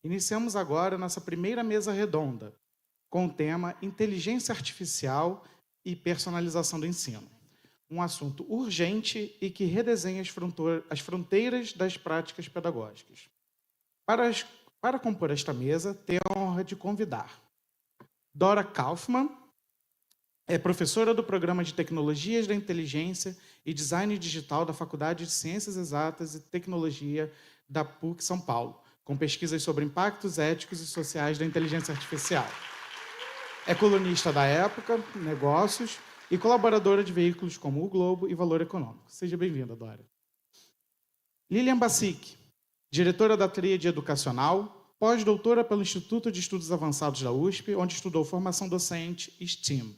Iniciamos agora nossa primeira mesa redonda, com o tema Inteligência Artificial e Personalização do Ensino. Um assunto urgente e que redesenha as fronteiras das práticas pedagógicas. Para, as- para compor esta mesa, tenho a honra de convidar Dora Kaufmann, é professora do Programa de Tecnologias da Inteligência e Design Digital da Faculdade de Ciências Exatas e Tecnologia da PUC São Paulo, com pesquisas sobre impactos éticos e sociais da inteligência artificial. É colunista da Época, Negócios e colaboradora de veículos como O Globo e Valor Econômico. Seja bem-vinda, Dora. Lilian Bassic, diretora da Tríade Educacional, pós-doutora pelo Instituto de Estudos Avançados da USP, onde estudou formação docente e STEAM.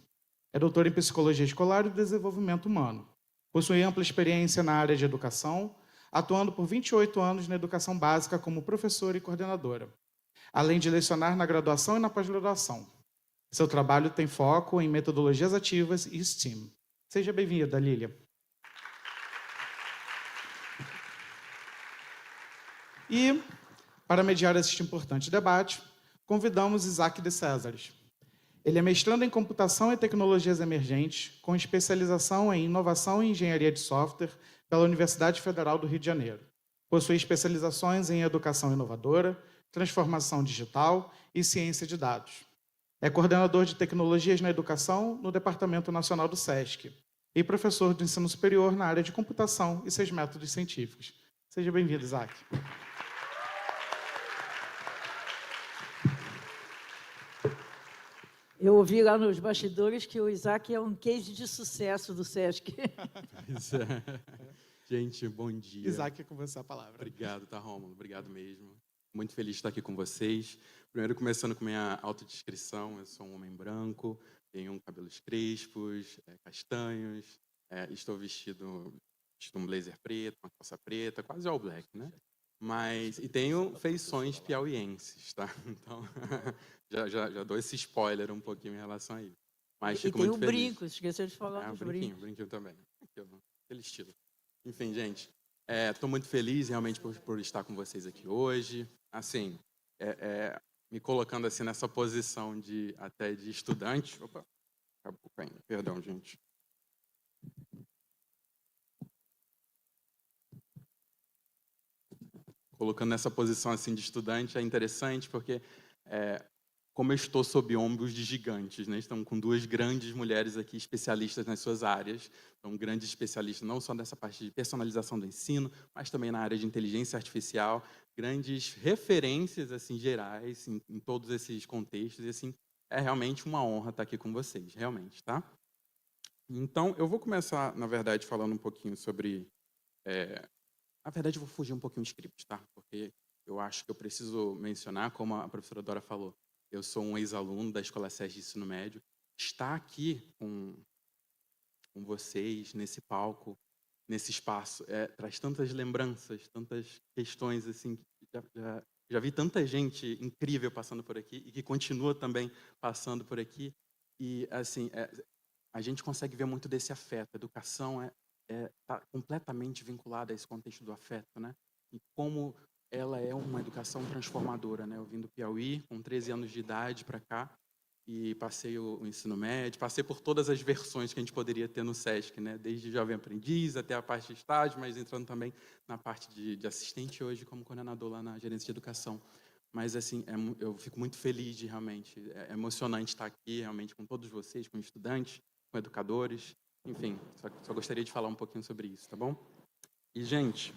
É doutora em Psicologia Escolar e Desenvolvimento Humano. Possui ampla experiência na área de educação, atuando por 28 anos na educação básica como professora e coordenadora, além de lecionar na graduação e na pós-graduação. Seu trabalho tem foco em metodologias ativas e STEAM. Seja bem-vinda, Lília. E, para mediar este importante debate, convidamos Isaac de Césares. Ele é mestrando em Computação e Tecnologias Emergentes, com especialização em Inovação e Engenharia de Software pela Universidade Federal do Rio de Janeiro. Possui especializações em Educação Inovadora, Transformação Digital e Ciência de Dados. É coordenador de Tecnologias na Educação no Departamento Nacional do SESC e professor de Ensino Superior na área de Computação e seus métodos científicos. Seja bem-vindo, Isaac. Eu ouvi lá nos bastidores que o Isaac é um case de sucesso do SESC. Pois é. Gente, bom dia. Isaac, é com você a palavra. Obrigado, tá, Rômulo? Obrigado mesmo. Muito feliz de estar aqui com vocês. Primeiro, começando com minha autodescrição, eu sou um homem branco, tenho cabelos crespos, castanhos, estou vestido um blazer preto, uma calça preta, quase all black, né? E tenho feições piauienses, tá? Então, já dou esse spoiler um pouquinho em relação a isso. Mas E fico tem muito o feliz. brinco, esqueceu de falar dos Brinquinho também. Aquele estilo. Enfim, gente, estou muito feliz realmente por estar com vocês aqui hoje. Assim, me colocando assim nessa posição até de estudante. Opa, acabou caindo. Perdão, gente. Colocando nessa posição assim de estudante é interessante porque como eu estou sob ombros de gigantes, né? Estamos com duas grandes mulheres aqui especialistas nas suas áreas, então grandes especialistas não só nessa parte de personalização do ensino, mas também na área de inteligência artificial, grandes referências assim gerais em todos esses contextos e assim é realmente uma honra estar aqui com vocês, realmente, tá? Então eu vou começar, na verdade, falando um pouquinho sobre na verdade, eu vou fugir um pouquinho do script, tá? Porque eu acho que eu preciso mencionar, como a professora Dora falou, eu sou um ex-aluno da Escola SESC de Ensino Médio. Estar aqui com vocês, nesse palco, nesse espaço, traz tantas lembranças, tantas questões, assim, já vi tanta gente incrível passando por aqui e que continua também passando por aqui. E, assim, a gente consegue ver muito desse afeto. A educação está completamente vinculada a esse contexto do afeto, né? E como ela é uma educação transformadora, né? Eu vim do Piauí com 13 anos de idade para cá e passei o ensino médio, passei por todas as versões que a gente poderia ter no SESC, né? Desde jovem aprendiz até a parte de estágio, mas entrando também na parte de assistente hoje como coordenador lá na gerência de educação. Mas, assim, eu fico muito feliz de realmente, é emocionante estar aqui realmente com todos vocês, com estudantes, com educadores, enfim, só gostaria de falar um pouquinho sobre isso, tá bom? E, gente,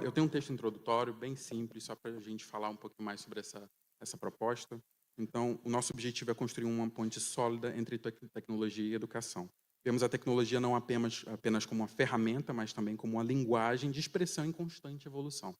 eu tenho um texto introdutório bem simples, só para a gente falar um pouquinho mais sobre essa proposta. Então, o nosso objetivo é construir uma ponte sólida entre tecnologia e educação. Vemos a tecnologia não apenas como uma ferramenta, mas também como uma linguagem de expressão em constante evolução.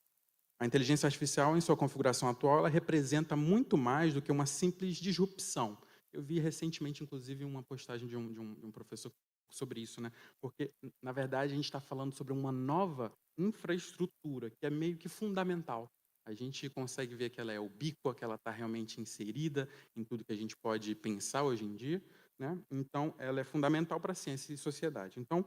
A inteligência artificial, em sua configuração atual, ela representa muito mais do que uma simples disrupção. Eu vi recentemente, inclusive, uma postagem de um professor sobre isso, né? Porque, na verdade, a gente está falando sobre uma nova infraestrutura que é meio que fundamental. A gente consegue ver que ela é ubíqua, que ela está realmente inserida em tudo que a gente pode pensar hoje em dia, né? Então, ela é fundamental para a ciência e sociedade. Então,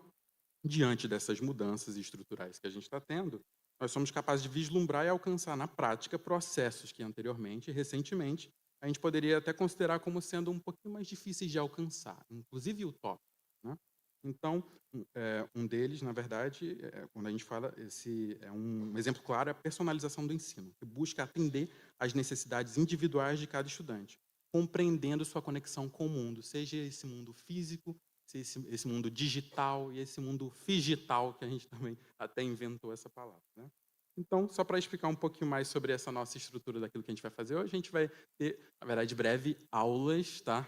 diante dessas mudanças estruturais que a gente está tendo, nós somos capazes de vislumbrar e alcançar na prática processos que anteriormente, recentemente, a gente poderia até considerar como sendo um pouquinho mais difíceis de alcançar, inclusive utópicos, né? Então, um deles, na verdade, quando a gente fala, esse é um exemplo claro, é a personalização do ensino, que busca atender às necessidades individuais de cada estudante, compreendendo sua conexão com o mundo, seja esse mundo físico, esse mundo digital e esse mundo figital, que a gente também até inventou essa palavra, né? Então, só para explicar um pouquinho mais sobre essa nossa estrutura daquilo que a gente vai fazer hoje, a gente vai ter, na verdade, breve aulas, tá?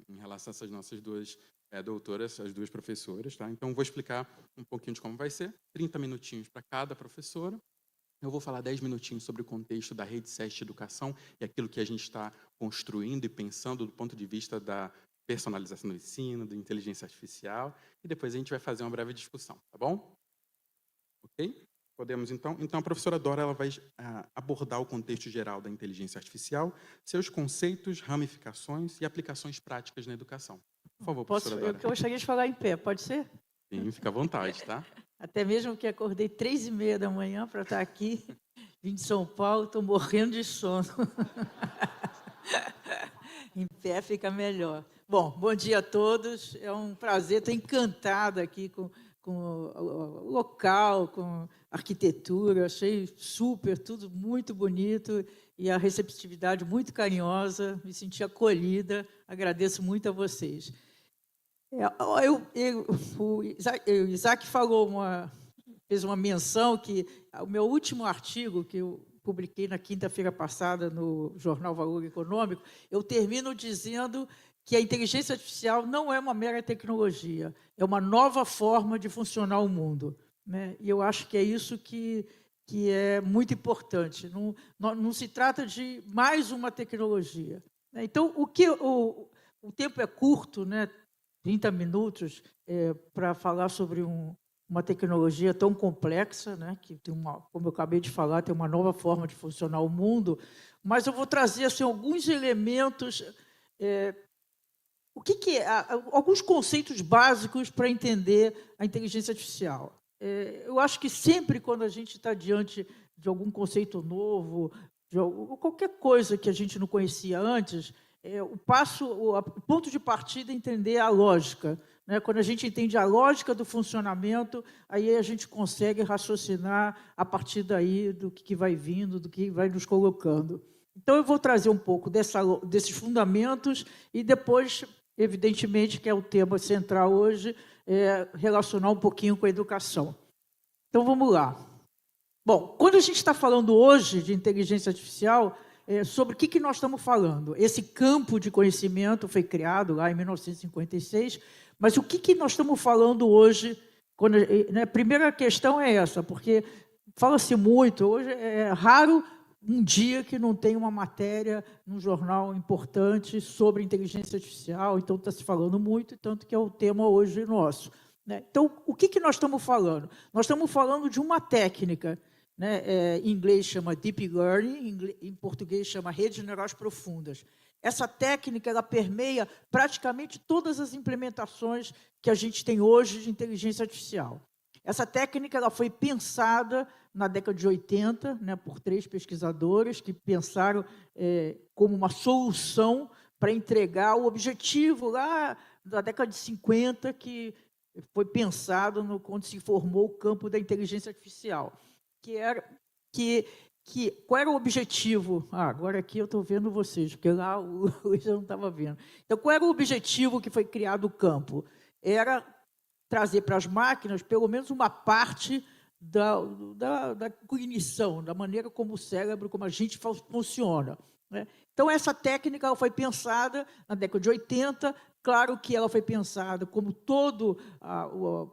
Em relação a essas nossas duas doutoras, as duas professoras, tá? Então, vou explicar um pouquinho de como vai ser, 30 minutinhos para cada professora. Eu vou falar 10 minutinhos sobre o contexto da Rede SESC de Educação e aquilo que a gente está construindo e pensando do ponto de vista da personalização do ensino, da inteligência artificial, e depois a gente vai fazer uma breve discussão, tá bom? Ok? Podemos, então? Então, a professora Dora ela vai abordar o contexto geral da inteligência artificial, seus conceitos, ramificações e aplicações práticas na educação. Por favor, professora Dora. Eu gostaria de falar em pé, pode ser? Sim, fica à vontade, tá? Até mesmo que acordei 3h30 da manhã para estar aqui, vim de São Paulo, estou morrendo de sono. Em pé fica melhor. Bom dia a todos. É um prazer, estou encantada aqui com o local, com a arquitetura. Achei super, tudo muito bonito e a receptividade muito carinhosa. Me senti acolhida. Agradeço muito a vocês. O Isaac fez uma menção que o meu último artigo, que eu publiquei na quinta-feira passada no jornal Valor Econômico, eu termino dizendo que a inteligência artificial não é uma mera tecnologia, é uma nova forma de funcionar o mundo, né? E eu acho que é isso que é muito importante. Não se trata de mais uma tecnologia, né? Então, o tempo é curto, né? 30 minutos para falar sobre uma tecnologia tão complexa, né, que tem como eu acabei de falar, tem uma nova forma de funcionar o mundo, mas eu vou trazer assim, alguns elementos, alguns conceitos básicos para entender a inteligência artificial. Eu acho que sempre quando a gente está diante de algum conceito novo, qualquer coisa que a gente não conhecia antes, o ponto de partida é entender a lógica, né? Quando a gente entende a lógica do funcionamento, aí a gente consegue raciocinar a partir daí do que vai vindo, do que vai nos colocando. Então, eu vou trazer um pouco desses fundamentos e depois, evidentemente, que é o tema central hoje, relacionar um pouquinho com a educação. Então, vamos lá. Bom, quando a gente está falando hoje de inteligência artificial, sobre o que nós estamos falando? Esse campo de conhecimento foi criado lá em 1956, mas o que nós estamos falando hoje? A primeira questão é essa, porque fala-se muito, hoje é raro um dia que não tem uma matéria num jornal importante sobre inteligência artificial, então está se falando muito, tanto que é o tema hoje nosso, né? Então, o que nós estamos falando? Nós estamos falando de uma técnica, né? Em inglês chama Deep Learning, em português chama Redes Neurais Profundas. Essa técnica ela permeia praticamente todas as implementações que a gente tem hoje de inteligência artificial. Essa técnica ela foi pensada na década de 80, né, por 3 pesquisadores que pensaram como uma solução para entregar o objetivo lá da década de 50, que foi pensado quando se formou o campo da inteligência artificial. Qual era o objetivo? Agora aqui eu estou vendo vocês, porque lá o Luiz eu não estava vendo. Então, qual era o objetivo que foi criado o campo? Era trazer para as máquinas pelo menos uma parte da cognição, da maneira como o cérebro, como a gente funciona, né? Então, essa técnica foi pensada na década de 80, claro que ela foi pensada como toda a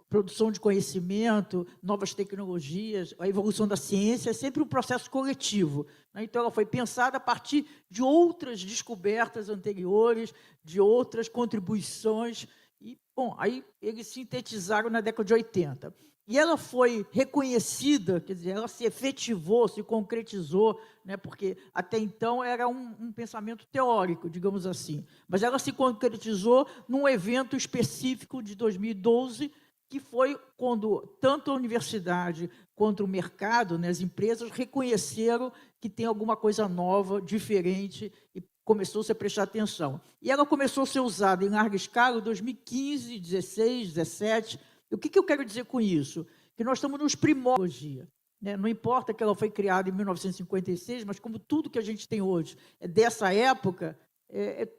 produção de conhecimento, novas tecnologias, a evolução da ciência, é sempre um processo coletivo, né? Então, ela foi pensada a partir de outras descobertas anteriores, de outras contribuições, e, bom, aí eles sintetizaram na década de 80. E ela foi reconhecida, quer dizer, ela se efetivou, se concretizou, né, porque até então era um pensamento teórico, digamos assim, mas ela se concretizou num evento específico de 2012, que foi quando tanto a universidade quanto o mercado, né, as empresas, reconheceram que tem alguma coisa nova, diferente, e começou-se a prestar atenção. E ela começou a ser usada em larga escala em 2015, 16, 17. E o que eu quero dizer com isso? Que nós estamos nos primórdios, né? Não importa que ela foi criada em 1956, mas como tudo que a gente tem hoje é dessa época,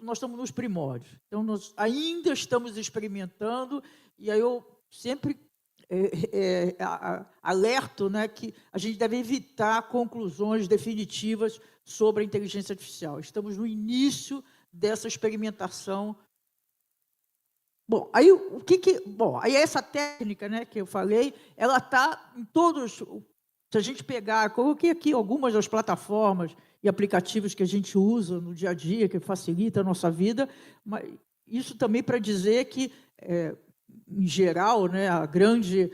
nós estamos nos primórdios. Então, nós ainda estamos experimentando, e aí eu sempre alerto, né, que a gente deve evitar conclusões definitivas sobre a inteligência artificial. Estamos no início dessa experimentação. Bom, aí aí essa técnica, né, que eu falei, ela está em todos. Se a gente pegar, coloquei aqui algumas das plataformas e aplicativos que a gente usa no dia a dia, que facilita a nossa vida, mas isso também para dizer que, em geral, né, a grande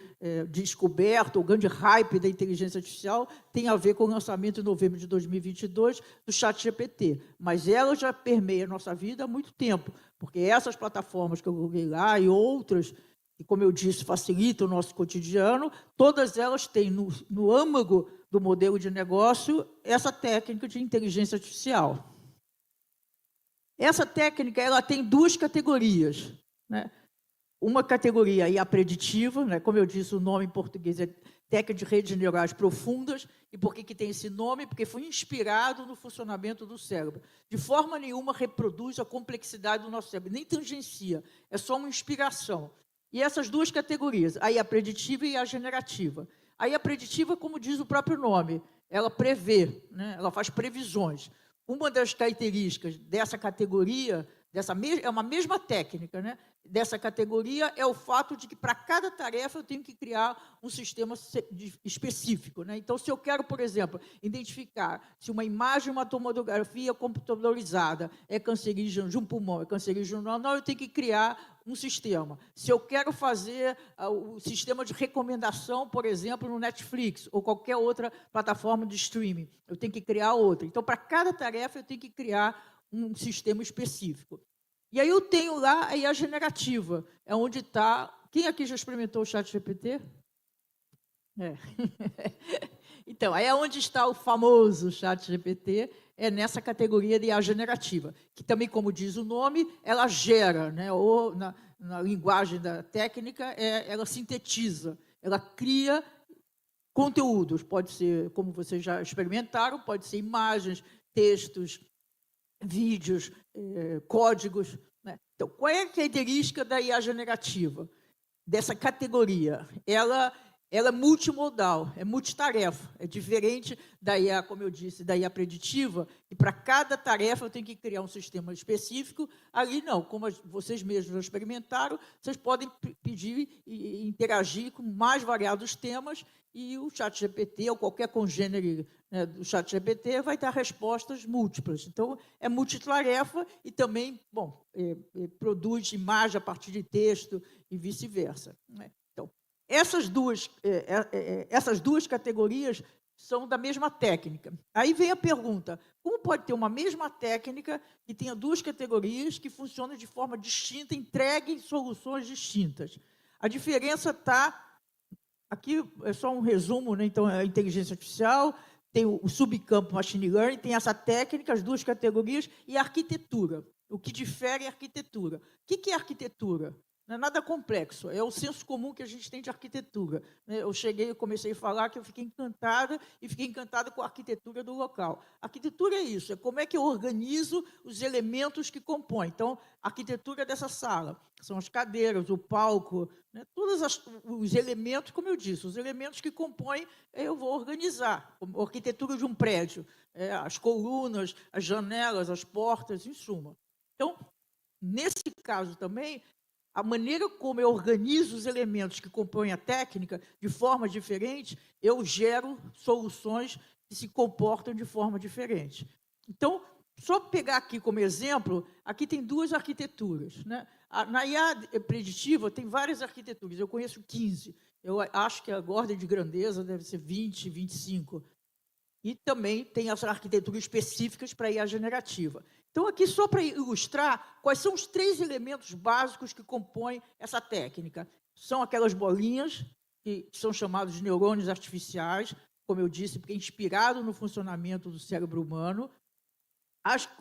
descoberta, o grande hype da inteligência artificial tem a ver com o lançamento em novembro de 2022 do ChatGPT, mas ela já permeia a nossa vida há muito tempo, porque essas plataformas que eu coloquei lá e outras, que, como eu disse, facilitam o nosso cotidiano, todas elas têm no âmago do modelo de negócio essa técnica de inteligência artificial. Essa técnica ela tem duas categorias, né? Uma categoria é a preditiva, né? Como eu disse, o nome em português é técnica de redes neurais profundas. E por que tem esse nome? Porque foi inspirado no funcionamento do cérebro. De forma nenhuma reproduz a complexidade do nosso cérebro, nem tangencia, é só uma inspiração. E essas duas categorias, aí a preditiva e a generativa. Aí a preditiva, como diz o próprio nome, ela prevê, né? Ela faz previsões. Uma das características dessa categoria, é uma mesma técnica, né? Dessa categoria é o fato de que, para cada tarefa, eu tenho que criar um sistema específico, né? Então, se eu quero, por exemplo, identificar se uma imagem, uma tomografia computadorizada é cancerígena de um pulmão, é cancerígena do anal, eu tenho que criar um sistema. Se eu quero fazer o sistema de recomendação, por exemplo, no Netflix ou qualquer outra plataforma de streaming, eu tenho que criar outra. Então, para cada tarefa, eu tenho que criar um sistema específico. E aí eu tenho lá a IA generativa, é onde está... Quem aqui já experimentou o ChatGPT? Então, aí é onde está o famoso ChatGPT, é nessa categoria de IA generativa, que também, como diz o nome, ela gera, né? Ou na linguagem da técnica, ela sintetiza, ela cria conteúdos, pode ser, como vocês já experimentaram, pode ser imagens, textos, vídeos, códigos, né? Então, qual é a característica da IA generativa? Dessa categoria? Ela é multimodal, é multitarefa, é diferente da IA, como eu disse, da IA preditiva, e para cada tarefa eu tenho que criar um sistema específico. Ali não, como vocês mesmos já experimentaram, vocês podem pedir e interagir com mais variados temas, e o ChatGPT, ou qualquer congênere, né, do ChatGPT, vai dar respostas múltiplas. Então, é multitarefa e também, produz imagem a partir de texto e vice-versa, né? Então, essas duas categorias são da mesma técnica. Aí vem a pergunta, como pode ter uma mesma técnica que tenha duas categorias que funcionam de forma distinta, entreguem soluções distintas? A diferença está... Aqui é só um resumo, né? Então, a inteligência artificial, tem o subcampo machine learning, tem essa técnica, as duas categorias, e a arquitetura. O que difere é a arquitetura. O que é arquitetura? Não é nada complexo, é o senso comum que a gente tem de arquitetura. Eu comecei a falar que eu fiquei encantada com a arquitetura do local. A arquitetura é isso, é como é que eu organizo os elementos que compõem. Então, a arquitetura dessa sala são as cadeiras, o palco, né? Todos os elementos, como eu disse, os elementos que compõem, eu vou organizar. A arquitetura de um prédio, as colunas, as janelas, as portas, em suma. Então, nesse caso também, a maneira como eu organizo os elementos que compõem a técnica, de forma diferente, eu gero soluções que se comportam de forma diferente. Então, só pegar aqui como exemplo, aqui tem duas arquiteturas, né? Na IA preditiva tem várias arquiteturas, eu conheço 15. Eu acho que a ordem de grandeza deve ser 20, 25. E também tem as arquiteturas específicas para a IA generativa. Então, aqui, só para ilustrar, quais são os 3 elementos básicos que compõem essa técnica. são aquelas bolinhas que são chamados de neurônios artificiais, como eu disse, porque é inspirado no funcionamento do cérebro humano.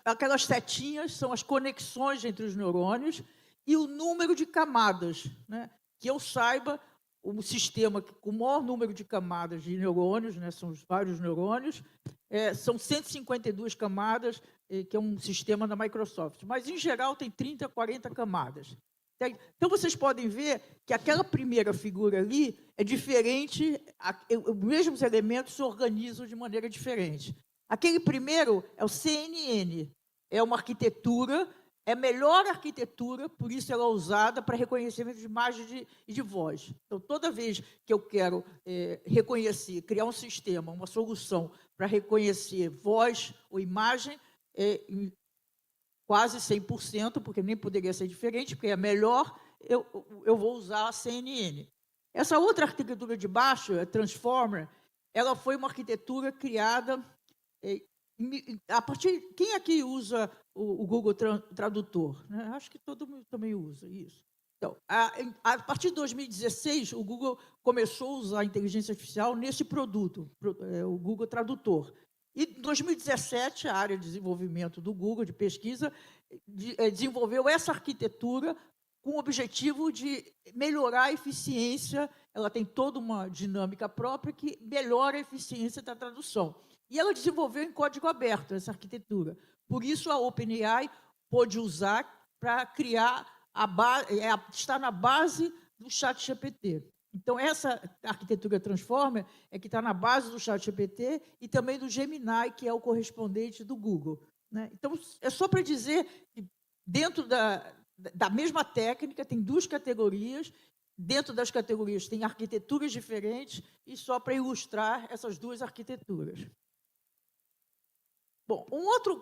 Aquelas setinhas são as conexões entre os neurônios e o número de camadas, né? Que eu saiba, o sistema com o maior número de camadas de neurônios, né? São os vários neurônios, são 152 camadas, que é um sistema da Microsoft, mas, em geral, tem 30, 40 camadas. Então, vocês podem ver que aquela primeira figura ali é diferente, os mesmos elementos se organizam de maneira diferente. Aquele primeiro é o CNN, é uma arquitetura, é a melhor arquitetura, por isso ela é usada para reconhecimento de imagem e de voz. Então, toda vez que eu quero reconhecer, criar um sistema, uma solução para reconhecer voz ou imagem, quase 100%, porque nem poderia ser diferente, porque é melhor, eu vou usar a CNN. Essa outra arquitetura de baixo, a Transformer, ela foi uma arquitetura criada a partir... Quem aqui usa o Google Tradutor? Né? Acho que todo mundo também usa isso. Então, a partir de 2016, o Google começou a usar a inteligência artificial nesse produto, o Google Tradutor. E, em 2017, a área de desenvolvimento do Google, de pesquisa, desenvolveu essa arquitetura com o objetivo de melhorar a eficiência. Ela tem toda uma dinâmica própria que melhora a eficiência da tradução. E ela desenvolveu em código aberto essa arquitetura. Por isso, a OpenAI pôde usar para criar está na base do ChatGPT. Então, essa arquitetura Transformer é que está na base do ChatGPT e também do Gemini, que é o correspondente do Google. Né? Então, é só para dizer que, dentro da mesma técnica, tem duas categorias. Dentro das categorias, tem arquiteturas diferentes, e só para ilustrar essas duas arquiteturas. Bom, uma outra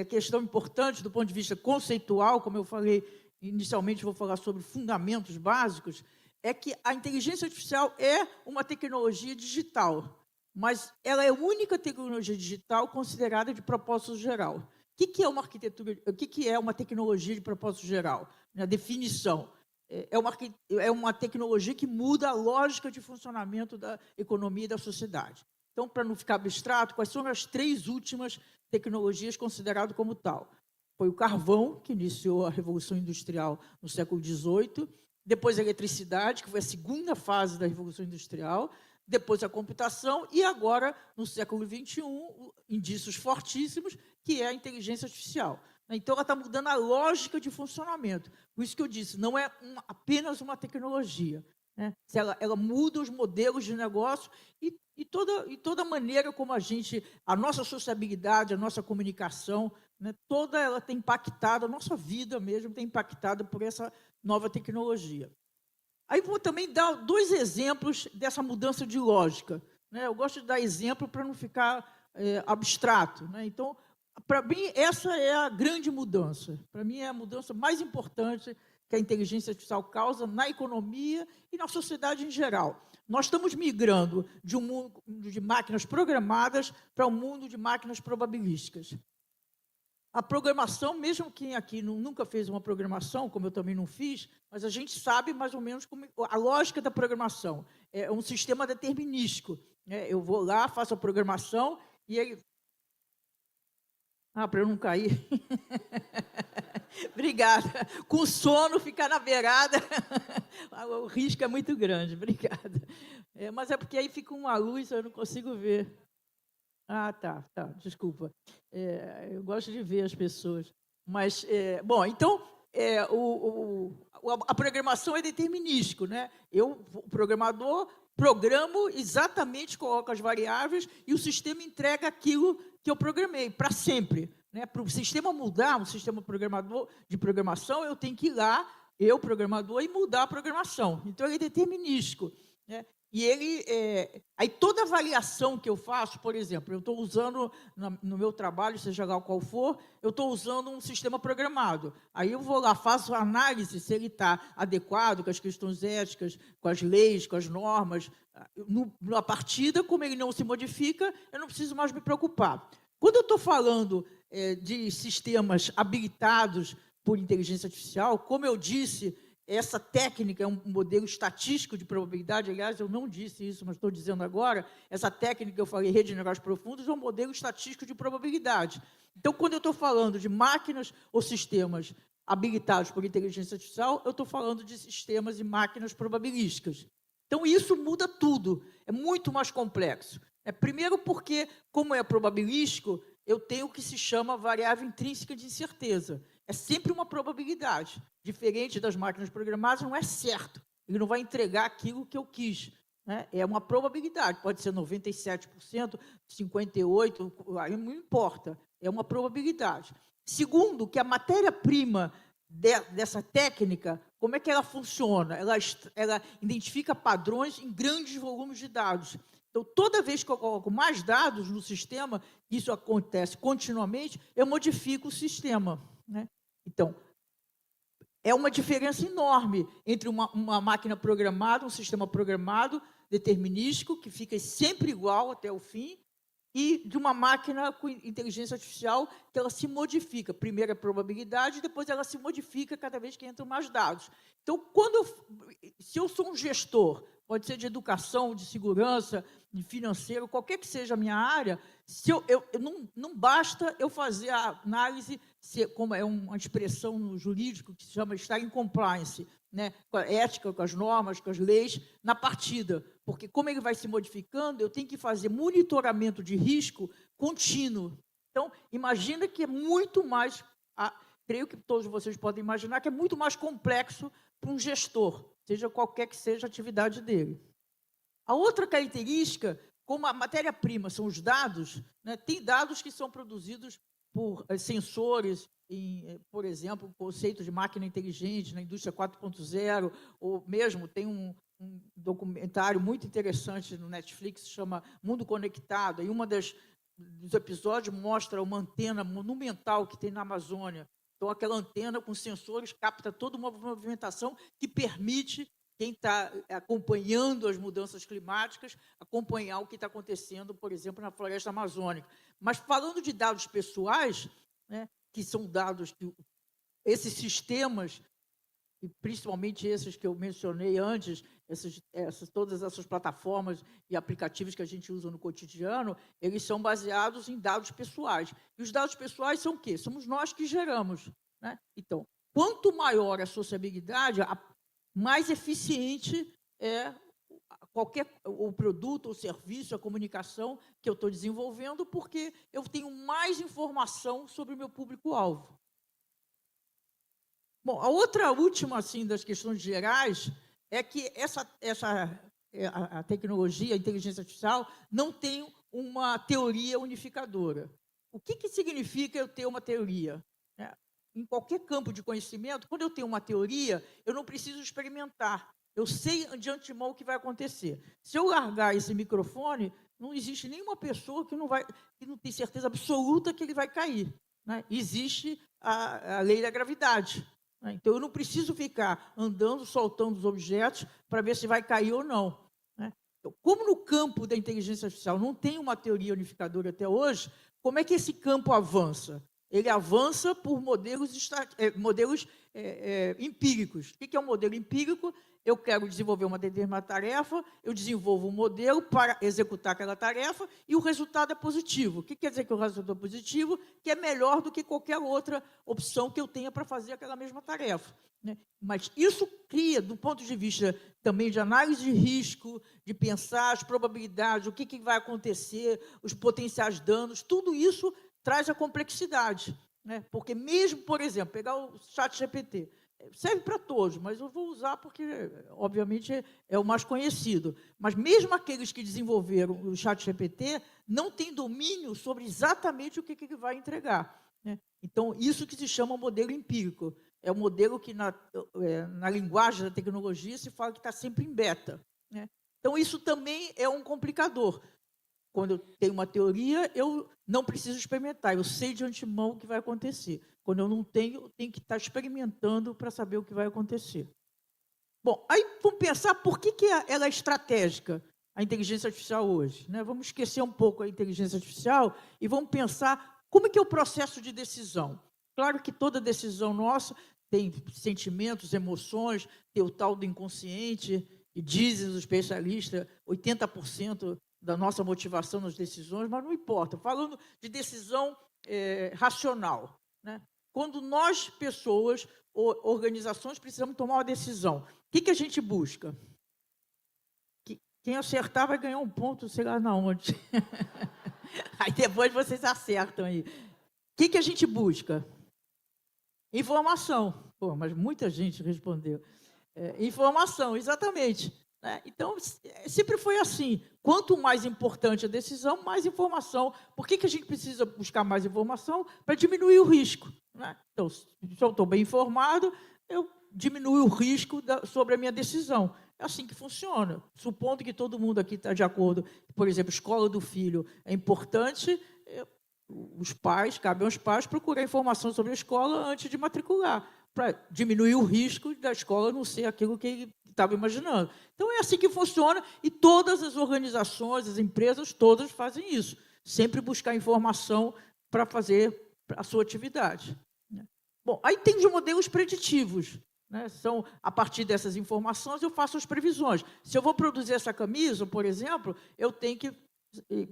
questão importante do ponto de vista conceitual, como eu falei inicialmente, vou falar sobre fundamentos básicos, é que a inteligência artificial é uma tecnologia digital, mas ela é a única tecnologia digital considerada de propósito geral. O que é uma arquitetura? O que é uma tecnologia de propósito geral? A definição é uma tecnologia que muda a lógica de funcionamento da economia e da sociedade. Então, para não ficar abstrato, quais são as três últimas tecnologias consideradas como tal? Foi o carvão, que iniciou a Revolução Industrial no século XVIII, depois a eletricidade, que foi a segunda fase da Revolução Industrial, depois a computação e agora, no século XXI, indícios fortíssimos, que é a inteligência artificial. Então, ela está mudando a lógica de funcionamento. Por isso que eu disse, não é apenas uma tecnologia. Né? Ela muda os modelos de negócio e toda a maneira como a nossa sociabilidade, a nossa comunicação, né, toda ela tem impactado, a nossa vida mesmo tem impactado por essa nova tecnologia. Aí vou também dar dois exemplos dessa mudança de lógica. Né? Eu gosto de dar exemplo para não ficar abstrato. Né? Então, para mim, essa é a grande mudança. Para mim, é a mudança mais importante que a inteligência artificial causa na economia e na sociedade em geral. Nós estamos migrando de um mundo de máquinas programadas para um mundo de máquinas probabilísticas. A programação, mesmo quem aqui nunca fez uma programação, como eu também não fiz, mas a gente sabe mais ou menos como a lógica da programação. É um sistema determinístico. Né? Eu vou lá, faço a programação e ele... para eu não cair. Obrigada. Com sono, ficar na beirada, o risco é muito grande. Obrigada. Mas é porque aí fica uma luz, eu não consigo ver. Tá, desculpa. Eu gosto de ver as pessoas. Mas, bom, então, a programação é determinística, né? Eu, o programador, programo exatamente, coloco as variáveis e o sistema entrega aquilo que eu programei, para sempre. Né? Para o sistema mudar, um sistema de programação, eu tenho que ir lá, eu, programador, e mudar a programação. Então, ele é determinístico. Né? E ele, aí toda avaliação que eu faço, por exemplo, eu estou usando no meu trabalho, seja lá qual for, eu estou usando um sistema programado. Aí eu vou lá, faço a análise se ele está adequado com as questões éticas, com as leis, com as normas. Na partida, como ele não se modifica, eu não preciso mais me preocupar. Quando eu estou falando de sistemas habilitados por inteligência artificial, como eu disse, essa técnica é um modelo estatístico de probabilidade. Aliás, eu não disse isso, mas estou dizendo agora, essa técnica que eu falei, rede de neurais profundos, é um modelo estatístico de probabilidade. Então, quando eu estou falando de máquinas ou sistemas habilitados por inteligência artificial, eu estou falando de sistemas e máquinas probabilísticas. Então, isso muda tudo, é muito mais complexo. Primeiro porque, como é probabilístico, eu tenho o que se chama variável intrínseca de incerteza. É sempre uma probabilidade. Diferente das máquinas programadas, não é certo. Ele não vai entregar aquilo que eu quis. É uma probabilidade. Pode ser 97%, 58%, não importa. É uma probabilidade. Segundo, que a matéria-prima dessa técnica, como é que ela funciona? Ela identifica padrões em grandes volumes de dados. Então, toda vez que eu coloco mais dados no sistema, isso acontece continuamente, eu modifico o sistema. Então, é uma diferença enorme entre uma máquina programada, um sistema programado, determinístico, que fica sempre igual até o fim, e de uma máquina com inteligência artificial que ela se modifica. Primeiro a probabilidade, depois ela se modifica cada vez que entram mais dados. Então, se eu sou um gestor, pode ser de educação, de segurança, de financeiro, qualquer que seja a minha área, não basta eu fazer a análise, como é uma expressão no jurídico que se chama estar em compliance, com a ética, com as normas, com as leis, na partida. Porque, como ele vai se modificando, eu tenho que fazer monitoramento de risco contínuo. Então, imagina que é muito mais, creio que todos vocês podem imaginar, que é muito mais complexo para um gestor, seja qualquer que seja a atividade dele. A outra característica, como a matéria-prima são os dados, tem dados que são produzidos por sensores, por exemplo, o conceito de máquina inteligente na indústria 4.0, ou mesmo tem um documentário muito interessante no Netflix, se chama Mundo Conectado, e dos episódios mostra uma antena monumental que tem na Amazônia. Então, aquela antena com sensores capta toda uma movimentação que permite quem está acompanhando as mudanças climáticas, acompanhar o que está acontecendo, por exemplo, na floresta amazônica. Mas, falando de dados pessoais, que são dados que esses sistemas, e principalmente esses que eu mencionei antes, todas essas plataformas e aplicativos que a gente usa no cotidiano, eles são baseados em dados pessoais. E os dados pessoais são o quê? Somos nós que geramos. Então, quanto maior a sociabilidade, mais eficiente é o produto, o serviço, a comunicação que eu estou desenvolvendo, porque eu tenho mais informação sobre o meu público-alvo. Bom, a outra última assim, das questões gerais é que a tecnologia, a inteligência artificial, não tem uma teoria unificadora. O que significa eu ter uma teoria? Em qualquer campo de conhecimento, quando eu tenho uma teoria, eu não preciso experimentar. Eu sei de antemão o que vai acontecer. Se eu largar esse microfone, não existe nenhuma pessoa que não tem certeza absoluta que ele vai cair. Existe a lei da gravidade. Então, eu não preciso ficar andando, soltando os objetos para ver se vai cair ou não. Então, como no campo da inteligência artificial não tem uma teoria unificadora até hoje, como é que esse campo avança? Ele avança por modelos empíricos. O que é um modelo empírico? Eu quero desenvolver uma determinada tarefa, eu desenvolvo um modelo para executar aquela tarefa e o resultado é positivo. O que quer dizer que o resultado é positivo? Que é melhor do que qualquer outra opção que eu tenha para fazer aquela mesma tarefa. Mas isso cria, do ponto de vista também de análise de risco, de pensar as probabilidades, o que vai acontecer, os potenciais danos, tudo isso traz a complexidade. Porque mesmo, por exemplo, pegar o ChatGPT, serve para todos, mas eu vou usar porque, obviamente, é o mais conhecido. Mas mesmo aqueles que desenvolveram o ChatGPT não têm domínio sobre exatamente o que ele vai entregar. Então, isso que se chama modelo empírico. É um modelo que, na linguagem da tecnologia, se fala que está sempre em beta. Então, isso também é um complicador. Quando eu tenho uma teoria, eu não preciso experimentar, eu sei de antemão o que vai acontecer. Quando eu não tenho, eu tenho que estar experimentando para saber o que vai acontecer. Bom, aí vamos pensar por que ela é estratégica, a inteligência artificial hoje. Vamos esquecer um pouco a inteligência artificial e vamos pensar como é que é o processo de decisão. Claro que toda decisão nossa tem sentimentos, emoções, tem o tal do inconsciente, e dizem os especialistas, 80% da nossa motivação nas decisões, mas não importa. Falando de decisão racional, né? Quando nós, pessoas, organizações, precisamos tomar uma decisão, o que a gente busca? Quem acertar vai ganhar um ponto, sei lá na onde. Aí depois vocês acertam aí. O que a gente busca? Informação. Pô, mas muita gente respondeu. Informação, exatamente. Né? Então, sempre foi assim. Quanto mais importante a decisão, mais informação. Por que a gente precisa buscar mais informação? Para diminuir o risco. Né? Então, se eu estou bem informado, eu diminuo o risco sobre a minha decisão. É assim que funciona. Supondo que todo mundo aqui está de acordo, por exemplo, escola do filho é importante, os pais, cabe aos pais procurar informação sobre a escola antes de matricular, para diminuir o risco da escola não ser aquilo que ele estava imaginando. Então, é assim que funciona, e todas as organizações, as empresas, todas fazem isso. Sempre buscar informação para fazer a sua atividade. Bom, aí tem os modelos preditivos. Né? São, a partir dessas informações, eu faço as previsões. Se eu vou produzir essa camisa, por exemplo, eu tenho que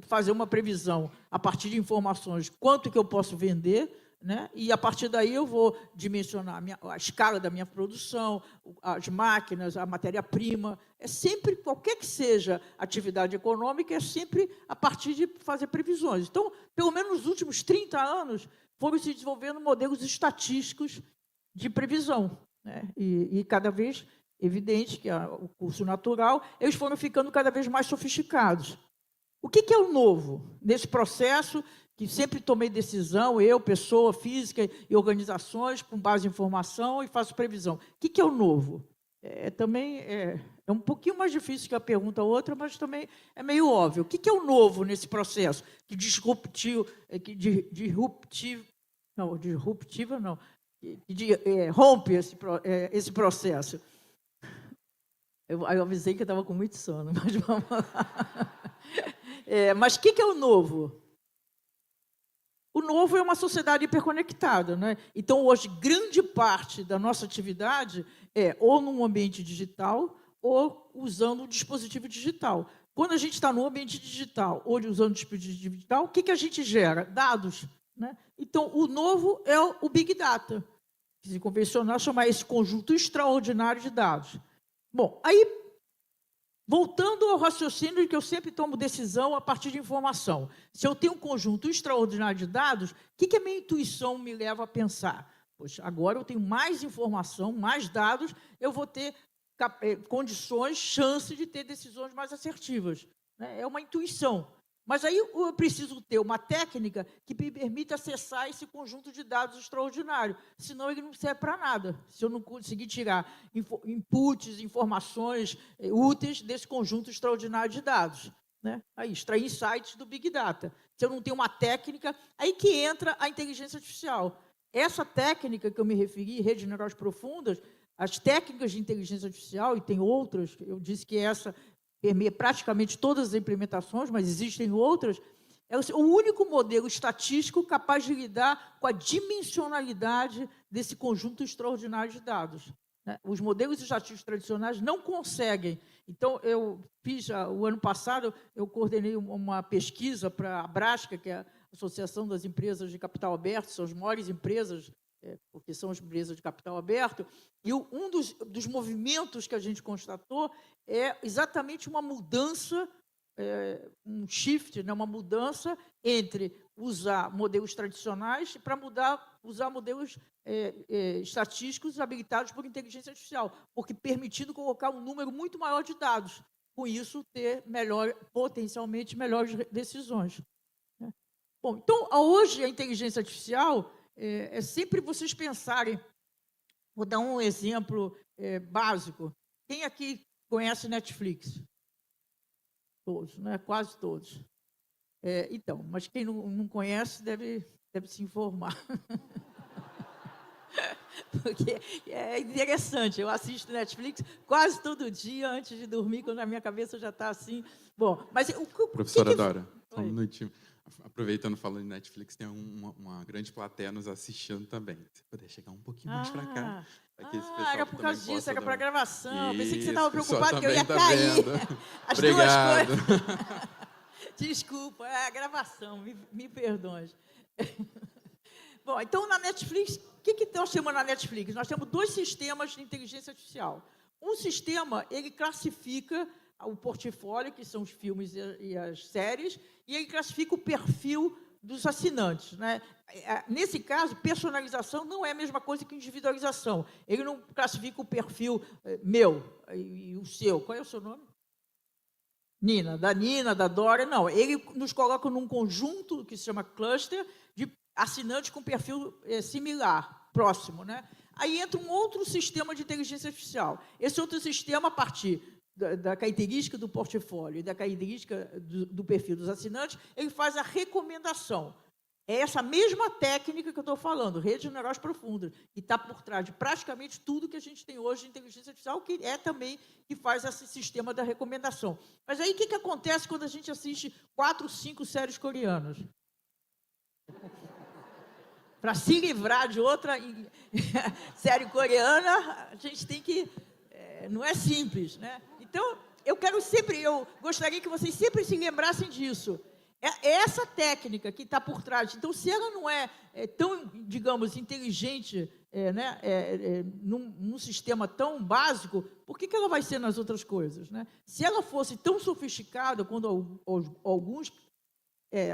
fazer uma previsão a partir de informações, quanto que eu posso vender, né? E a partir daí eu vou dimensionar a escala da minha produção, as máquinas, a matéria-prima. É sempre, qualquer que seja a atividade econômica, é sempre a partir de fazer previsões. Então, pelo menos nos últimos 30 anos, foram se desenvolvendo modelos estatísticos de previsão. Né? E cada vez, evidente que o curso natural, eles foram ficando cada vez mais sofisticados. O que é o novo nesse processo que sempre tomei decisão, eu, pessoa física e organizações, com base em informação e faço previsão? O que é o novo? Também é um pouquinho mais difícil que a pergunta outra, mas também é meio óbvio. O que é o novo nesse processo que rompe esse processo? Eu avisei que eu estava com muito sono, mas vamos lá. Mas o que é o novo? O novo é uma sociedade hiperconectada, né? Então, hoje, grande parte da nossa atividade é ou num ambiente digital ou usando um dispositivo digital. Quando a gente está no ambiente digital ou usando um dispositivo digital, o que a gente gera? Dados. Né? Então, o novo é o Big Data. Se convencional, chamar esse conjunto extraordinário de dados. Bom, aí, voltando ao raciocínio de que eu sempre tomo decisão a partir de informação. Se eu tenho um conjunto extraordinário de dados, o que a minha intuição me leva a pensar? Poxa, agora eu tenho mais informação, mais dados, eu vou ter condições, chance de ter decisões mais assertivas. Né? É uma intuição. Mas aí eu preciso ter uma técnica que me permita acessar esse conjunto de dados extraordinário, senão ele não serve para nada, se eu não conseguir tirar inputs, informações úteis desse conjunto extraordinário de dados. Né? Aí, extrair insights do Big Data. Se eu não tenho uma técnica, aí que entra a inteligência artificial. Essa técnica que eu me referi, redes neurais profundas, as técnicas de inteligência artificial, e tem outras, eu disse que essa permeia praticamente todas as implementações, mas existem outras, é o único modelo estatístico capaz de lidar com a dimensionalidade desse conjunto extraordinário de dados. Né? Os modelos estatísticos tradicionais não conseguem. Então, eu fiz, o ano passado, eu coordenei uma pesquisa para a Brasca, que é a Associação das Empresas de Capital Aberto, são as maiores empresas, porque são as empresas de capital aberto, e um dos movimentos que a gente constatou é exatamente uma mudança, um shift, né, uma mudança entre usar modelos tradicionais para usar modelos estatísticos habilitados por inteligência artificial, porque permitindo colocar um número muito maior de dados, com isso ter potencialmente melhores decisões. Né? Bom, então, hoje a inteligência artificial é sempre vocês pensarem. Vou dar um exemplo básico. Quem aqui conhece Netflix? Todos, né? Quase todos. Então, mas quem não conhece deve se informar. Porque é interessante, eu assisto Netflix quase todo dia, antes de dormir, quando a minha cabeça já está assim. Bom, mas... Professora Dora, só um minutinho. aproveitando, falando de Netflix, tem uma grande plateia nos assistindo também. Se puder chegar um pouquinho mais para cá. Para que esse pessoal era por causa também disso, possa era para a dar gravação. Isso, Pensei que você estava o pessoal preocupado que eu ia também tá cair. vendo. As Obrigado. duas coisas. Desculpa, é a gravação, me perdoe. Bom, então na Netflix, o que nós temos na Netflix? Nós temos 2 sistemas de inteligência artificial. Um sistema, ele classifica o portfólio, que são os filmes e as séries, e ele classifica o perfil dos assinantes, né? Nesse caso, personalização não é a mesma coisa que individualização. Ele não classifica o perfil meu e o seu. Qual é o seu nome? Nina, da Dora, não. Ele nos coloca num conjunto que se chama cluster de assinantes com perfil similar, próximo, né? Aí entra um outro sistema de inteligência artificial. Esse outro sistema, a partir da característica do portfólio e da característica do perfil dos assinantes, ele faz a recomendação. É essa mesma técnica que eu estou falando, redes neurais profundas, que está por trás de praticamente tudo que a gente tem hoje de inteligência artificial, que é também que faz esse sistema da recomendação. Mas aí, o que acontece quando a gente assiste 4, 5 séries coreanas? Para se livrar de outra série coreana, a gente tem que... não é simples, né? Então, eu gostaria que vocês sempre se lembrassem disso. É essa técnica que está por trás. Então, se ela não é tão, digamos, inteligente, num sistema tão básico, por que ela vai ser nas outras coisas, né? Se ela fosse tão sofisticada, quando alguns,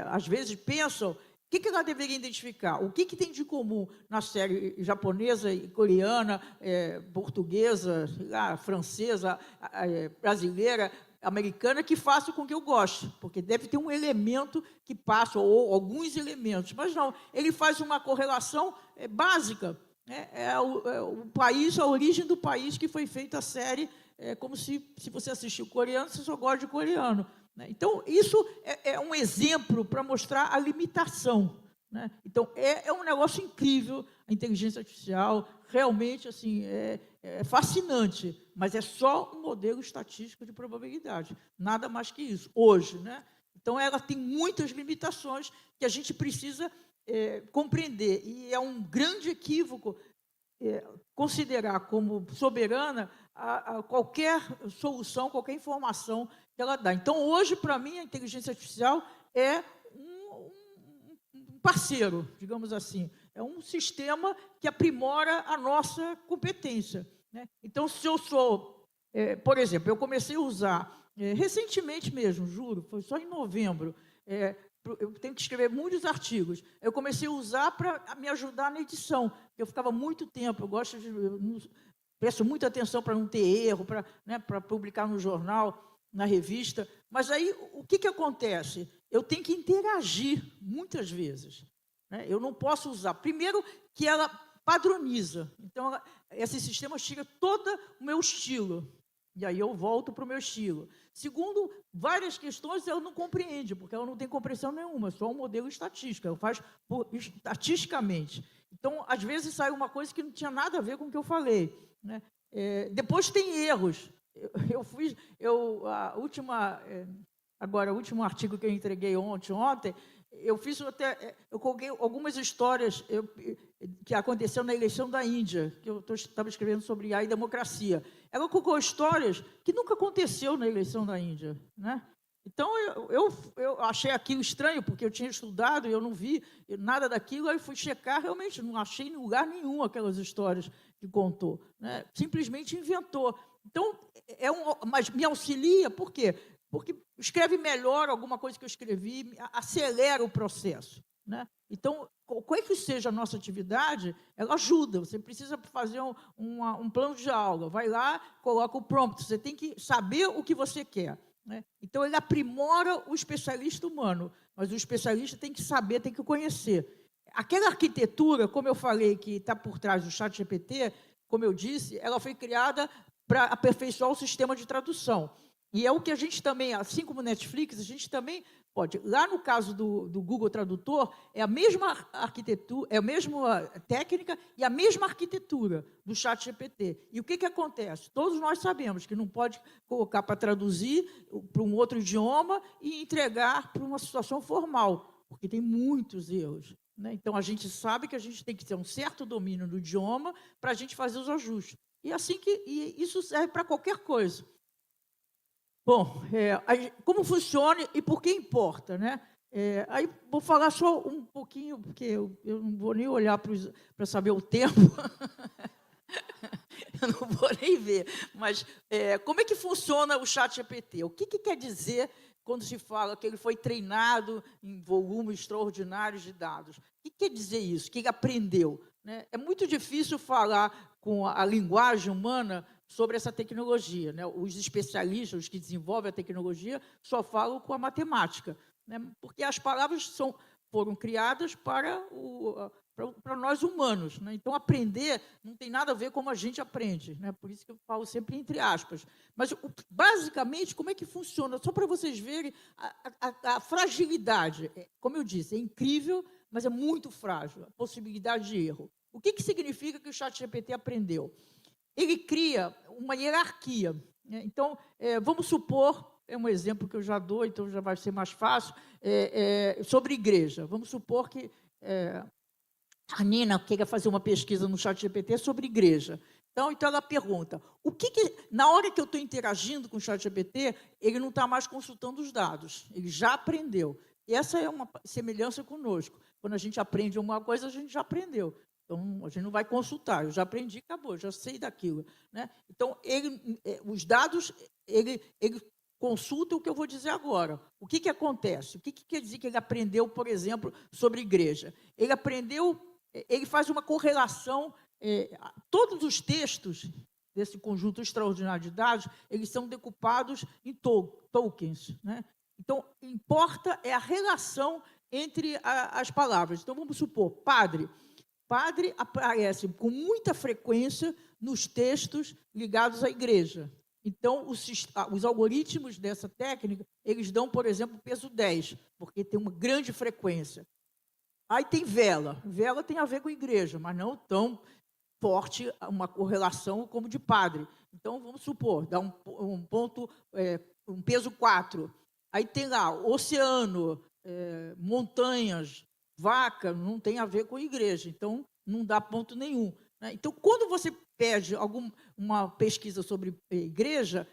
às vezes, pensam, o que ela deveria identificar? O que tem de comum na série japonesa, coreana, portuguesa, francesa, brasileira, americana, que faça com que eu goste, porque deve ter um elemento que passa, ou alguns elementos, mas não, ele faz uma correlação básica, o país, a origem do país que foi feita a série, como se você assistiu coreano, você só gosta de coreano. Então, isso é um exemplo para mostrar a limitação, né? Então, é um negócio incrível, a inteligência artificial, realmente assim, é fascinante, mas é só um modelo estatístico de probabilidade, nada mais que isso, hoje, né? Então, ela tem muitas limitações que a gente precisa compreender, e é um grande equívoco considerar como soberana a qualquer solução, qualquer informação que ela dá. Então, hoje, para mim, a inteligência artificial é um parceiro, digamos assim, é um sistema que aprimora a nossa competência, né? Então, se eu sou, por exemplo, eu comecei a usar, recentemente mesmo, juro, foi só em novembro, eu tenho que escrever muitos artigos, eu comecei a usar para me ajudar na edição, porque eu ficava muito tempo, presto muita atenção para não ter erro, para publicar no jornal, na revista, mas aí o que acontece? Eu tenho que interagir muitas vezes, né? Eu não posso usar. Primeiro, que ela padroniza, então esse sistema tira todo o meu estilo, e aí eu volto para o meu estilo. Segundo, várias questões ela não compreende, porque ela não tem compreensão nenhuma, só um modelo estatístico, ela faz estatisticamente. Então, às vezes sai uma coisa que não tinha nada a ver com o que eu falei, né? Depois tem erros. Agora, o último artigo que eu entreguei ontem, eu coloquei algumas histórias que aconteceram na eleição da Índia, que eu estava escrevendo sobre a democracia. Ela colocou histórias que nunca aconteceu na eleição da Índia, né? Então, eu achei aquilo estranho, porque eu tinha estudado e eu não vi nada daquilo, aí fui checar, realmente não achei em lugar nenhum aquelas histórias que contou, né? Simplesmente inventou. Então, mas me auxilia, por quê? Porque escreve melhor alguma coisa que eu escrevi, acelera o processo, né? Então, qual é que seja a nossa atividade, ela ajuda. Você precisa fazer um plano de aula, vai lá, coloca o prompt, você tem que saber o que você quer, né? Então, ele aprimora o especialista humano, mas o especialista tem que saber, tem que conhecer. Aquela arquitetura, como eu falei, que está por trás do ChatGPT, como eu disse, ela foi criada para aperfeiçoar o sistema de tradução. E é o que a gente também, assim como Netflix, a gente também pode. Lá no caso do Google Tradutor, é a mesma arquitetura, é a mesma técnica e a mesma arquitetura do ChatGPT. E o que acontece? Todos nós sabemos que não pode colocar para traduzir para um outro idioma e entregar para uma situação formal, porque tem muitos erros, né? Então, a gente sabe que a gente tem que ter um certo domínio do idioma para a gente fazer os ajustes. E isso serve para qualquer coisa. Bom, como funciona e por que importa, né? Aí vou falar só um pouquinho, porque eu não vou nem olhar para saber o tempo. Eu não vou nem ver. Mas como é que funciona o ChatGPT? O que quer dizer quando se fala que ele foi treinado em volumes extraordinários de dados? O que quer dizer isso? O que ele aprendeu? Né? É muito difícil falar com a linguagem humana sobre essa tecnologia, né? Os especialistas, os que desenvolvem a tecnologia, só falam com a matemática, né? Porque as palavras foram criadas para nós humanos, né? Então, aprender não tem nada a ver como a gente aprende, né? Por isso que eu falo sempre entre aspas. Mas, basicamente, como é que funciona? Só para vocês verem a fragilidade. Como eu disse, é incrível, mas é muito frágil, a possibilidade de erro. O que significa que o ChatGPT aprendeu? Ele cria uma hierarquia, né? Então, vamos supor, é um exemplo que eu já dou, então já vai ser mais fácil, sobre igreja. Vamos supor que a Nina queira fazer uma pesquisa no ChatGPT sobre igreja. Então ela pergunta, na hora que eu estou interagindo com o ChatGPT, ele não está mais consultando os dados, ele já aprendeu. E essa é uma semelhança conosco. Quando a gente aprende alguma coisa, a gente já aprendeu. Então, a gente não vai consultar, eu já aprendi, acabou, já sei daquilo, né? Então, os dados, ele consulta o que eu vou dizer agora. O que acontece? O que quer dizer que ele aprendeu, por exemplo, sobre igreja? Ele faz uma correlação, todos os textos desse conjunto extraordinário de dados, eles são decupados em tokens, né? Então, importa a relação entre as palavras. Então, vamos supor, padre. Padre aparece com muita frequência nos textos ligados à igreja. Então, os algoritmos dessa técnica, eles dão, por exemplo, peso 10, porque tem uma grande frequência. Aí tem vela. Vela tem a ver com igreja, mas não tão forte uma correlação como de padre. Então, vamos supor, dá um ponto, um peso 4. Aí tem lá oceano, montanhas, vaca, não tem a ver com igreja, então não dá ponto nenhum, né? Então, quando você pede uma pesquisa sobre igreja,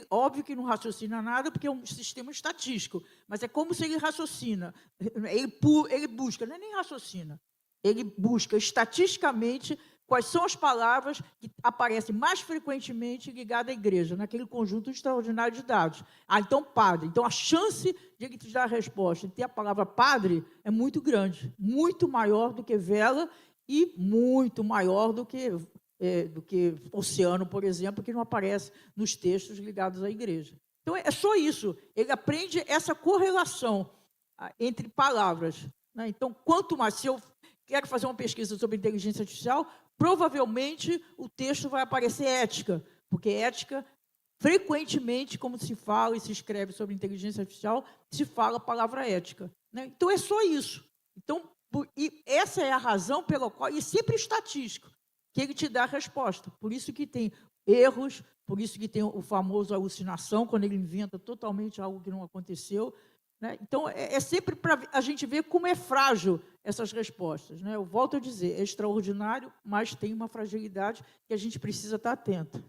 óbvio que não raciocina nada, porque é um sistema estatístico, mas é como se ele raciocina, ele busca, não é nem raciocina, ele busca estatisticamente quais são as palavras que aparecem mais frequentemente ligadas à igreja, naquele conjunto extraordinário de dados. Então, padre. Então, a chance de ele te dar a resposta e ter a palavra padre é muito grande, muito maior do que vela e muito maior do que oceano, por exemplo, que não aparece nos textos ligados à igreja. Então, é só isso. Ele aprende essa correlação entre palavras, né? Então, quanto mais, se eu quero fazer uma pesquisa sobre inteligência artificial, provavelmente o texto vai aparecer ética, porque ética, frequentemente, como se fala e se escreve sobre inteligência artificial, se fala a palavra ética, né? Então, é só isso. Então, e essa é a razão pela qual, e sempre estatístico, que ele te dá a resposta. Por isso que tem erros, por isso que tem o famoso alucinação, quando ele inventa totalmente algo que não aconteceu, né? Então, é sempre para a gente ver como é frágil essas respostas, né? Eu volto a dizer, é extraordinário, mas tem uma fragilidade que a gente precisa estar atento.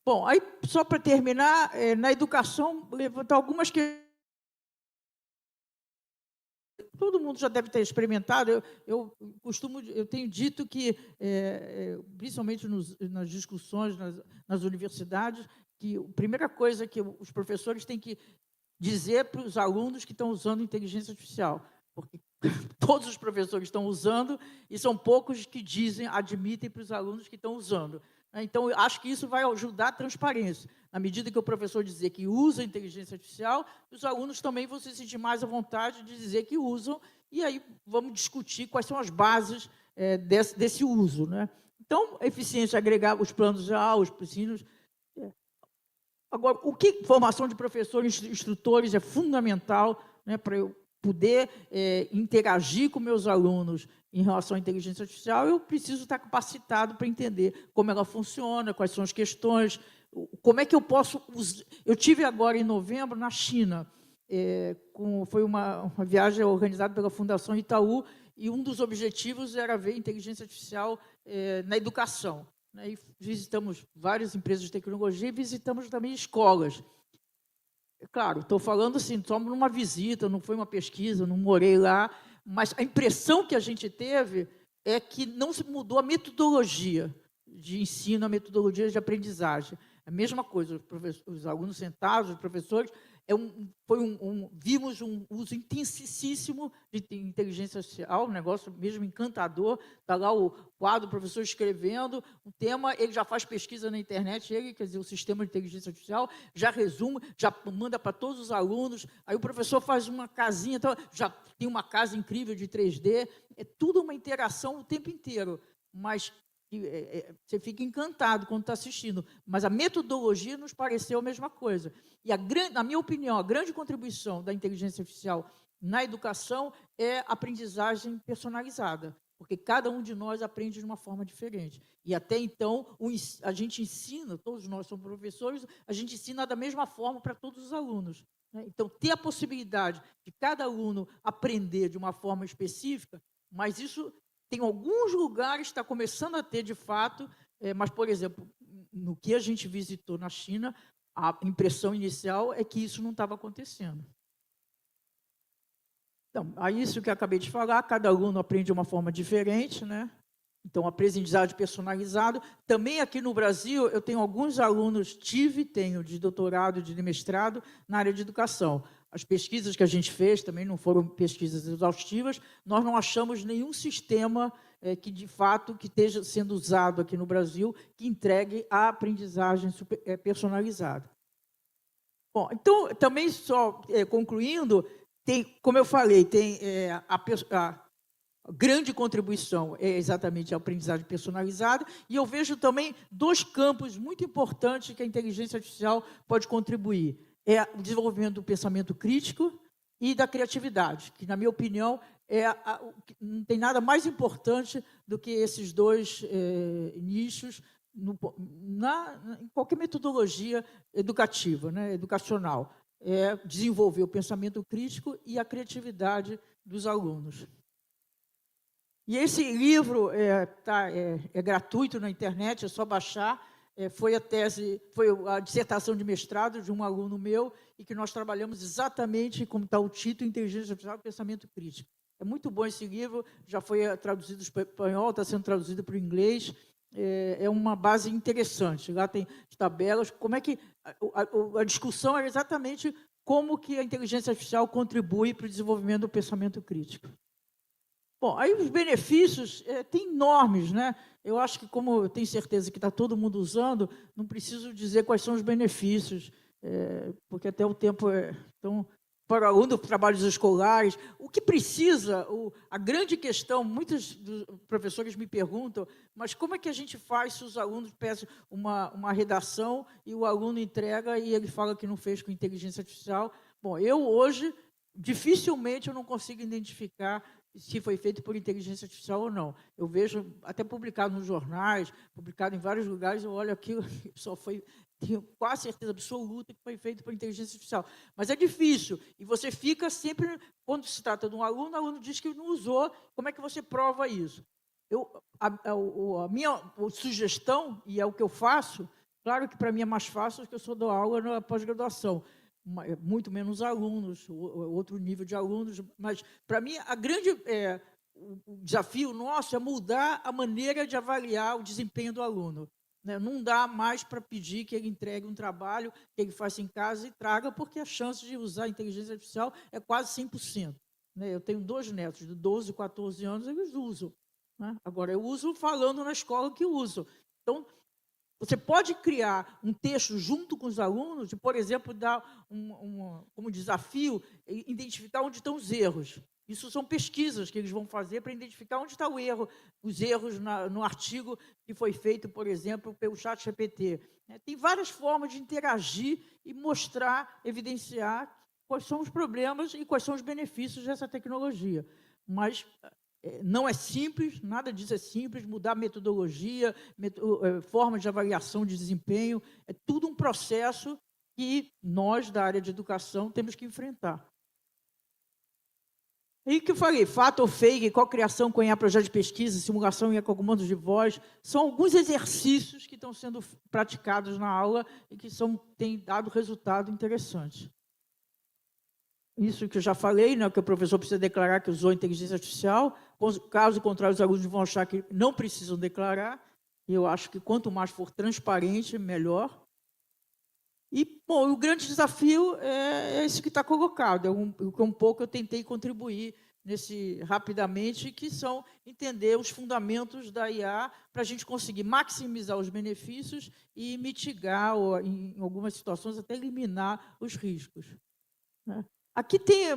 Bom, aí, só para terminar, na educação, levantar algumas questões. Todo mundo já deve ter experimentado. Eu tenho dito que, principalmente nas discussões nas universidades, que a primeira coisa que os professores têm que dizer para os alunos que estão usando inteligência artificial, porque todos os professores estão usando e são poucos que admitem para os alunos que estão usando. Então, eu acho que isso vai ajudar a transparência. Na medida que o professor dizer que usa a inteligência artificial, os alunos também vão se sentir mais à vontade de dizer que usam, e aí vamos discutir quais são as bases desse uso, né? Então, a eficiência agregar os planos de aula, os ensinos. Agora, formação de professores e instrutores é fundamental, né, para eu poder interagir com meus alunos em relação à inteligência artificial. Eu preciso estar capacitado para entender como ela funciona, quais são as questões, como é que eu posso usar. Eu tive agora, em novembro, na China, foi uma viagem organizada pela Fundação Itaú, e um dos objetivos era ver inteligência artificial na educação, né? E visitamos várias empresas de tecnologia e visitamos também escolas. Claro, estou falando assim, só numa visita, não foi uma pesquisa, não morei lá, mas a impressão que a gente teve é que não se mudou a metodologia de ensino, a metodologia de aprendizagem. A mesma coisa, os alunos sentados, os professores, vimos um uso intensíssimo de inteligência artificial, um negócio mesmo encantador. Está lá o quadro, o professor escrevendo um tema, ele já faz pesquisa na internet, quer dizer, o sistema de inteligência artificial já resume, já manda para todos os alunos, aí o professor faz uma casinha, então, já tem uma casa incrível de 3D, é tudo uma interação o tempo inteiro, mas você fica encantado quando está assistindo, mas a metodologia nos pareceu a mesma coisa. E, na minha opinião, a grande contribuição da inteligência artificial na educação é a aprendizagem personalizada, porque cada um de nós aprende de uma forma diferente. E, até então, a gente ensina, todos nós somos professores, a gente ensina da mesma forma para todos os alunos, né? Então, ter a possibilidade de cada aluno aprender de uma forma específica, mas isso... Tem alguns lugares que está começando a ter, de fato, mas, por exemplo, no que a gente visitou na China, a impressão inicial é que isso não estava acontecendo. Então, é isso que eu acabei de falar, cada aluno aprende de uma forma diferente, né? Então, aprendizagem personalizada. Também aqui no Brasil, eu tenho alguns alunos, tenho de doutorado, de mestrado, na área de educação. As pesquisas que a gente fez também não foram pesquisas exaustivas, nós não achamos nenhum sistema que, de fato, que esteja sendo usado aqui no Brasil, que entregue a aprendizagem personalizada. Bom, então, também só concluindo, como eu falei, tem a grande contribuição é exatamente a aprendizagem personalizada, e eu vejo também 2 campos muito importantes que a inteligência artificial pode contribuir. É o desenvolvimento do pensamento crítico e da criatividade, que, na minha opinião, não tem nada mais importante do que esses 2 nichos em qualquer metodologia educativa, né, educacional. Desenvolver o pensamento crítico e a criatividade dos alunos. E esse livro é gratuito na internet, é só baixar. Foi a dissertação de mestrado de um aluno meu, e que nós trabalhamos exatamente como está o título, Inteligência Artificial e Pensamento Crítico. É muito bom esse livro, já foi traduzido para o espanhol, está sendo traduzido para o inglês, é uma base interessante. Lá tem tabelas, como é que... A discussão é exatamente como que a inteligência artificial contribui para o desenvolvimento do pensamento crítico. Bom, aí os benefícios tem enormes, né? Eu acho que, como eu tenho certeza que está todo mundo usando, não preciso dizer quais são os benefícios, porque até o tempo então, para o aluno, trabalhos escolares, o que precisa, a grande questão, muitos dos professores me perguntam, mas como é que a gente faz se os alunos pedem uma redação e o aluno entrega e ele fala que não fez com inteligência artificial? Bom, hoje, dificilmente eu não consigo identificar se foi feito por inteligência artificial ou não. Eu vejo, até publicado nos jornais, publicado em vários lugares, eu olho aquilo, tenho quase certeza absoluta que foi feito por inteligência artificial. Mas é difícil, e você fica sempre, quando se trata de um aluno, o aluno diz que não usou, como é que você prova isso? A minha sugestão, e é o que eu faço, claro que para mim é mais fácil, porque eu só dou aula na pós-graduação, muito menos alunos, outro nível de alunos, mas, para mim, o desafio nosso é mudar a maneira de avaliar o desempenho do aluno, né? Não dá mais para pedir que ele entregue um trabalho que ele faça em casa e traga, porque a chance de usar a inteligência artificial é quase 100%. Né? Eu tenho 2 netos de 12 e 14 anos, eles usam. Né? Agora, eu uso falando na escola que uso. Então, você pode criar um texto junto com os alunos, e, por exemplo, dar como desafio, identificar onde estão os erros. Isso são pesquisas que eles vão fazer para identificar onde está o erro, os erros no artigo que foi feito, por exemplo, pelo ChatGPT. Tem várias formas de interagir e mostrar, evidenciar quais são os problemas e quais são os benefícios dessa tecnologia. Mas não é simples, nada disso é simples, mudar metodologia, forma de avaliação de desempenho, é tudo um processo que nós, da área de educação, temos que enfrentar. E que eu falei, fato ou fake, cocriação com IA, projeto de pesquisa, simulação IA com comandos de voz, são alguns exercícios que estão sendo praticados na aula e que têm dado resultado interessante. Isso que eu já falei, né, que o professor precisa declarar que usou inteligência artificial, caso contrário, os alunos vão achar que não precisam declarar, e eu acho que quanto mais for transparente, melhor. E, bom, o grande desafio é esse que está colocado, um pouco eu tentei contribuir rapidamente, que são entender os fundamentos da IA para a gente conseguir maximizar os benefícios e mitigar, ou, em algumas situações, até eliminar os riscos. Né? Aqui tem,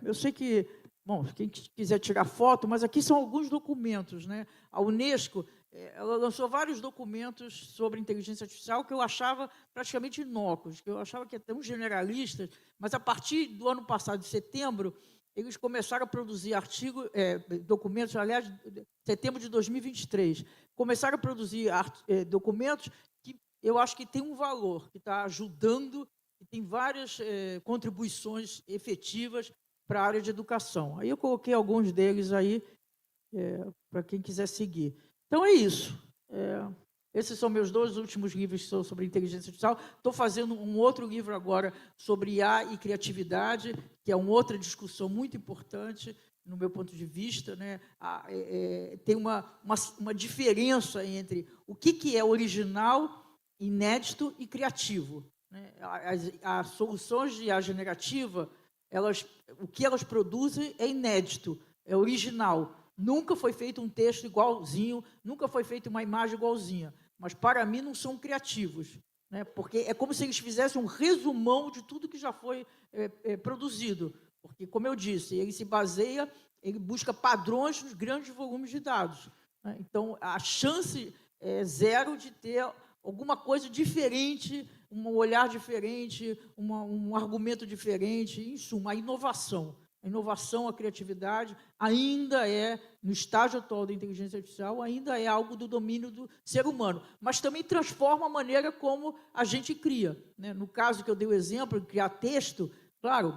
eu sei que, bom, quem quiser tirar foto, mas aqui são alguns documentos. Né? A Unesco, ela lançou vários documentos sobre inteligência artificial que eu achava praticamente inócuos, que eu achava que eram tão generalistas, mas a partir do ano passado, de setembro, eles começaram a produzir documentos, aliás, setembro de 2023, começaram a produzir documentos que eu acho que tem um valor, que está ajudando, que tem várias contribuições efetivas para a área de educação. Aí eu coloquei alguns deles aí, para quem quiser seguir. Então, é isso. Esses são meus 2 últimos livros que são sobre inteligência artificial. Estou fazendo um outro livro agora sobre IA e criatividade, que é uma outra discussão muito importante, no meu ponto de vista. Né? Tem uma diferença entre o que é original, inédito e criativo. Né? As soluções de IA generativa, o que elas produzem é inédito, é original. Nunca foi feito um texto igualzinho, nunca foi feita uma imagem igualzinha. Mas, para mim, não são criativos. Né? Porque é como se eles fizessem um resumão de tudo que já foi produzido. Porque, como eu disse, ele busca padrões nos grandes volumes de dados. Né? Então, a chance é zero de ter alguma coisa diferente, um olhar diferente, um argumento diferente, em suma, a inovação. A inovação, a criatividade, ainda no estágio atual da inteligência artificial, ainda é algo do domínio do ser humano, mas também transforma a maneira como a gente cria. Né? No caso que eu dei o exemplo, de criar texto, claro,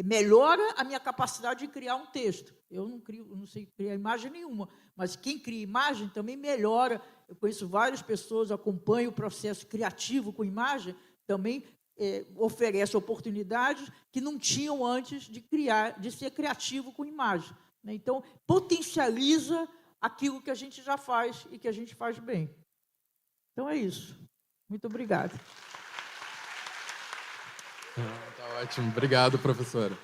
melhora a minha capacidade de criar um texto. Eu não sei criar imagem nenhuma, mas quem cria imagem também melhora. Eu conheço várias pessoas, acompanho o processo criativo com imagem, também oferece oportunidades que não tinham antes de ser criativo com imagem. Né? Então, potencializa aquilo que a gente já faz e que a gente faz bem. Então, é isso. Muito obrigada. Tá ótimo. Obrigado, professora.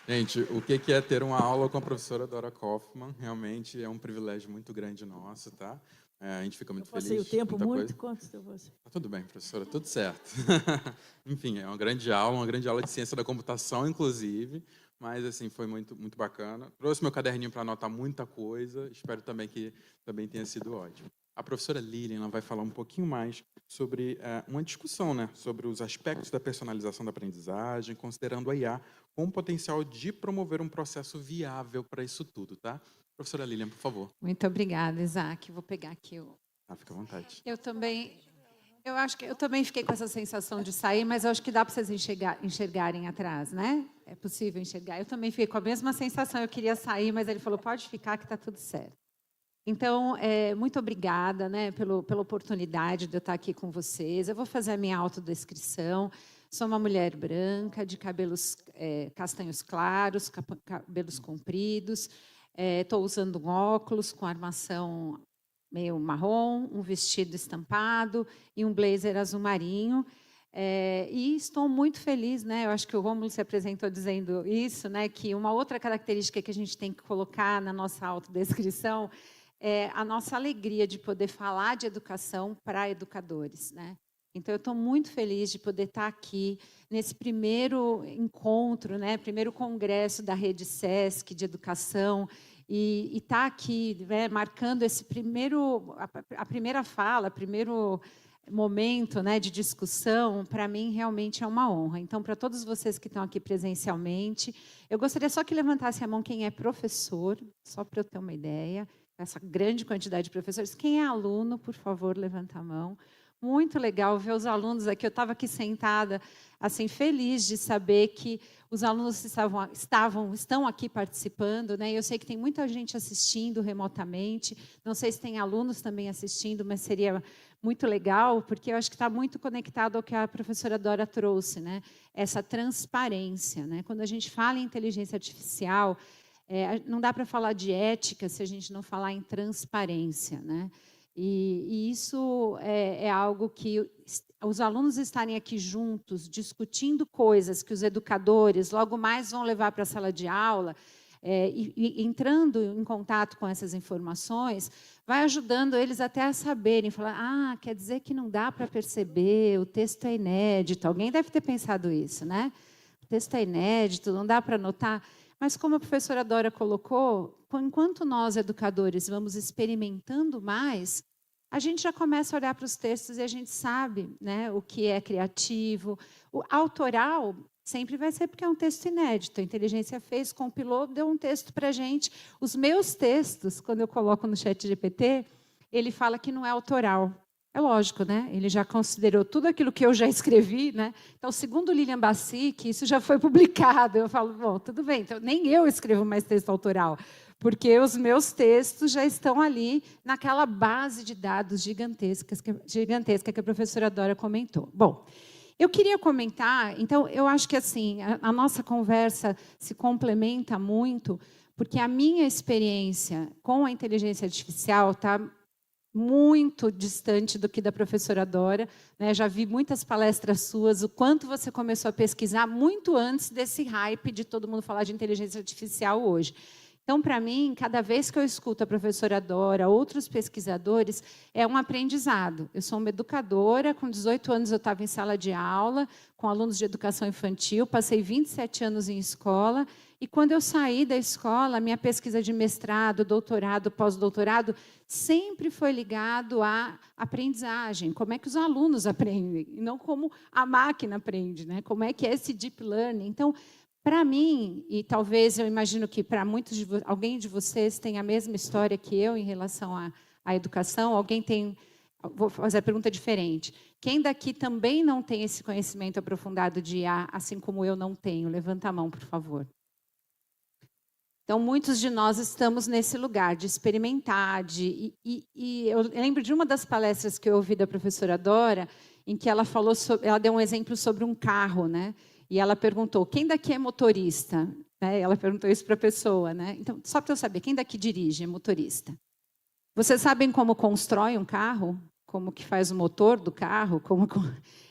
Gente, o que é ter uma aula com a professora Dora Kaufmann? Realmente é um privilégio muito grande nosso, tá? A gente fica muito feliz. Eu passei o tempo muito? Quanto você? Tá tudo bem, professora, tudo certo. Enfim, é uma grande aula de ciência da computação, inclusive, mas assim, foi muito, muito bacana. Trouxe meu caderninho para anotar muita coisa, espero também que também tenha sido ótimo. A professora Lilian vai falar um pouquinho mais sobre uma discussão, né, sobre os aspectos da personalização da aprendizagem, considerando a IA com o potencial de promover um processo viável para isso tudo, tá? Professora Lilian, por favor. Muito obrigada, Isaac. Vou pegar aqui o... Fica à vontade. Eu acho que eu também fiquei com essa sensação de sair, mas eu acho que dá para vocês enxergarem atrás, né? É possível enxergar. Eu também fiquei com a mesma sensação. Eu queria sair, mas ele falou, pode ficar que está tudo certo. Então, muito obrigada, né, pela oportunidade de eu estar aqui com vocês. Eu vou fazer a minha autodescrição. Sou uma mulher branca, de cabelos castanhos claros, cabelos compridos. Estou usando um óculos com armação meio marrom, um vestido estampado e um blazer azul marinho. E estou muito feliz, né? Eu acho que o Rômulo se apresentou dizendo isso, né? Que uma outra característica que a gente tem que colocar na nossa autodescrição é a nossa alegria de poder falar de educação para educadores, né? Então, eu estou muito feliz de poder estar aqui nesse primeiro encontro, né? Primeiro congresso da Rede SESC de Educação, e estar aqui, né, marcando esse a primeira fala, primeiro momento, né, de discussão, para mim realmente é uma honra. Então, para todos vocês que estão aqui presencialmente, eu gostaria só que levantasse a mão quem é professor, só para eu ter uma ideia, essa grande quantidade de professores. Quem é aluno, por favor, levanta a mão. muito legal ver os alunos aqui. Eu estava aqui sentada, assim, feliz de saber que os alunos estão aqui participando, né? Eu sei que tem muita gente assistindo remotamente. Não sei se tem alunos também assistindo, mas seria muito legal, porque eu acho que está muito conectado ao que a professora Dora trouxe, né? Essa transparência, né? Quando a gente fala em inteligência artificial, não dá para falar de ética se a gente não falar em transparência, né? E isso é algo que os alunos estarem aqui juntos, discutindo coisas que os educadores logo mais vão levar para a sala de aula, e entrando em contato com essas informações, vai ajudando eles até a saberem, falar, quer dizer que não dá para perceber, o texto é inédito. Alguém deve ter pensado isso, né? O texto é inédito, não dá para notar. Mas, como a professora Dora colocou, enquanto nós, educadores, vamos experimentando mais, a gente já começa a olhar para os textos e a gente sabe, né, o que é criativo. O autoral sempre vai ser porque é um texto inédito. A inteligência fez, compilou, deu um texto para a gente. Os meus textos, quando eu coloco no ChatGPT, ele fala que não é autoral. É lógico, né? Ele já considerou tudo aquilo que eu já escrevi, né? Então, segundo Lilian Bassic, isso já foi publicado. Eu falo, bom, tudo bem, então nem eu escrevo mais texto autoral, porque os meus textos já estão ali naquela base de dados gigantesca que a professora Dora comentou. Bom, eu queria comentar, então, eu acho que assim, a nossa conversa se complementa muito, porque a minha experiência com a inteligência artificial está muito distante do que da professora Dora, né? Já vi muitas palestras suas, o quanto você começou a pesquisar muito antes desse hype de todo mundo falar de inteligência artificial hoje. Então, para mim, cada vez que eu escuto a professora Dora, outros pesquisadores, é um aprendizado. Eu sou uma educadora, com 18 anos eu estava em sala de aula, com alunos de educação infantil, passei 27 anos em escola, e quando eu saí da escola, minha pesquisa de mestrado, doutorado, pós-doutorado, sempre foi ligado à aprendizagem, como é que os alunos aprendem, e não como a máquina aprende, né? Como é que é esse deep learning. Então, para mim, e talvez eu imagino que para alguém de vocês tem a mesma história que eu em relação à educação, alguém tem... Vou fazer a pergunta diferente. Quem daqui também não tem esse conhecimento aprofundado de IA, assim como eu não tenho? Levanta a mão, por favor. Então, muitos de nós estamos nesse lugar de experimentar, e eu lembro de uma das palestras que eu ouvi da professora Dora, em que ela falou ela deu um exemplo sobre um carro, né? E ela perguntou, quem daqui é motorista? Né? Ela perguntou isso para a pessoa, né? Então, só para eu saber, quem daqui dirige, é motorista? Vocês sabem como constrói um carro? Como que faz o motor do carro?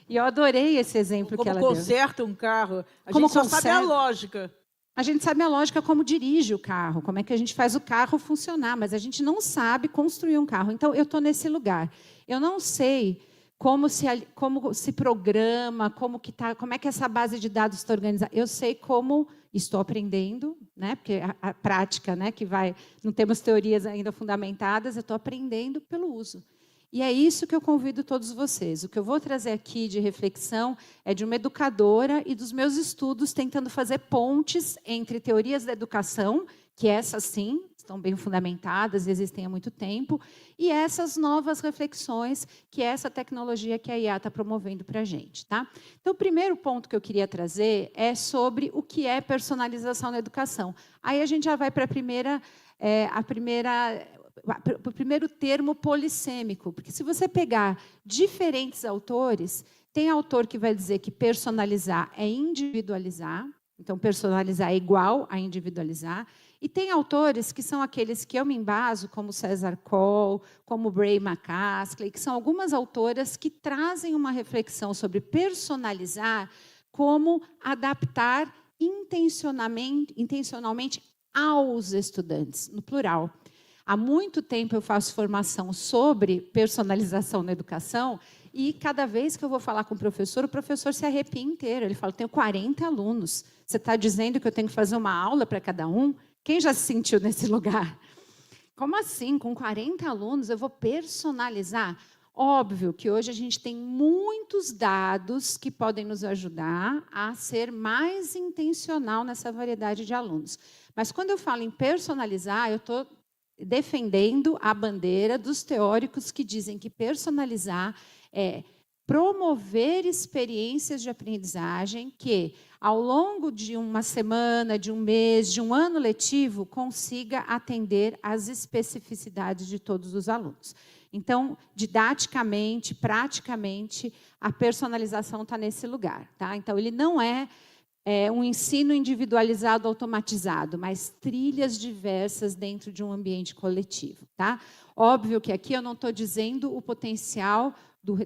E eu adorei esse exemplo que ela deu. Como conserta um carro? A Como gente só sabe a lógica. A gente sabe a lógica como dirige o carro, como é que a gente faz o carro funcionar, mas a gente não sabe construir um carro. Então, eu estou nesse lugar. Eu não sei como se programa, como é que essa base de dados está organizada. Eu sei como estou aprendendo, né? Porque a prática, né? Não temos teorias ainda fundamentadas, eu estou aprendendo pelo uso. E é isso que eu convido todos vocês. O que eu vou trazer aqui de reflexão é de uma educadora e dos meus estudos tentando fazer pontes entre teorias da educação, que essas sim estão bem fundamentadas, existem há muito tempo, e essas novas reflexões que essa tecnologia que a IA está promovendo para a gente. Tá? Então, o primeiro ponto que eu queria trazer é sobre o que é personalização na educação. Aí a gente já vai para o primeiro termo polissêmico, porque se você pegar diferentes autores, tem autor que vai dizer que personalizar é individualizar, então personalizar é igual a individualizar, e tem autores que são aqueles que eu me embaso, como César Cole, como Bray McCaskey, que são algumas autoras que trazem uma reflexão sobre personalizar como adaptar intencionalmente aos estudantes, no plural. Há muito tempo eu faço formação sobre personalização na educação e cada vez que eu vou falar com o professor se arrepia inteiro. Ele fala, tenho 40 alunos. Você está dizendo que eu tenho que fazer uma aula para cada um? Quem já se sentiu nesse lugar? Como assim? Com 40 alunos eu vou personalizar? Óbvio que hoje a gente tem muitos dados que podem nos ajudar a ser mais intencional nessa variedade de alunos. Mas quando eu falo em personalizar, eu estou defendendo a bandeira dos teóricos que dizem que personalizar é promover experiências de aprendizagem que, ao longo de uma semana, de um mês, de um ano letivo, consiga atender às especificidades de todos os alunos. Então, didaticamente, praticamente, a personalização está nesse lugar. Tá? Então, ele não é um ensino individualizado automatizado, mas trilhas diversas dentro de um ambiente coletivo. Tá? Óbvio que aqui eu não estou dizendo o potencial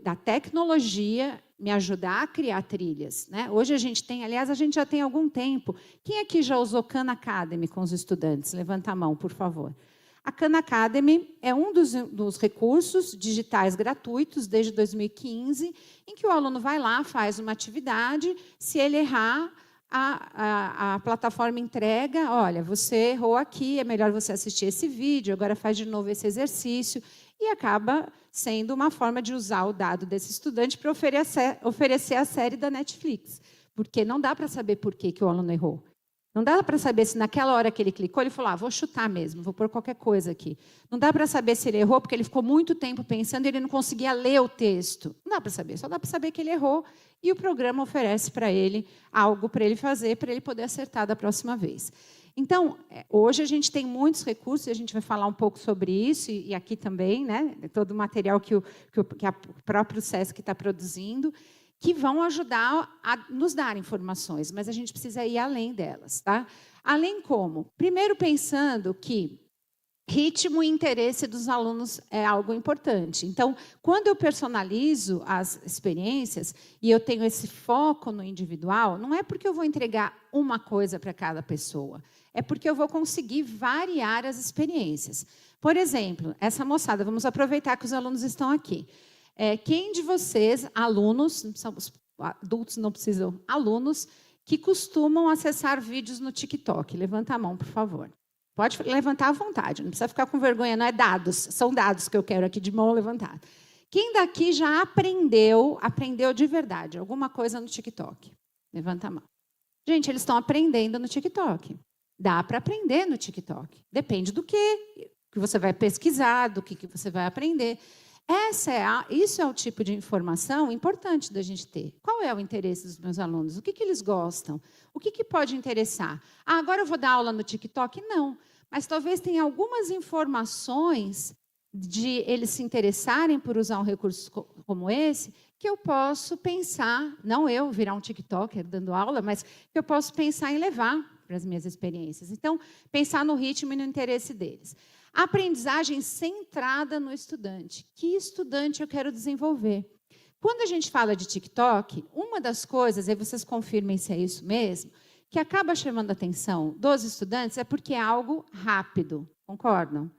da tecnologia me ajudar a criar trilhas. Né? Hoje a gente tem, aliás, a gente já tem algum tempo. Quem aqui já usou Khan Academy com os estudantes? Levanta a mão, por favor. A Khan Academy é um dos recursos digitais gratuitos desde 2015, em que o aluno vai lá, faz uma atividade, se ele errar, a plataforma entrega, olha, você errou aqui, é melhor você assistir esse vídeo, agora faz de novo esse exercício, e acaba sendo uma forma de usar o dado desse estudante para oferecer a série da Netflix, porque não dá para saber por que o aluno errou. Não dá para saber se naquela hora que ele clicou, ele falou, vou chutar mesmo, vou pôr qualquer coisa aqui. Não dá para saber se ele errou, porque ele ficou muito tempo pensando e ele não conseguia ler o texto. Não dá para saber, só dá para saber que ele errou e o programa oferece para ele algo para ele fazer, para ele poder acertar da próxima vez. Então, hoje a gente tem muitos recursos, e a gente vai falar um pouco sobre isso, e aqui também, né, todo o material que o próprio SESC está produzindo, que vão ajudar a nos dar informações, mas a gente precisa ir além delas. Tá? Além como? Primeiro, pensando que ritmo e interesse dos alunos é algo importante. Então, quando eu personalizo as experiências e eu tenho esse foco no individual, não é porque eu vou entregar uma coisa para cada pessoa, é porque eu vou conseguir variar as experiências. Por exemplo, essa moçada, vamos aproveitar que os alunos estão aqui. Quem de vocês, alunos, adultos não precisam, alunos, que costumam acessar vídeos no TikTok? Levanta a mão, por favor. Pode levantar à vontade, não precisa ficar com vergonha, não é dados, são dados que eu quero aqui de mão levantada. Quem daqui já aprendeu de verdade, alguma coisa no TikTok? Levanta a mão. Gente, eles estão aprendendo no TikTok. Dá para aprender no TikTok. Depende do que você vai pesquisar, do que você vai aprender. Isso é o tipo de informação importante da gente ter. Qual é o interesse dos meus alunos? O que eles gostam? O que pode interessar? Agora eu vou dar aula no TikTok? Não. Mas talvez tenha algumas informações de eles se interessarem por usar um recurso como esse, que eu posso pensar, não eu virar um TikToker dando aula, mas que eu posso pensar em levar para as minhas experiências. Então, pensar no ritmo e no interesse deles. Aprendizagem centrada no estudante. Que estudante eu quero desenvolver? Quando a gente fala de TikTok, uma das coisas, aí vocês confirmem se é isso mesmo, que acaba chamando a atenção dos estudantes é porque é algo rápido. Concordam?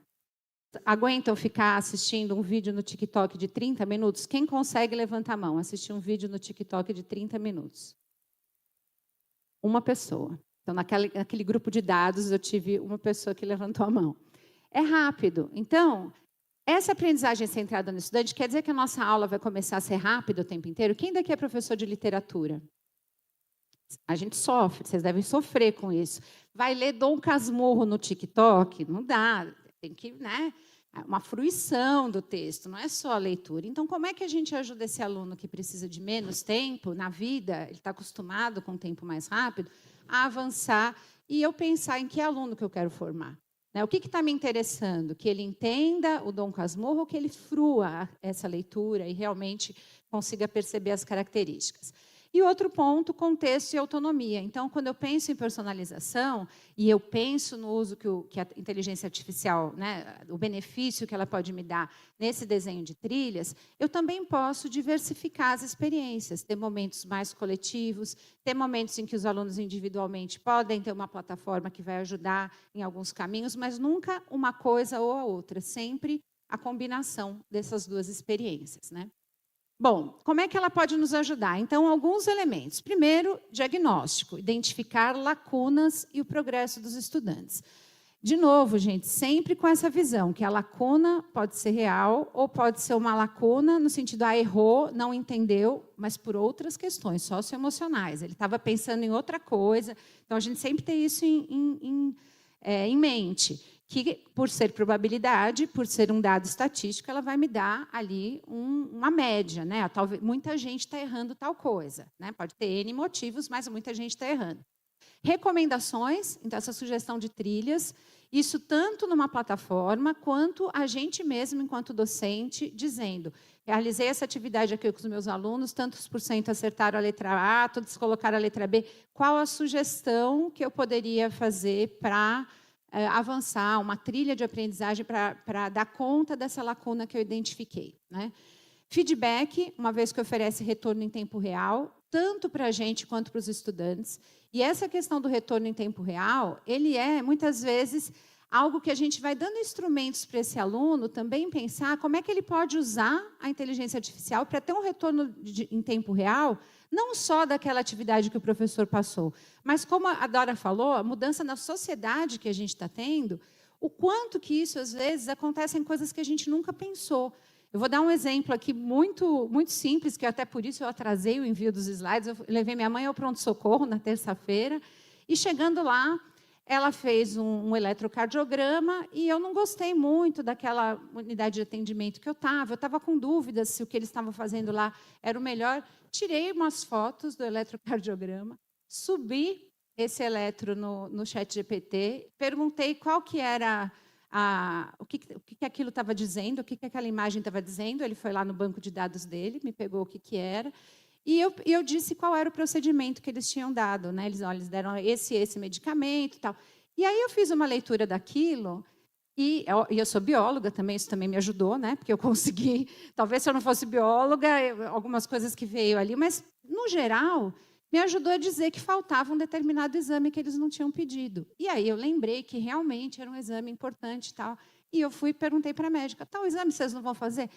Aguentam ficar assistindo um vídeo no TikTok de 30 minutos? Quem consegue levantar a mão? Assistir um vídeo no TikTok de 30 minutos? Uma pessoa. Então, naquele grupo de dados, eu tive uma pessoa que levantou a mão. É rápido. Então, essa aprendizagem centrada no estudante quer dizer que a nossa aula vai começar a ser rápida o tempo inteiro? Quem daqui é professor de literatura? A gente sofre, vocês devem sofrer com isso. Vai ler Dom Casmurro no TikTok? Não dá. Tem que, né? Uma fruição do texto, não é só a leitura. Então, como é que a gente ajuda esse aluno que precisa de menos tempo na vida, ele está acostumado com um tempo mais rápido, a avançar e eu pensar em que aluno que eu quero formar? O que está me interessando? Que ele entenda o Dom Casmurro ou que ele frua essa leitura e realmente consiga perceber as características? E outro ponto, contexto e autonomia. Então, quando eu penso em personalização e eu penso no uso que a inteligência artificial, né, o benefício que ela pode me dar nesse desenho de trilhas, eu também posso diversificar as experiências, ter momentos mais coletivos, ter momentos em que os alunos individualmente podem ter uma plataforma que vai ajudar em alguns caminhos, mas nunca uma coisa ou a outra, sempre a combinação dessas duas experiências, né? Bom, como é que ela pode nos ajudar? Então, alguns elementos. Primeiro, diagnóstico, identificar lacunas e o progresso dos estudantes. De novo, gente, sempre com essa visão, que a lacuna pode ser real ou pode ser uma lacuna no sentido, errou, não entendeu, mas por outras questões socioemocionais. Ele estava pensando em outra coisa. Então, a gente sempre tem isso em mente. que, por ser probabilidade, por ser um dado estatístico, ela vai me dar ali uma média, né? Talvez muita gente está errando tal coisa, né? Pode ter N motivos, mas muita gente está errando. Recomendações, então essa sugestão de trilhas, isso tanto numa plataforma quanto a gente mesmo, enquanto docente, dizendo: realizei essa atividade aqui com os meus alunos, tantos por cento acertaram a letra A, todos colocaram a letra B. Qual a sugestão que eu poderia fazer para avançar, uma trilha de aprendizagem para dar conta dessa lacuna que eu identifiquei, né? Feedback, uma vez que oferece retorno em tempo real, tanto para a gente quanto para os estudantes. E essa questão do retorno em tempo real, ele é, muitas vezes, algo que a gente vai dando instrumentos para esse aluno também pensar como é que ele pode usar a inteligência artificial para ter um retorno em tempo real, não só daquela atividade que o professor passou, mas, como a Dora falou, a mudança na sociedade que a gente está tendo, o quanto que isso, às vezes, acontece em coisas que a gente nunca pensou. Eu vou dar um exemplo aqui muito simples, que até por isso eu atrasei o envio dos slides. Eu levei minha mãe ao pronto-socorro na terça-feira, e, chegando lá, ela fez um eletrocardiograma, e eu não gostei muito daquela unidade de atendimento que eu estava com dúvidas se o que eles estavam fazendo lá era o melhor. Tirei umas fotos do eletrocardiograma, subi esse eletro no ChatGPT, perguntei qual que era o que aquilo estava dizendo, o que aquela imagem estava dizendo. Ele foi lá no banco de dados dele, me pegou o que era, e eu disse qual era o procedimento que eles tinham dado, né? Eles deram esse medicamento e tal. E aí eu fiz uma leitura daquilo, e eu sou bióloga também, isso também me ajudou, né? Porque eu consegui, talvez se eu não fosse bióloga, algumas coisas que veio ali, mas, no geral, me ajudou a dizer que faltava um determinado exame que eles não tinham pedido. E aí eu lembrei que realmente era um exame importante e tal. E eu fui e perguntei para a médica: tal exame vocês não vão fazer?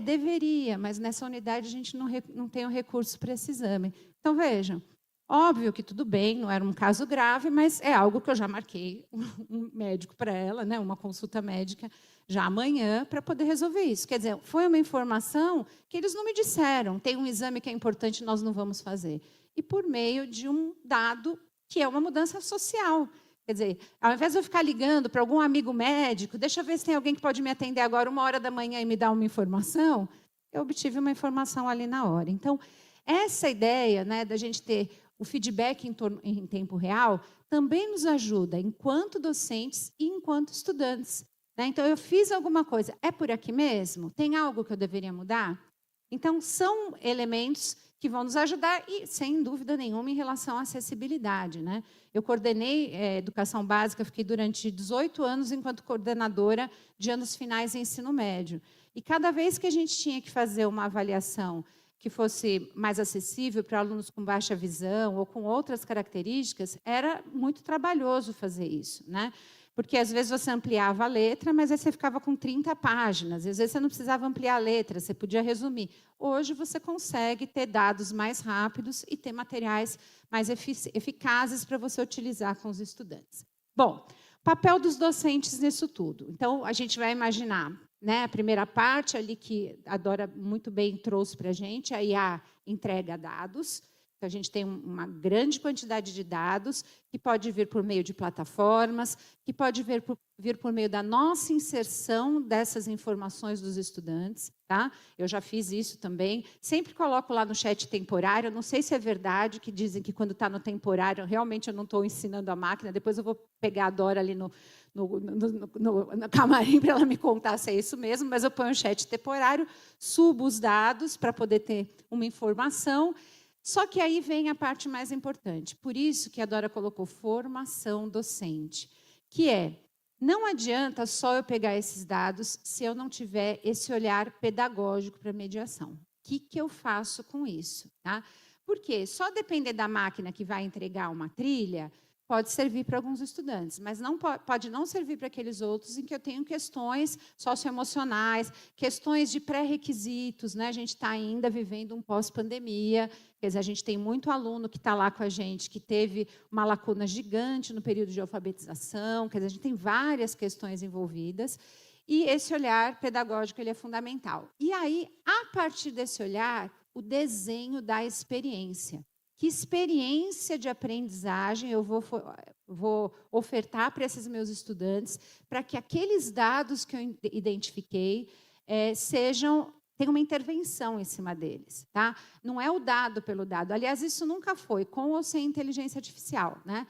Deveria, mas nessa unidade a gente não tem o recurso para esse exame. Então, vejam, óbvio que tudo bem, não era um caso grave, mas é algo que eu já marquei um médico para ela, né, uma consulta médica, já amanhã, para poder resolver isso. Quer dizer, foi uma informação que eles não me disseram: tem um exame que é importante, nós não vamos fazer. E por meio de um dado que é uma mudança social. Quer dizer, ao invés de eu ficar ligando para algum amigo médico, deixa eu ver se tem alguém que pode me atender agora 1h e me dar uma informação, eu obtive uma informação ali na hora. Então, essa ideia, né, da gente ter o feedback em tempo real também nos ajuda enquanto docentes e enquanto estudantes, né? Então, eu fiz alguma coisa, é por aqui mesmo? Tem algo que eu deveria mudar? Então, são elementos que vão nos ajudar, e, sem dúvida nenhuma, em relação à acessibilidade, né? Eu coordenei educação básica, fiquei durante 18 anos enquanto coordenadora de anos finais em ensino médio. E cada vez que a gente tinha que fazer uma avaliação que fosse mais acessível para alunos com baixa visão ou com outras características, era muito trabalhoso fazer isso, né? Porque, às vezes, você ampliava a letra, mas aí você ficava com 30 páginas. E, às vezes, você não precisava ampliar a letra, você podia resumir. Hoje, você consegue ter dados mais rápidos e ter materiais mais eficazes para você utilizar com os estudantes. Bom, papel dos docentes nisso tudo. Então, a gente vai imaginar, né, a primeira parte ali que a Dora muito bem trouxe para a gente, a IA entrega dados. Então, a gente tem uma grande quantidade de dados que pode vir por meio de plataformas, que pode vir por meio da nossa inserção dessas informações dos estudantes. Tá? Eu já fiz isso também. Sempre coloco lá no chat temporário. Não sei se é verdade que dizem que quando está no temporário, realmente eu não estou ensinando a máquina. Depois eu vou pegar a Dora ali no camarim para ela me contar se é isso mesmo, mas eu ponho o chat temporário, subo os dados para poder ter uma informação. Só que aí vem a parte mais importante. Por isso que a Dora colocou formação docente, que não adianta só eu pegar esses dados se eu não tiver esse olhar pedagógico para a mediação. O que eu faço com isso? Tá? Porque só depender da máquina que vai entregar uma trilha pode servir para alguns estudantes, mas não pode não servir para aqueles outros em que eu tenho questões socioemocionais, questões de pré-requisitos, né? A gente está ainda vivendo um pós-pandemia, quer dizer, a gente tem muito aluno que está lá com a gente, que teve uma lacuna gigante no período de alfabetização, quer dizer, a gente tem várias questões envolvidas, e esse olhar pedagógico ele é fundamental. E aí, a partir desse olhar, o desenho da experiência, que experiência de aprendizagem eu vou ofertar para esses meus estudantes, para que aqueles dados que eu identifiquei tenha uma intervenção em cima deles. Tá? Não é o dado pelo dado. Aliás, isso nunca foi, com ou sem inteligência artificial. Né?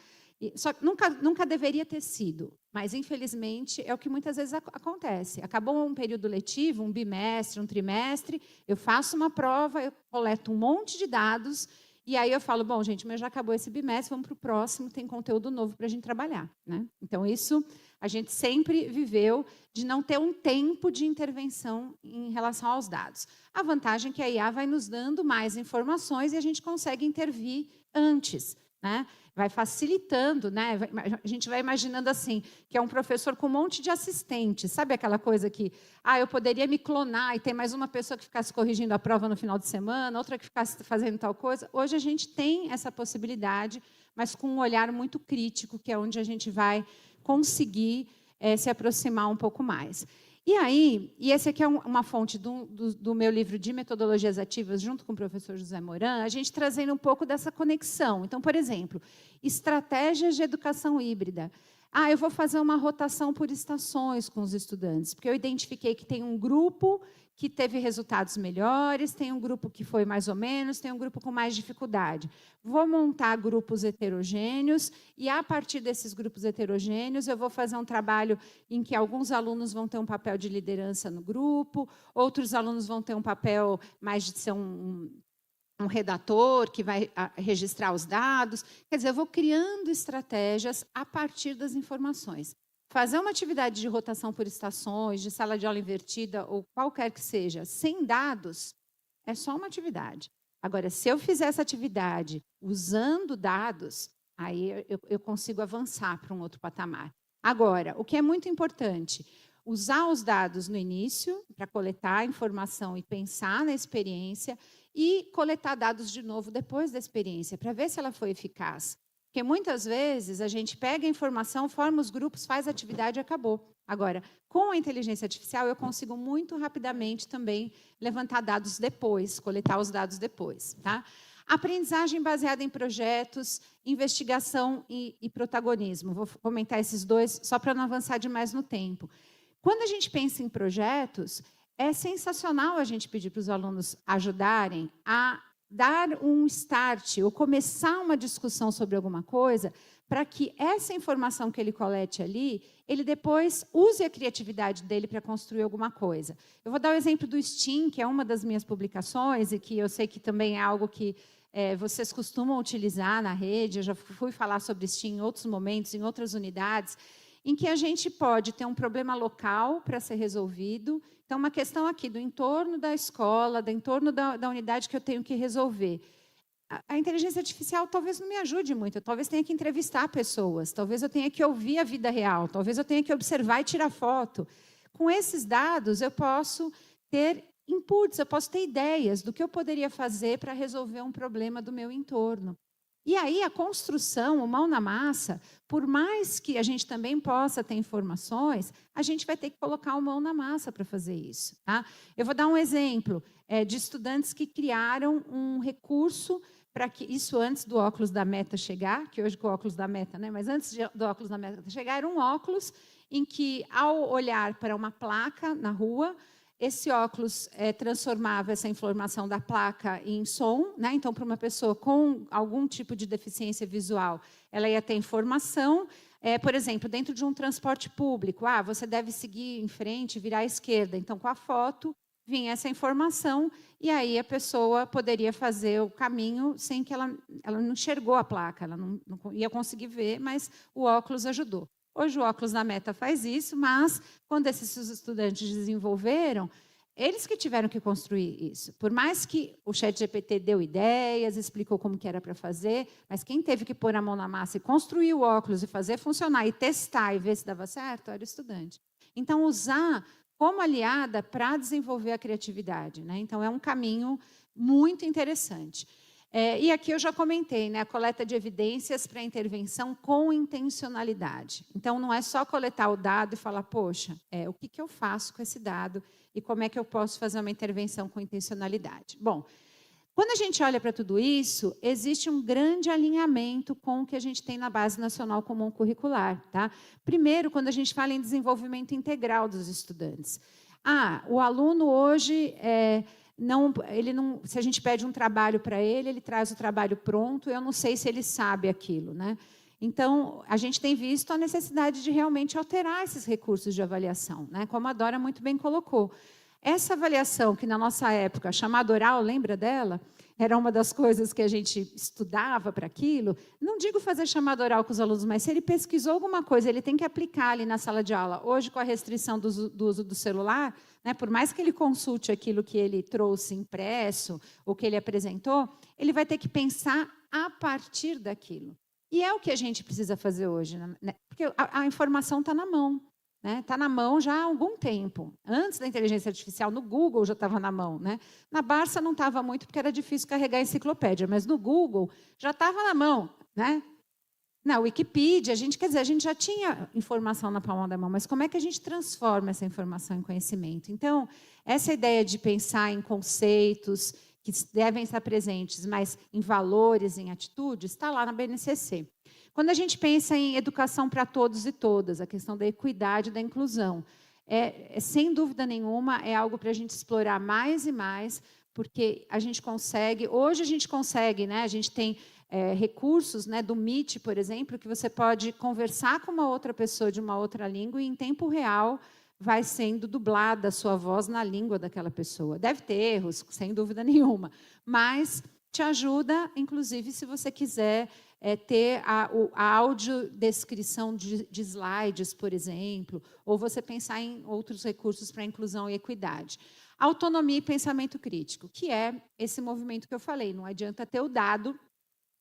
Nunca deveria ter sido, mas, infelizmente, é o que muitas vezes acontece. Acabou um período letivo, um bimestre, um trimestre, eu faço uma prova, eu coleto um monte de dados, e aí eu falo, bom, gente, mas já acabou esse bimestre, vamos para o próximo, tem conteúdo novo para a gente trabalhar. Né? Então, isso a gente sempre viveu de não ter um tempo de intervenção em relação aos dados. A vantagem é que a IA vai nos dando mais informações e a gente consegue intervir antes. Né? Vai facilitando, né? A gente vai imaginando assim, que é um professor com um monte de assistentes, sabe aquela coisa que, eu poderia me clonar e ter mais uma pessoa que ficasse corrigindo a prova no final de semana, outra que ficasse fazendo tal coisa. Hoje a gente tem essa possibilidade, mas com um olhar muito crítico, que é onde a gente vai conseguir se aproximar um pouco mais. E esse aqui é uma fonte do meu livro de metodologias ativas, junto com o professor José Moran, a gente trazendo um pouco dessa conexão. Então, por exemplo, estratégias de educação híbrida. Eu vou fazer uma rotação por estações com os estudantes, porque eu identifiquei que tem um grupo que teve resultados melhores, tem um grupo que foi mais ou menos, tem um grupo com mais dificuldade. Vou montar grupos heterogêneos e, a partir desses grupos heterogêneos, eu vou fazer um trabalho em que alguns alunos vão ter um papel de liderança no grupo, outros alunos vão ter um papel mais de ser um redator que vai registrar os dados. Quer dizer, eu vou criando estratégias a partir das informações. Fazer uma atividade de rotação por estações, de sala de aula invertida, ou qualquer que seja, sem dados, é só uma atividade. Agora, se eu fizer essa atividade usando dados, aí eu consigo avançar para um outro patamar. Agora, o que é muito importante, usar os dados no início, para coletar informação e pensar na experiência, e coletar dados de novo depois da experiência, para ver se ela foi eficaz. Porque muitas vezes a gente pega a informação, forma os grupos, faz a atividade e acabou. Agora, com a inteligência artificial, eu consigo muito rapidamente também levantar dados depois, coletar os dados depois. Tá? Aprendizagem baseada em projetos, investigação e protagonismo. Vou comentar esses dois só para não avançar demais no tempo. Quando a gente pensa em projetos, é sensacional a gente pedir para os alunos ajudarem a dar um start ou começar uma discussão sobre alguma coisa para que essa informação que ele colete ali, ele depois use a criatividade dele para construir alguma coisa. Eu vou dar o exemplo do STEAM, que é uma das minhas publicações e que eu sei que também é algo que vocês costumam utilizar na rede. Eu já fui falar sobre STEAM em outros momentos, em outras unidades, em que a gente pode ter um problema local para ser resolvido. Então, uma questão aqui do entorno da escola, do entorno da unidade que eu tenho que resolver. A inteligência artificial talvez não me ajude muito, eu talvez tenha que entrevistar pessoas, talvez eu tenha que ouvir a vida real, talvez eu tenha que observar e tirar foto. Com esses dados, eu posso ter inputs, eu posso ter ideias do que eu poderia fazer para resolver um problema do meu entorno. E aí, a construção, o mão na massa, por mais que a gente também possa ter informações, a gente vai ter que colocar o mão na massa para fazer isso. Tá? Eu vou dar um exemplo de estudantes que criaram um recurso para que, isso antes do óculos da Meta chegar, que hoje com o óculos da Meta, né? Mas antes do óculos da Meta chegar, era um óculos em que, ao olhar para uma placa na rua, esse óculos transformava essa informação da placa em som, né? Então, para uma pessoa com algum tipo de deficiência visual, ela ia ter informação. Por exemplo, dentro de um transporte público, você deve seguir em frente, virar à esquerda. Então, com a foto, vinha essa informação, e aí a pessoa poderia fazer o caminho sem que ela não enxergou a placa, ela não ia conseguir ver, mas o óculos ajudou. Hoje o óculos da Meta faz isso, mas quando esses estudantes desenvolveram, eles que tiveram que construir isso. Por mais que o ChatGPT deu ideias, explicou como que era para fazer, mas quem teve que pôr a mão na massa e construir o óculos e fazer funcionar e testar e ver se dava certo, era o estudante. Então, usar como aliada para desenvolver a criatividade. Né? Então, é um caminho muito interessante. E aqui eu já comentei, né, a coleta de evidências para intervenção com intencionalidade. Então, não é só coletar o dado e falar, poxa, o que eu faço com esse dado e como é que eu posso fazer uma intervenção com intencionalidade? Bom, Quando a gente olha para tudo isso, existe um grande alinhamento com o que a gente tem na Base Nacional Comum Curricular. Tá? Primeiro, quando a gente fala em desenvolvimento integral dos estudantes. O aluno hoje, se a gente pede um trabalho para ele, ele traz o trabalho pronto, eu não sei se ele sabe aquilo. Né? Então, a gente tem visto a necessidade de realmente alterar esses recursos de avaliação, né? Como a Dora muito bem colocou. Essa avaliação, que na nossa época, chamada oral, lembra dela? Era uma das coisas que a gente estudava para aquilo. Não digo fazer chamada oral com os alunos, mas se ele pesquisou alguma coisa, ele tem que aplicar ali na sala de aula. Hoje, com a restrição do uso do celular, né, por mais que ele consulte aquilo que ele trouxe impresso, ou que ele apresentou, ele vai ter que pensar a partir daquilo. E é o que a gente precisa fazer hoje, né? Porque a informação está na mão. Está na mão já há algum tempo. Antes da inteligência artificial, no Google já estava na mão. Né? Na Barça não estava muito, porque era difícil carregar a enciclopédia, mas no Google já estava na mão. Né? Na Wikipedia, a gente já tinha informação na palma da mão, mas como é que a gente transforma essa informação em conhecimento? Então, essa ideia de pensar em conceitos que devem estar presentes, mas em valores, em atitudes, está lá na BNCC. Quando a gente pensa em educação para todos e todas, a questão da equidade e da inclusão, sem dúvida nenhuma, é algo para a gente explorar mais e mais, porque a gente consegue, hoje a gente consegue, né, a gente tem recursos, né, do Meet, por exemplo, que você pode conversar com uma outra pessoa de uma outra língua e em tempo real vai sendo dublada a sua voz na língua daquela pessoa. Deve ter erros, sem dúvida nenhuma, mas te ajuda, inclusive, se você quiser ter a audiodescrição de slides, por exemplo, ou você pensar em outros recursos para inclusão e equidade. Autonomia e pensamento crítico, que é esse movimento que eu falei. Não adianta ter o dado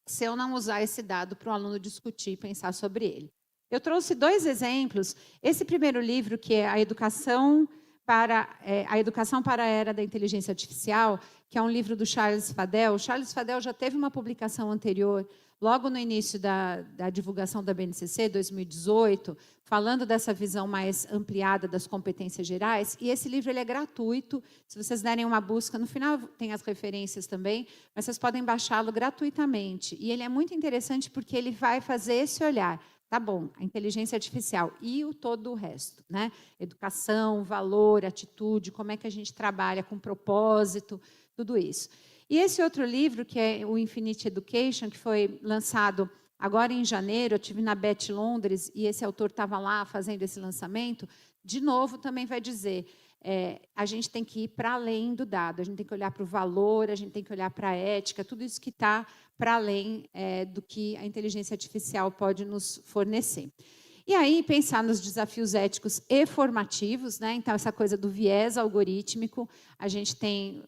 se eu não usar esse dado para o aluno discutir e pensar sobre ele. Eu trouxe 2 exemplos. Esse primeiro livro, que é A Educação para a Era da Inteligência Artificial, que é um livro do Charles Fadel. O Charles Fadel já teve uma publicação anterior, logo no início da divulgação da BNCC, 2018, falando dessa visão mais ampliada das competências gerais. E esse livro ele é gratuito. Se vocês derem uma busca, no final tem as referências também, mas vocês podem baixá-lo gratuitamente. E ele é muito interessante porque ele vai fazer esse olhar. Tá bom, a inteligência artificial e todo o resto, né? Educação, valor, atitude, como é que a gente trabalha com propósito, tudo isso. E esse outro livro, que é o Infinite Education, que foi lançado agora em janeiro, eu estive na BET Londres e esse autor estava lá fazendo esse lançamento, de novo também vai dizer, a gente tem que ir para além do dado, a gente tem que olhar para o valor, a gente tem que olhar para a ética, tudo isso que está para além do que a inteligência artificial pode nos fornecer. E aí, pensar nos desafios éticos e formativos, né? Então, essa coisa do viés algorítmico, a gente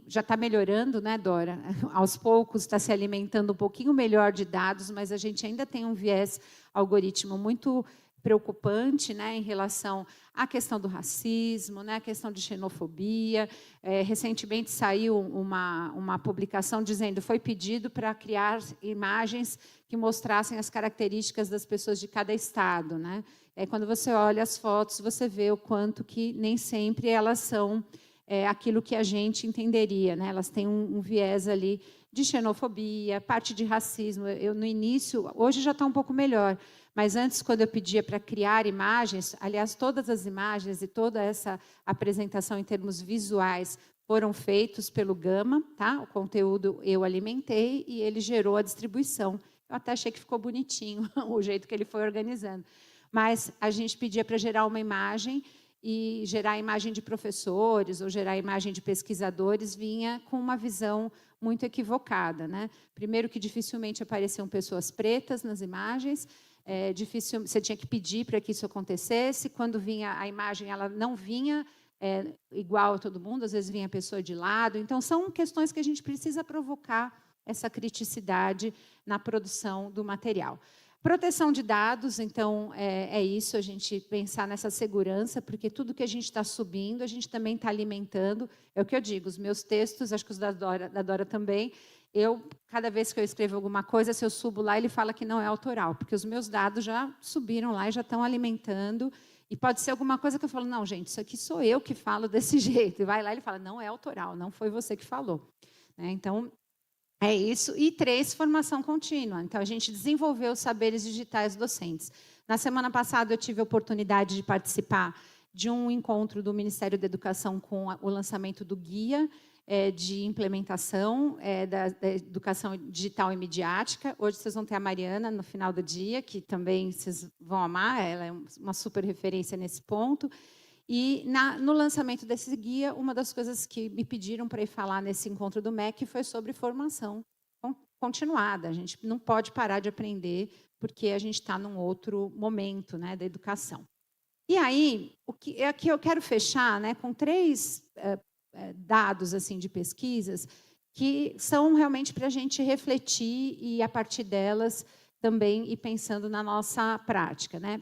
já está melhorando, né, Dora? Aos poucos está se alimentando um pouquinho melhor de dados, mas a gente ainda tem um viés algoritmo muito preocupante, né, em relação à questão do racismo, né, a questão de xenofobia. Recentemente saiu uma publicação dizendo que foi pedido para criar imagens que mostrassem as características das pessoas de cada estado. Né? Quando você olha as fotos, você vê o quanto que nem sempre elas são aquilo que a gente entenderia. Né? Elas têm um viés ali de xenofobia, parte de racismo. No início, hoje já está um pouco melhor, mas antes, quando eu pedia para criar imagens, aliás, todas as imagens e toda essa apresentação em termos visuais foram feitos pelo Gama, tá? O conteúdo eu alimentei e ele gerou a distribuição. Eu até achei que ficou bonitinho o jeito que ele foi organizando. Mas a gente pedia para gerar uma imagem e gerar a imagem de professores ou gerar a imagem de pesquisadores vinha com uma visão muito equivocada. Né? Primeiro que dificilmente apareciam pessoas pretas nas imagens, difícil, você tinha que pedir para que isso acontecesse. Quando vinha a imagem, ela não vinha igual a todo mundo, às vezes vinha a pessoa de lado. Então, são questões que a gente precisa provocar essa criticidade na produção do material. Proteção de dados, então, é isso, a gente pensar nessa segurança, porque tudo que a gente está subindo, a gente também está alimentando. É o que eu digo, os meus textos, acho que os da Dora também, cada vez que eu escrevo alguma coisa, se eu subo lá, ele fala que não é autoral, porque os meus dados já subiram lá e já estão alimentando, e pode ser alguma coisa que eu falo, não, gente, isso aqui sou eu que falo desse jeito, e vai lá e ele fala, não é autoral, não foi você que falou. Então, É isso. E 3, formação contínua. Então, a gente desenvolveu os saberes digitais docentes. Na semana passada, eu tive a oportunidade de participar de um encontro do Ministério da Educação com o lançamento do guia de implementação da educação digital e midiática. Hoje vocês vão ter a Mariana no final do dia, que também vocês vão amar, ela é uma super referência nesse ponto. E no lançamento desse guia, uma das coisas que me pediram para ir falar nesse encontro do MEC foi sobre formação continuada. A gente não pode parar de aprender, porque a gente está num outro momento, né, da educação. E aí, aqui eu quero fechar, né, com 3 dados assim, de pesquisas que são realmente para a gente refletir e, a partir delas, também ir pensando na nossa prática, né?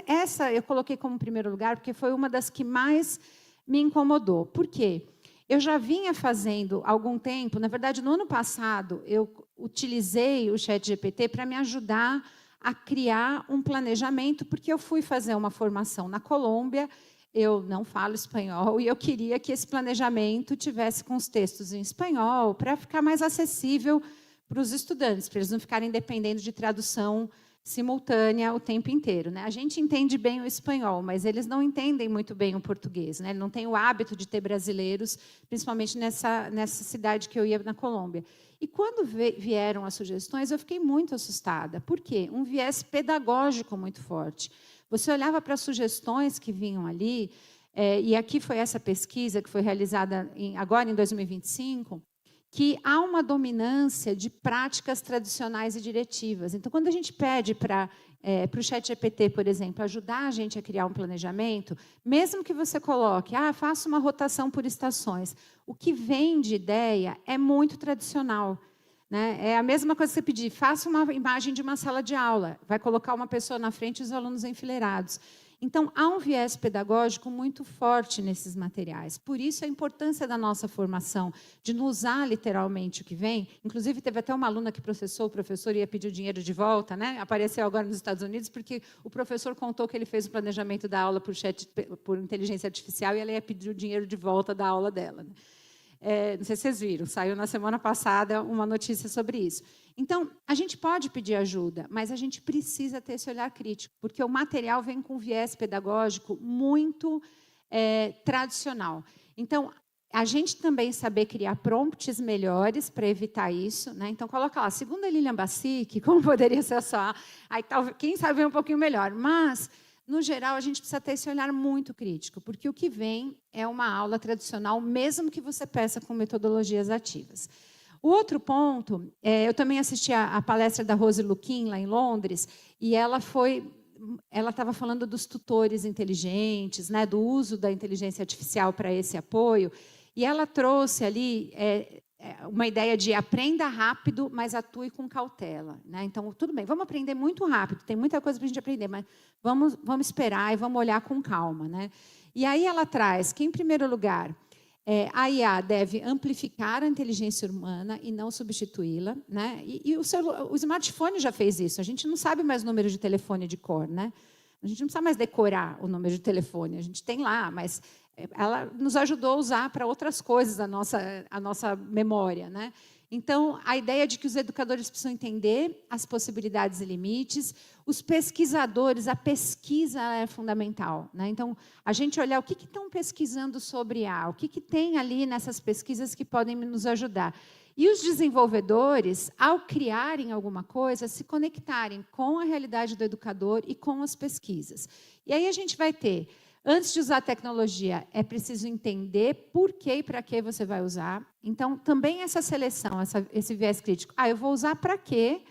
Essa eu coloquei como primeiro lugar, porque foi uma das que mais me incomodou. Por quê? Eu já vinha fazendo há algum tempo, na verdade, no ano passado, eu utilizei o ChatGPT para me ajudar a criar um planejamento, porque eu fui fazer uma formação na Colômbia, eu não falo espanhol, e eu queria que esse planejamento tivesse com os textos em espanhol, para ficar mais acessível para os estudantes, para eles não ficarem dependendo de tradução simultânea o tempo inteiro, né? A gente entende bem o espanhol, mas eles não entendem muito bem o português, né? Ele não tem o hábito de ter brasileiros, principalmente nessa cidade que eu ia na Colômbia. E quando vieram as sugestões, eu fiquei muito assustada. Por quê? Um viés pedagógico muito forte. Você olhava para as sugestões que vinham ali, e aqui foi essa pesquisa que foi realizada agora em 2025, que há uma dominância de práticas tradicionais e diretivas. Então, quando a gente pede para o ChatGPT, por exemplo, ajudar a gente a criar um planejamento, mesmo que você coloque, faça uma rotação por estações, o que vem de ideia é muito tradicional. Né? É a mesma coisa que você pedir, faça uma imagem de uma sala de aula, vai colocar uma pessoa na frente e os alunos enfileirados. Então, há um viés pedagógico muito forte nesses materiais. Por isso, a importância da nossa formação, de não usar literalmente o que vem. Inclusive, teve até uma aluna que processou o professor e ia pedir o dinheiro de volta, né? Apareceu agora nos Estados Unidos, porque o professor contou que ele fez o planejamento da aula por inteligência artificial e ela ia pedir o dinheiro de volta da aula dela. Né? Não sei se vocês viram, saiu na semana passada uma notícia sobre isso. Então, a gente pode pedir ajuda, mas a gente precisa ter esse olhar crítico, porque o material vem com viés pedagógico muito tradicional. Então, a gente também saber criar prompts melhores para evitar isso. Né? Então, coloca lá, segundo a Lilian Bassic, como poderia ser só? Aí, talvez, quem sabe é um pouquinho melhor, mas... No geral, a gente precisa ter esse olhar muito crítico, porque o que vem é uma aula tradicional, mesmo que você peça com metodologias ativas. O outro ponto, eu também assisti a palestra da Rose Lukin, lá em Londres, e ela estava falando dos tutores inteligentes, né, do uso da inteligência artificial para esse apoio, e ela trouxe ali uma ideia de aprenda rápido, mas atue com cautela. Né? Então, tudo bem, vamos aprender muito rápido, tem muita coisa para a gente aprender, mas vamos esperar e vamos olhar com calma. Né? E aí ela traz que, em primeiro lugar, a IA deve amplificar a inteligência humana e não substituí-la. Né? E o smartphone já fez isso, a gente não sabe mais o número de telefone de cor. Né? A gente não precisa mais decorar o número de telefone, a gente tem lá, mas... ela nos ajudou a usar para outras coisas a nossa memória. Né? Então, a ideia de que os educadores precisam entender as possibilidades e limites, os pesquisadores, a pesquisa é fundamental. Né? Então, a gente olhar o que estão pesquisando sobre A, o que tem ali nessas pesquisas que podem nos ajudar. E os desenvolvedores, ao criarem alguma coisa, se conectarem com a realidade do educador e com as pesquisas. E aí a gente vai ter... Antes de usar a tecnologia, é preciso entender por que e para que você vai usar. Então, também essa seleção, esse viés crítico. Eu vou usar para quê?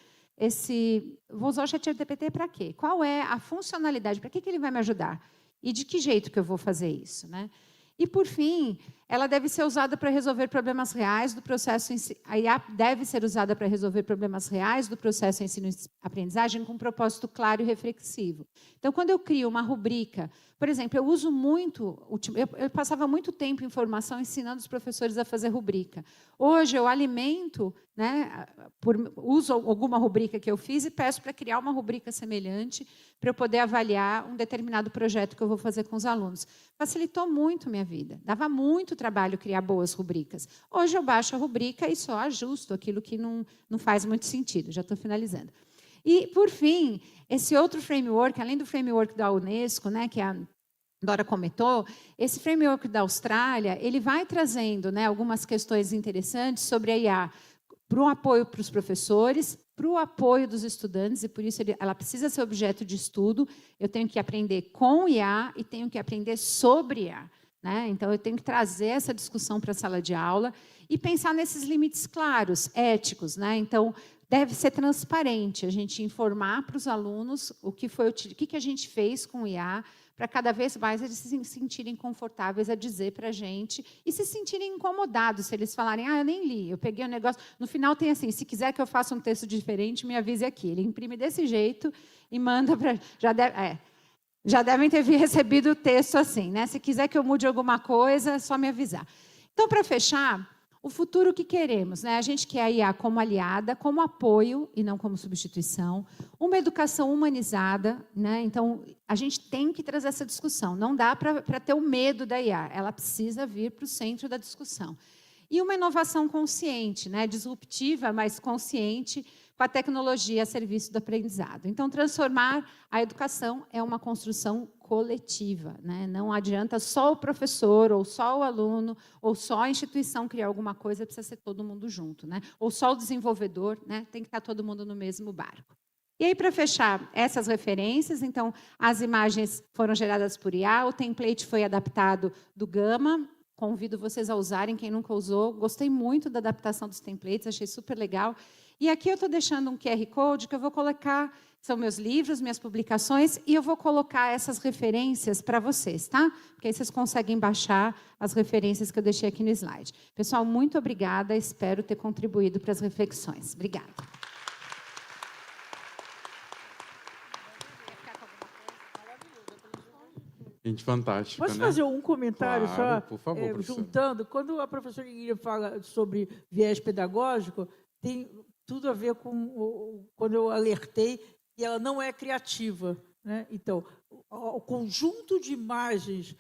Vou usar o ChatGPT para quê? Qual é a funcionalidade? Para que ele vai me ajudar? E de que jeito que eu vou fazer isso? Né? E, por fim, ela deve ser usada para resolver problemas reais do processo... A IA deve ser usada para resolver problemas reais do processo ensino-aprendizagem com um propósito claro e reflexivo. Então, quando eu crio uma rubrica... Por exemplo, eu uso muito... Eu passava muito tempo em formação ensinando os professores a fazer rubrica. Hoje, eu alimento... Né, uso alguma rubrica que eu fiz e peço para criar uma rubrica semelhante para eu poder avaliar um determinado projeto que eu vou fazer com os alunos. facilitou muito minha vida. Dava muito trabalho criar boas rubricas. Hoje eu baixo a rubrica e só ajusto aquilo que não faz muito sentido. Já estou finalizando. E, por fim, esse outro framework, além do framework da Unesco, né, que a Dora comentou, esse framework da Austrália, ele vai trazendo, né, algumas questões interessantes sobre a IA para o apoio para os professores, para o apoio dos estudantes, e por isso ela precisa ser objeto de estudo. Eu tenho que aprender com IA e tenho que aprender sobre IA. Né? Então, eu tenho que trazer essa discussão para a sala de aula e pensar nesses limites claros, éticos. Né? Então, deve ser transparente, a gente informar para os alunos o que a gente fez com o IA, para cada vez mais eles se sentirem confortáveis a dizer para a gente e se sentirem incomodados se eles falarem, eu nem li, eu peguei o negócio. No final tem assim, se quiser que eu faça um texto diferente, me avise aqui. Ele imprime desse jeito e manda para... Já devem ter recebido o texto assim, né? Se quiser que eu mude alguma coisa, é só me avisar. Então, para fechar, o futuro que queremos, né? A gente quer a IA como aliada, como apoio e não como substituição. Uma educação humanizada, né? Então, a gente tem que trazer essa discussão. Não dá para ter o medo da IA. Ela precisa vir para o centro da discussão. E uma inovação consciente, né? Disruptiva, mas consciente, com a tecnologia a serviço do aprendizado. Então, transformar a educação é uma construção coletiva. Né? Não adianta só o professor, ou só o aluno, ou só a instituição criar alguma coisa, precisa ser todo mundo junto. Né? Ou só o desenvolvedor, né? Tem que estar todo mundo no mesmo barco. E aí, para fechar essas referências, então, as imagens foram geradas por IA, o template foi adaptado do Gama. Convido vocês a usarem, quem nunca usou. Gostei muito da adaptação dos templates, achei super legal. E aqui eu estou deixando um QR Code que eu vou colocar, são meus livros, minhas publicações, e eu vou colocar essas referências para vocês, tá? Porque aí vocês conseguem baixar as referências que eu deixei aqui no slide. Pessoal, muito obrigada, espero ter contribuído para as reflexões. Obrigada. Gente, fantástico, Posso né? fazer um comentário Claro, só? por favor, professor. Juntando, quando a professora Ingrid fala sobre viés pedagógico, tem tudo a ver com quando eu alertei que ela não é criativa. Né? Então, o conjunto de imagens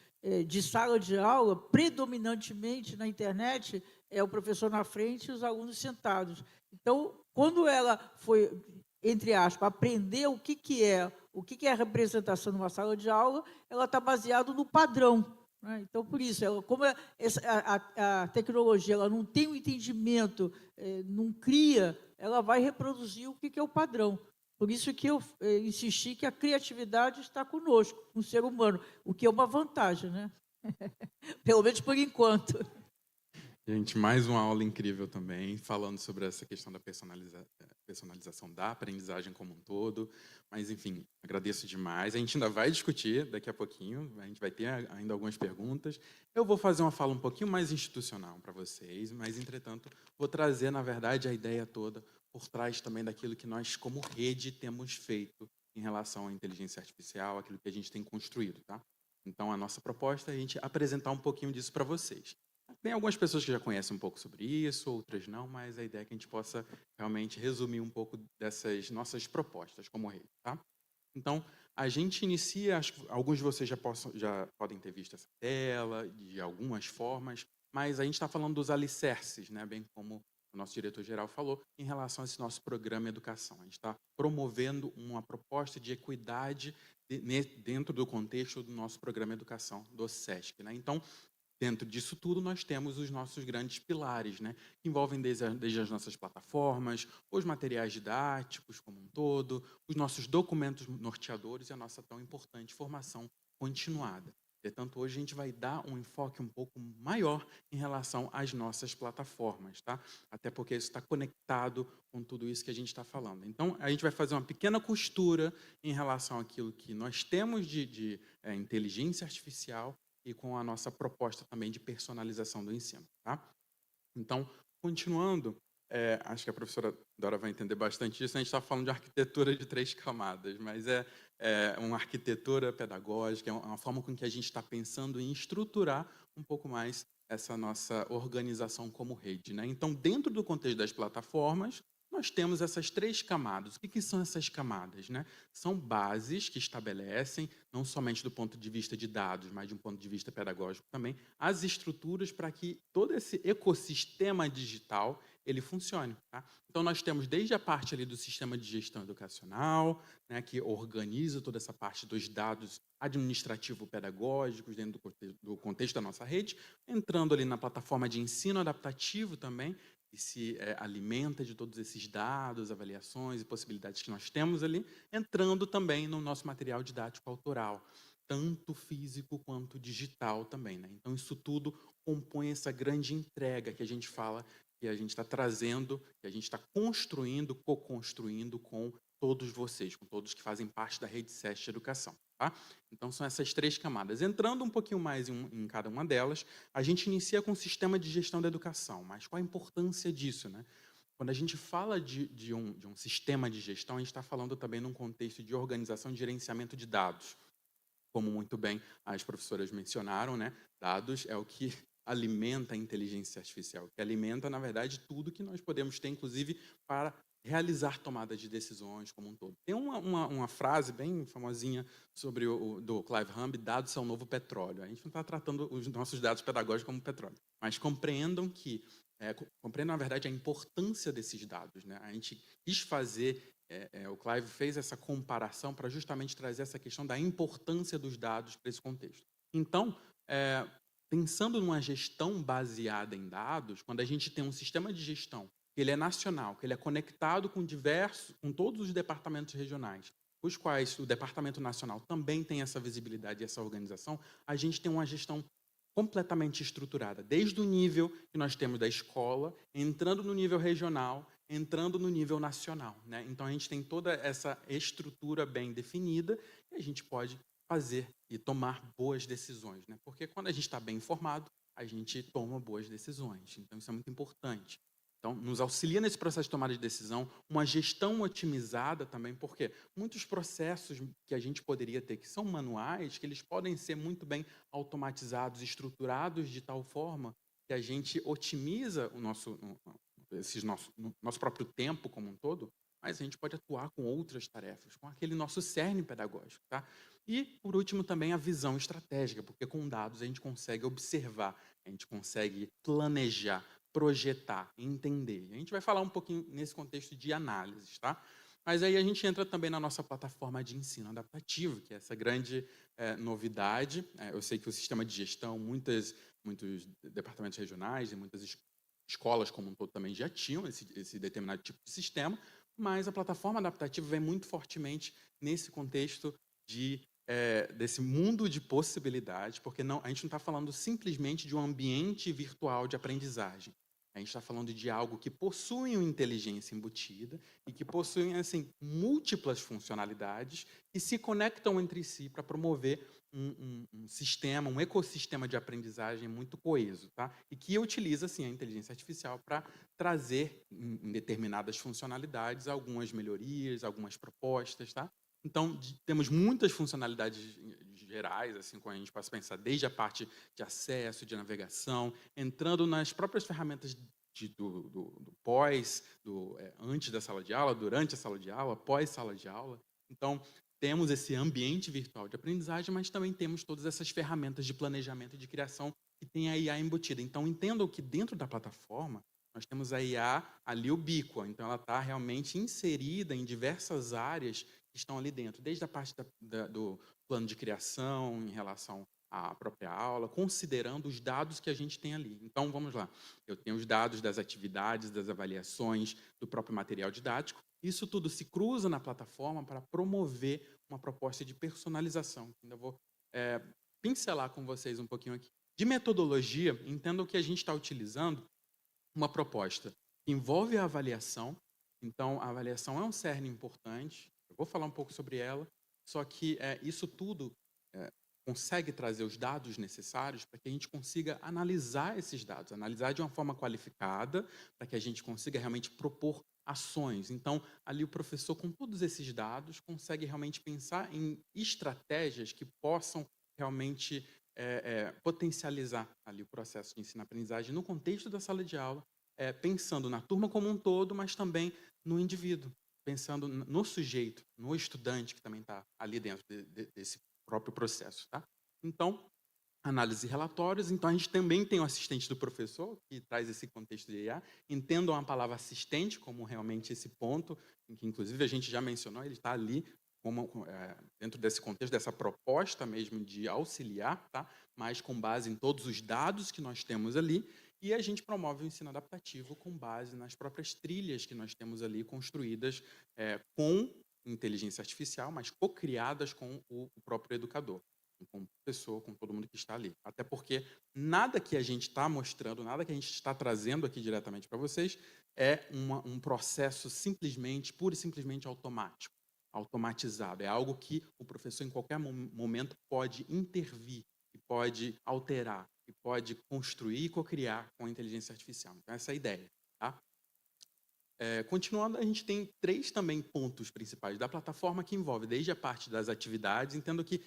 de sala de aula, predominantemente na internet, é o professor na frente e os alunos sentados. Então, quando ela foi, entre aspas, aprender o que é a representação numa sala de aula, ela está baseada no padrão. Né? Então, por isso, como a tecnologia ela não tem um entendimento, não cria, ela vai reproduzir o que é o padrão. Por isso que eu insisti que a criatividade está conosco, com o ser humano, o que é uma vantagem, né? Pelo menos por enquanto. Gente, mais uma aula incrível também, falando sobre essa questão da personalização da aprendizagem como um todo. Mas, enfim, agradeço demais. A gente ainda vai discutir daqui a pouquinho, a gente vai ter ainda algumas perguntas. Eu vou fazer uma fala um pouquinho mais institucional para vocês, mas, entretanto, vou trazer, na verdade, a ideia toda por trás também daquilo que nós, como rede, temos feito em relação à inteligência artificial, aquilo que a gente tem construído. Tá? Então, a nossa proposta é a gente apresentar um pouquinho disso para vocês. Tem algumas pessoas que já conhecem um pouco sobre isso, outras não, mas a ideia é que a gente possa realmente resumir um pouco dessas nossas propostas como rede. Tá? Então, a gente inicia, acho que alguns de vocês já podem ter visto essa tela, de algumas formas, mas a gente está falando dos alicerces, né? Bem como o nosso diretor-geral falou, em relação a esse nosso programa Educação. A gente está promovendo uma proposta de equidade dentro do contexto do nosso programa Educação, do SESC. Né? Então, dentro disso tudo, nós temos os nossos grandes pilares, né? Que envolvem desde as nossas plataformas, os materiais didáticos como um todo, os nossos documentos norteadores e a nossa tão importante formação continuada. Portanto, hoje a gente vai dar um enfoque um pouco maior em relação às nossas plataformas, tá? Até porque isso está conectado com tudo isso que a gente está falando. Então, a gente vai fazer uma pequena costura em relação àquilo que nós temos de inteligência artificial e com a nossa proposta também de personalização do ensino. Tá? Então, continuando, acho que a professora Dora vai entender bastante isso, a gente está falando de arquitetura de 3 camadas, mas é uma arquitetura pedagógica, é uma forma com que a gente está pensando em estruturar um pouco mais essa nossa organização como rede. Né? Então, dentro do contexto das plataformas, nós temos essas 3 camadas. O que são essas camadas, né? São bases que estabelecem, não somente do ponto de vista de dados, mas de um ponto de vista pedagógico também, as estruturas para que todo esse ecossistema digital ele funcione. Tá? Então, nós temos desde a parte ali do sistema de gestão educacional, né, que organiza toda essa parte dos dados administrativo-pedagógicos dentro do contexto da nossa rede, entrando ali na plataforma de ensino adaptativo também, que se alimenta de todos esses dados, avaliações e possibilidades que nós temos ali, entrando também no nosso material didático autoral, tanto físico quanto digital também. Né? Então, isso tudo compõe essa grande entrega que a gente fala, que a gente está trazendo, que a gente está construindo, co-construindo com todos vocês, com todos que fazem parte da rede SESC Educação. Tá? Então, são essas 3 camadas. Entrando um pouquinho mais em cada uma delas, a gente inicia com o sistema de gestão da educação. Mas qual a importância disso? Né? Quando a gente fala de um sistema de gestão, a gente está falando também num contexto de organização e gerenciamento de dados. Como muito bem as professoras mencionaram, né? Dados é o que alimenta a inteligência artificial, que alimenta, na verdade, tudo que nós podemos ter, inclusive, para realizar tomadas de decisões como um todo. Tem uma frase bem famosinha sobre do Clive Humby, dados são o novo petróleo. A gente não está tratando os nossos dados pedagógicos como petróleo, mas compreendam, na verdade, a importância desses dados. Né? A gente quis fazer, o Clive fez essa comparação para justamente trazer essa questão da importância dos dados para esse contexto. Então, pensando numa gestão baseada em dados, quando a gente tem um sistema de gestão que ele é nacional, que ele é conectado com todos os departamentos regionais, os quais o Departamento Nacional também tem essa visibilidade e essa organização, a gente tem uma gestão completamente estruturada, desde o nível que nós temos da escola, entrando no nível regional, entrando no nível nacional. Né? Então, a gente tem toda essa estrutura bem definida e a gente pode fazer e tomar boas decisões. Né? Porque quando a gente está bem informado, a gente toma boas decisões. Então, isso é muito importante. Então, nos auxilia nesse processo de tomada de decisão, uma gestão otimizada também, porque muitos processos que a gente poderia ter, que são manuais, que eles podem ser muito bem automatizados, estruturados de tal forma que a gente otimiza o nosso próprio tempo como um todo, mas a gente pode atuar com outras tarefas, com aquele nosso cerne pedagógico. Tá? E, por último, também a visão estratégica, porque com dados a gente consegue observar, a gente consegue planejar, projetar, entender. A gente vai falar um pouquinho nesse contexto de análises, tá? Mas aí a gente entra também na nossa plataforma de ensino adaptativo, que é essa grande novidade. Eu sei que o sistema de gestão, muitos departamentos regionais e muitas escolas como um todo também já tinham esse determinado tipo de sistema, mas a plataforma adaptativa vem muito fortemente nesse contexto desse mundo de possibilidades, porque a gente não está falando simplesmente de um ambiente virtual de aprendizagem. A gente está falando de algo que possui uma inteligência embutida e que possui assim, múltiplas funcionalidades e se conectam entre si para promover um sistema, um ecossistema de aprendizagem muito coeso. Tá? E que utiliza assim, a inteligência artificial para trazer em determinadas funcionalidades algumas melhorias, algumas propostas. Tá? Então, temos muitas funcionalidades gerais, assim, quando a gente passa a pensar desde a parte de acesso, de navegação, entrando nas próprias ferramentas do pós, antes da sala de aula, durante a sala de aula, pós-sala de aula. Então, temos esse ambiente virtual de aprendizagem, mas também temos todas essas ferramentas de planejamento e de criação que tem a IA embutida. Então, entendam que dentro da plataforma, nós temos a IA ali ubíqua, então ela está realmente inserida em diversas áreas que estão ali dentro, desde a parte do plano de criação em relação à própria aula, considerando os dados que a gente tem ali. Então, vamos lá. Eu tenho os dados das atividades, das avaliações, do próprio material didático. Isso tudo se cruza na plataforma para promover uma proposta de personalização. Ainda vou pincelar com vocês um pouquinho aqui. De metodologia, entendam que a gente está utilizando uma proposta que envolve a avaliação. Então, a avaliação é um cerne importante. Eu vou falar um pouco sobre ela, só que isso tudo consegue trazer os dados necessários para que a gente consiga analisar esses dados, analisar de uma forma qualificada, para que a gente consiga realmente propor ações. Então, ali o professor, com todos esses dados, consegue realmente pensar em estratégias que possam realmente potencializar ali o processo de ensino-aprendizagem no contexto da sala de aula, pensando na turma como um todo, mas também no indivíduo, pensando no sujeito, no estudante que também está ali dentro desse próprio processo. Tá? Então, análise de relatórios. Então, a gente também tem o assistente do professor, que traz esse contexto de IA. Entendam a palavra assistente como realmente esse ponto, em que, inclusive, a gente já mencionou, ele está ali dentro desse contexto, dessa proposta mesmo de auxiliar, tá? Mas com base em todos os dados que nós temos ali, e a gente promove o ensino adaptativo com base nas próprias trilhas que nós temos ali construídas com inteligência artificial, mas co-criadas com o próprio educador, com o professor, com todo mundo que está ali. Até porque nada que a gente está mostrando, nada que a gente está trazendo aqui diretamente para vocês é um processo pura e simplesmente automatizado. É algo que o professor, em qualquer momento, pode intervir, e pode alterar, e pode construir e co-criar com a inteligência artificial. Então, essa é a ideia. Tá? Continuando, a gente tem 3 também pontos principais da plataforma que envolve desde a parte das atividades. Entendo que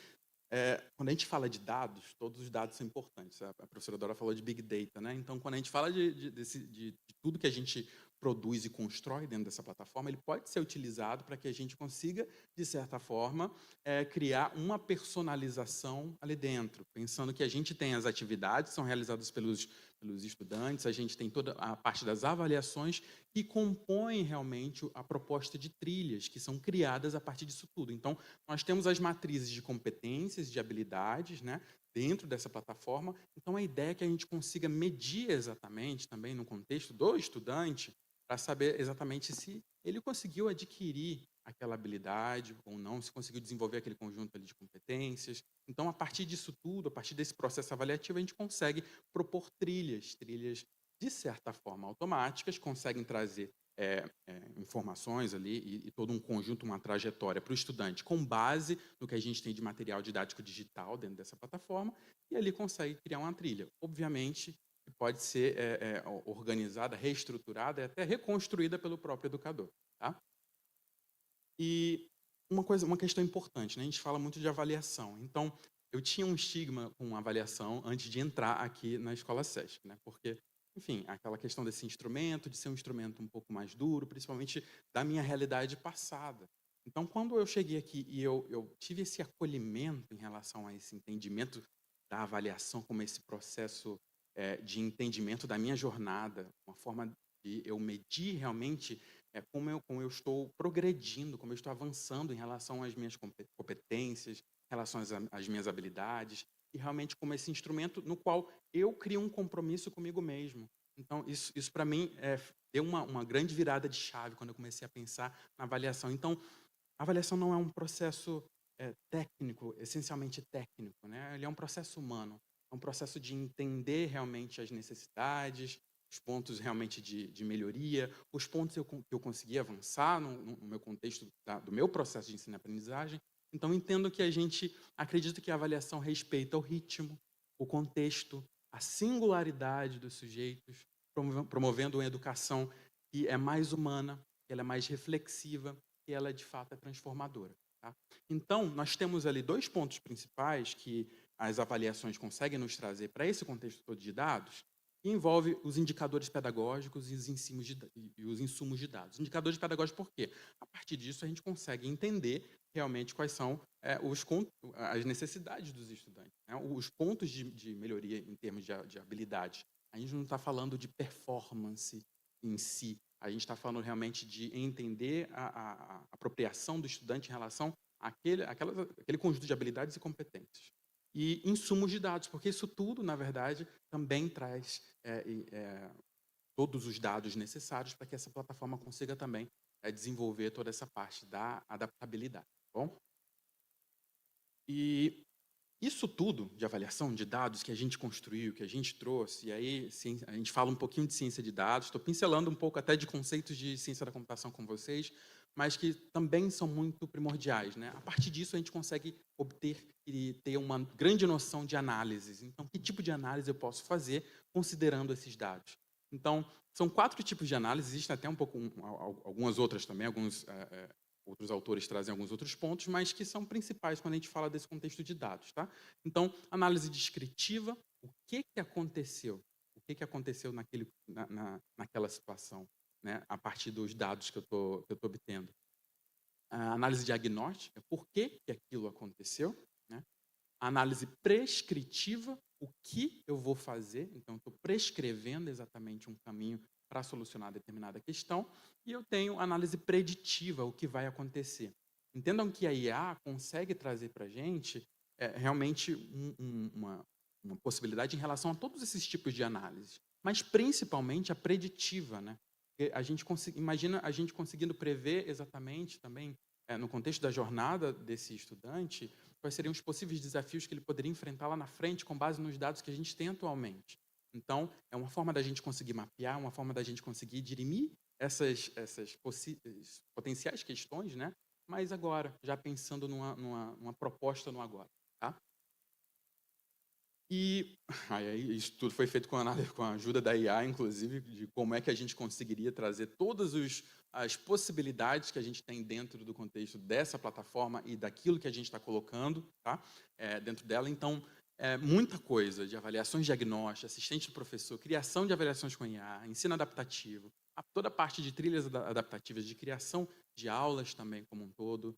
quando a gente fala de dados, todos os dados são importantes. A professora Dora falou de Big Data, né? Então, quando a gente fala de tudo que a gente produz e constrói dentro dessa plataforma, ele pode ser utilizado para que a gente consiga, de certa forma, criar uma personalização ali dentro, pensando que a gente tem as atividades que são realizadas pelos estudantes, a gente tem toda a parte das avaliações que compõem realmente a proposta de trilhas, que são criadas a partir disso tudo. Então, nós temos as matrizes de competências, de habilidades, né, dentro dessa plataforma. Então, a ideia é que a gente consiga medir exatamente, também no contexto do estudante, para saber exatamente se ele conseguiu adquirir aquela habilidade ou não, se conseguiu desenvolver aquele conjunto ali de competências. Então, a partir disso tudo, a partir desse processo avaliativo, a gente consegue propor trilhas de certa forma automáticas, conseguem trazer informações ali e todo um conjunto, uma trajetória para o estudante com base no que a gente tem de material didático digital dentro dessa plataforma, e ali consegue criar uma trilha. Obviamente, que pode ser organizada, reestruturada e até reconstruída pelo próprio educador. Tá? E uma questão importante, né? A gente fala muito de avaliação. Então, eu tinha um estigma com avaliação antes de entrar aqui na Escola SESC, né? Porque, enfim, aquela questão desse instrumento, de ser um instrumento um pouco mais duro, principalmente da minha realidade passada. Então, quando eu cheguei aqui e eu tive esse acolhimento em relação a esse entendimento da avaliação como esse processo de entendimento da minha jornada, uma forma de eu medir realmente como eu estou progredindo, como eu estou avançando em relação às minhas competências, em relação às minhas habilidades, e realmente como esse instrumento no qual eu crio um compromisso comigo mesmo. Então, isso para mim deu uma grande virada de chave quando eu comecei a pensar na avaliação. Então, a avaliação não é um processo técnico, essencialmente técnico, né? Ele é um processo humano, é um processo de entender realmente as necessidades, os pontos realmente de melhoria, os pontos que eu consegui avançar no meu contexto do meu processo de ensino-aprendizagem. Então, entendo que a gente acredita que a avaliação respeita o ritmo, o contexto, a singularidade dos sujeitos, promovendo uma educação que é mais humana, que ela é mais reflexiva, que ela, de fato, é transformadora. Tá? Então, nós temos ali 2 pontos principais que as avaliações conseguem nos trazer para esse contexto todo de dados, que envolve os indicadores pedagógicos e os insumos de dados. Indicadores pedagógicos por quê? A partir disso, a gente consegue entender realmente quais são as necessidades dos estudantes, né? Os pontos de melhoria em termos de habilidade. A gente não está falando de performance em si, a gente está falando realmente de entender a apropriação do estudante em relação àquele conjunto de habilidades e competências. E insumos de dados, porque isso tudo, na verdade, também traz todos os dados necessários para que essa plataforma consiga também desenvolver toda essa parte da adaptabilidade. Tá bom? E isso tudo de avaliação de dados que a gente construiu, que a gente trouxe, e aí a gente fala um pouquinho de ciência de dados, estou pincelando um pouco até de conceitos de ciência da computação com vocês, mas que também são muito primordiais, né? A partir disso, a gente consegue obter e ter uma grande noção de análises. Então, que tipo de análise eu posso fazer considerando esses dados? Então, são 4 tipos de análise, existem até algumas outras também, outros autores trazem alguns outros pontos, mas que são principais quando a gente fala desse contexto de dados. Tá? Então, análise descritiva, o que aconteceu? O que aconteceu naquela situação? né, a partir dos dados que eu tô obtendo. A análise diagnóstica, por que que aquilo aconteceu, né? A análise prescritiva, o que eu vou fazer, então estou prescrevendo exatamente um caminho para solucionar determinada questão, e eu tenho análise preditiva, o que vai acontecer. Entendam que a IA consegue trazer para a gente realmente uma possibilidade em relação a todos esses tipos de análise, mas principalmente a preditiva, né? Porque imagina a gente conseguindo prever exatamente também, no contexto da jornada desse estudante, quais seriam os possíveis desafios que ele poderia enfrentar lá na frente com base nos dados que a gente tem atualmente. Então, é uma forma da gente conseguir mapear, uma forma da gente conseguir dirimir essas potenciais questões, né? Mas agora, já pensando numa proposta no agora. Tá? E aí, isso tudo foi feito com a ajuda da IA, inclusive, de como é que a gente conseguiria trazer todas as possibilidades que a gente tem dentro do contexto dessa plataforma e daquilo que a gente está colocando, tá? Dentro dela. Então, muita coisa de avaliações diagnósticas, assistente do professor, criação de avaliações com IA, ensino adaptativo, toda a parte de trilhas adaptativas, de criação de aulas também como um todo.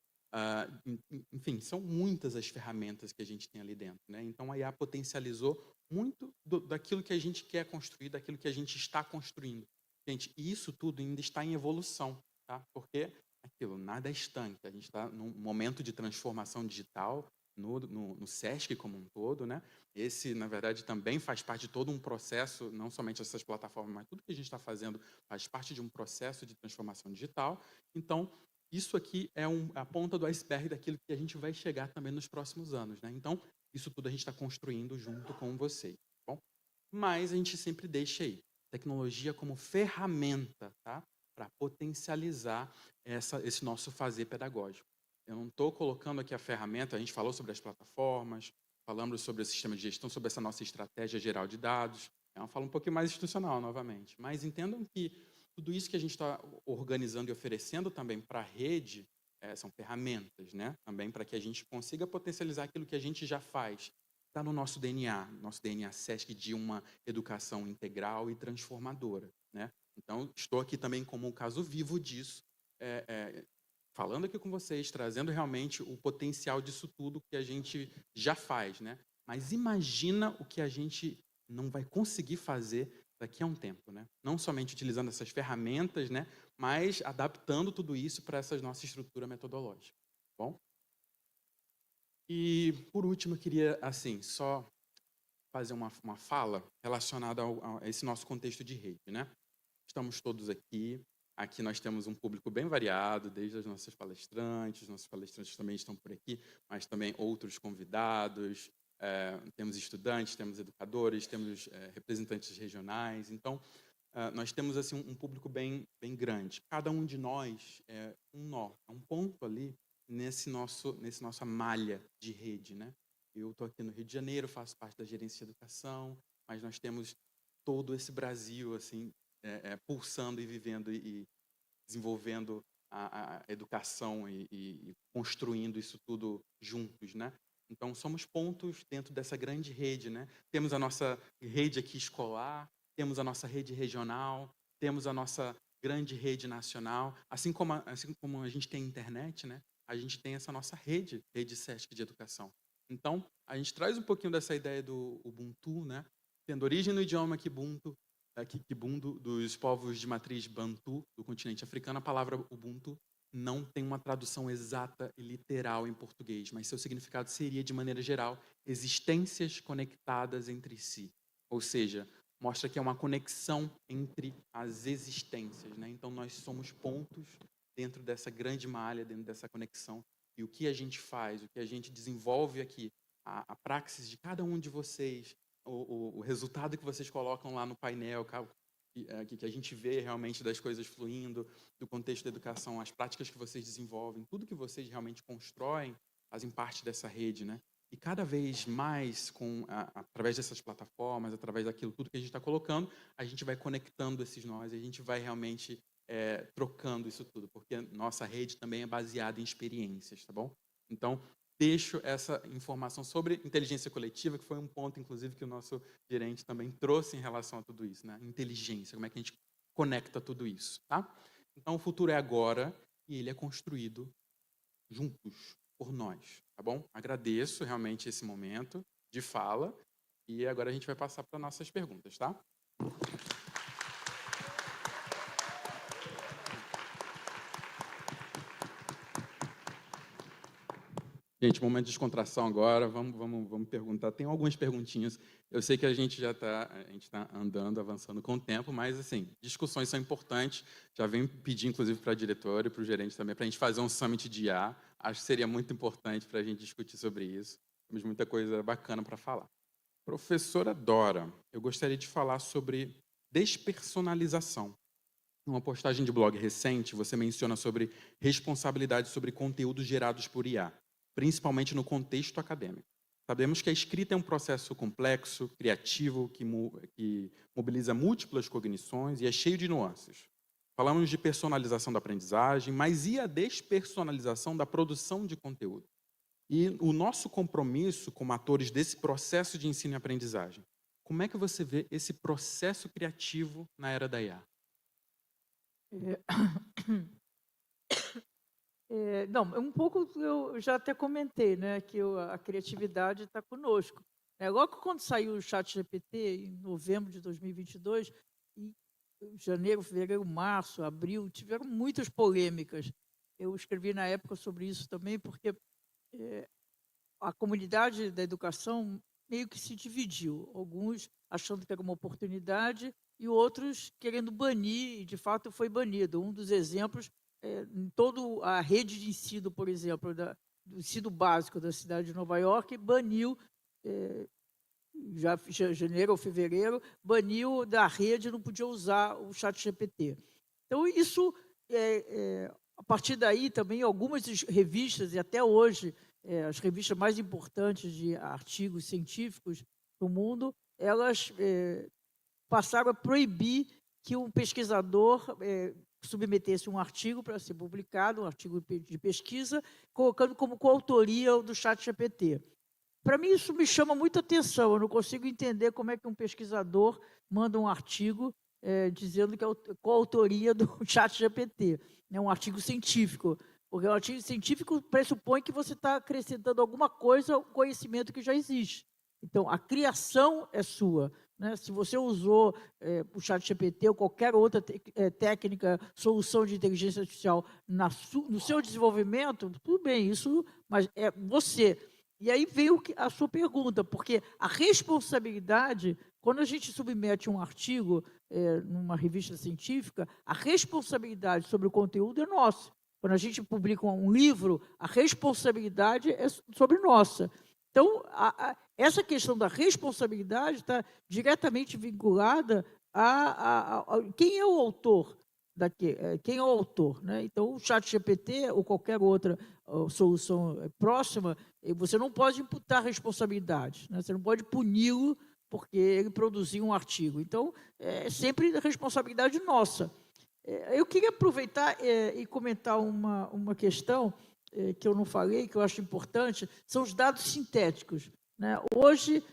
Enfim, são muitas as ferramentas que a gente tem ali dentro, né? Então, a IA potencializou muito daquilo que a gente quer construir, daquilo que a gente está construindo. Gente, e isso tudo ainda está em evolução, tá? Porque aquilo, nada é estanque. A gente está num momento de transformação digital no SESC como um todo, né? Esse, na verdade, também faz parte de todo um processo, não somente essas plataformas, mas tudo que a gente está fazendo faz parte de um processo de transformação digital. Então, isso aqui é a ponta do iceberg daquilo que a gente vai chegar também nos próximos anos, né? Então, isso tudo a gente está construindo junto com vocês, tá bom? Mas a gente sempre deixa aí tecnologia como ferramenta, tá? Para potencializar esse nosso fazer pedagógico. Eu não estou colocando aqui a ferramenta, a gente falou sobre as plataformas, falamos sobre o sistema de gestão, sobre essa nossa estratégia geral de dados. É uma fala um pouquinho mais institucional, novamente. Mas entendam que tudo isso que a gente está organizando e oferecendo também para a rede são ferramentas, né? Também para que a gente consiga potencializar aquilo que a gente já faz. Está no nosso DNA SESC de uma educação integral e transformadora, né? Então, estou aqui também como um caso vivo disso, falando aqui com vocês, trazendo realmente o potencial disso tudo que a gente já faz, né? Mas imagina o que a gente não vai conseguir fazer daqui a um tempo, né? Não somente utilizando essas ferramentas, né? Mas adaptando tudo isso para essa nossa estrutura metodológica, tá bom? E, por último, eu queria, assim, só fazer uma fala relacionada a esse nosso contexto de rede, né? Estamos todos aqui. Aqui nós temos um público bem variado, desde as nossas palestrantes, nossos palestrantes também estão por aqui, mas também outros convidados, temos estudantes, temos educadores, temos representantes regionais. Então, nós temos assim um público bem grande. Cada um de nós é um nó, é um ponto ali nessa nossa malha de rede, né? Eu estou aqui no Rio de Janeiro, faço parte da gerência de educação, mas nós temos todo esse Brasil assim pulsando e vivendo e desenvolvendo a educação e construindo isso tudo juntos, né? Então, somos pontos dentro dessa grande rede, né? Temos a nossa rede aqui escolar, temos a nossa rede regional, temos a nossa grande rede nacional, assim como a gente tem internet, né? A gente tem essa nossa rede SESC de educação. Então, a gente traz um pouquinho dessa ideia do Ubuntu, né? Tendo origem no idioma Kibuntu, Kibundu, dos povos de matriz Bantu, do continente africano, a palavra Ubuntu não tem uma tradução exata e literal em português, mas seu significado seria, de maneira geral, existências conectadas entre si. Ou seja, mostra que é uma conexão entre as existências, né? Então, nós somos pontos dentro dessa grande malha, dentro dessa conexão. E o que a gente faz, o que a gente desenvolve aqui, a praxis de cada um de vocês, o resultado que vocês colocam lá no painel, que a gente vê realmente das coisas fluindo, do contexto da educação, as práticas que vocês desenvolvem, tudo que vocês realmente constroem, fazem parte dessa rede, né? E cada vez mais, através dessas plataformas, através daquilo tudo que a gente está colocando, a gente vai conectando esses nós, a gente vai realmente trocando isso tudo, porque nossa rede também é baseada em experiências, tá bom? Então, deixo essa informação sobre inteligência coletiva, que foi um ponto, inclusive, que o nosso gerente também trouxe em relação a tudo isso, né? Inteligência, como é que a gente conecta tudo isso, tá? Então, o futuro é agora e ele é construído juntos, por nós, tá bom? Agradeço realmente esse momento de fala e agora a gente vai passar para nossas perguntas, tá? Gente, momento de descontração agora, vamos perguntar. Tem algumas perguntinhas. Eu sei que a gente está andando, avançando com o tempo, mas, assim, discussões são importantes. Já venho pedir, inclusive, para a diretora e para o gerente também, para a gente fazer um summit de IA. Acho que seria muito importante para a gente discutir sobre isso. Temos muita coisa bacana para falar. Professora Dora, eu gostaria de falar sobre despersonalização. Numa postagem de blog recente, você menciona sobre responsabilidade sobre conteúdos gerados por IA, principalmente no contexto acadêmico. Sabemos que a escrita é um processo complexo, criativo, que mobiliza múltiplas cognições e é cheio de nuances. Falamos de personalização da aprendizagem, mas e a despersonalização da produção de conteúdo? E o nosso compromisso como atores desse processo de ensino e aprendizagem. Como é que você vê esse processo criativo na era da IA? Não, um pouco eu já até comentei, né, que a criatividade está conosco. Logo quando saiu o ChatGPT, em novembro de 2022, em janeiro, fevereiro, março, abril, tiveram muitas polêmicas. Eu escrevi na época sobre isso também, porque a comunidade da educação meio que se dividiu. Alguns achando que era uma oportunidade e outros querendo banir, e de fato foi banido. Um dos exemplos, em toda a rede de ensino, por exemplo, do ensino básico da cidade de Nova York, baniu, já em janeiro ou fevereiro, baniu da rede, não podia usar o ChatGPT. Então, isso, a partir daí também, algumas revistas, e até hoje, as revistas mais importantes de artigos científicos do mundo, elas passaram a proibir que um pesquisador submetesse um artigo para ser publicado, um artigo de pesquisa, colocando como coautoria do ChatGPT. Para mim, isso me chama muita atenção. Eu não consigo entender como é que um pesquisador manda um artigo dizendo que é coautoria do ChatGPT. É um artigo científico, porque o artigo científico pressupõe que você está acrescentando alguma coisa ao conhecimento que já existe. Então, a criação é sua. Né? Se você usou o ChatGPT ou qualquer outra técnica, solução de inteligência artificial no seu desenvolvimento, tudo bem, isso, mas é você. E aí veio a sua pergunta, porque a responsabilidade, quando a gente submete um artigo numa revista científica, a responsabilidade sobre o conteúdo é nossa. Quando a gente publica um livro, a responsabilidade é sobre nossa. Então, essa questão da responsabilidade está diretamente vinculada a quem é o autor quem é o autor, né? Então, o ChatGPT ou qualquer outra solução próxima, você não pode imputar responsabilidade, né? Você não pode puni-lo porque ele produziu um artigo. Então, é sempre responsabilidade nossa. Eu queria aproveitar e comentar uma questão que eu não falei, que eu acho importante, são os dados sintéticos. Né? Hoje,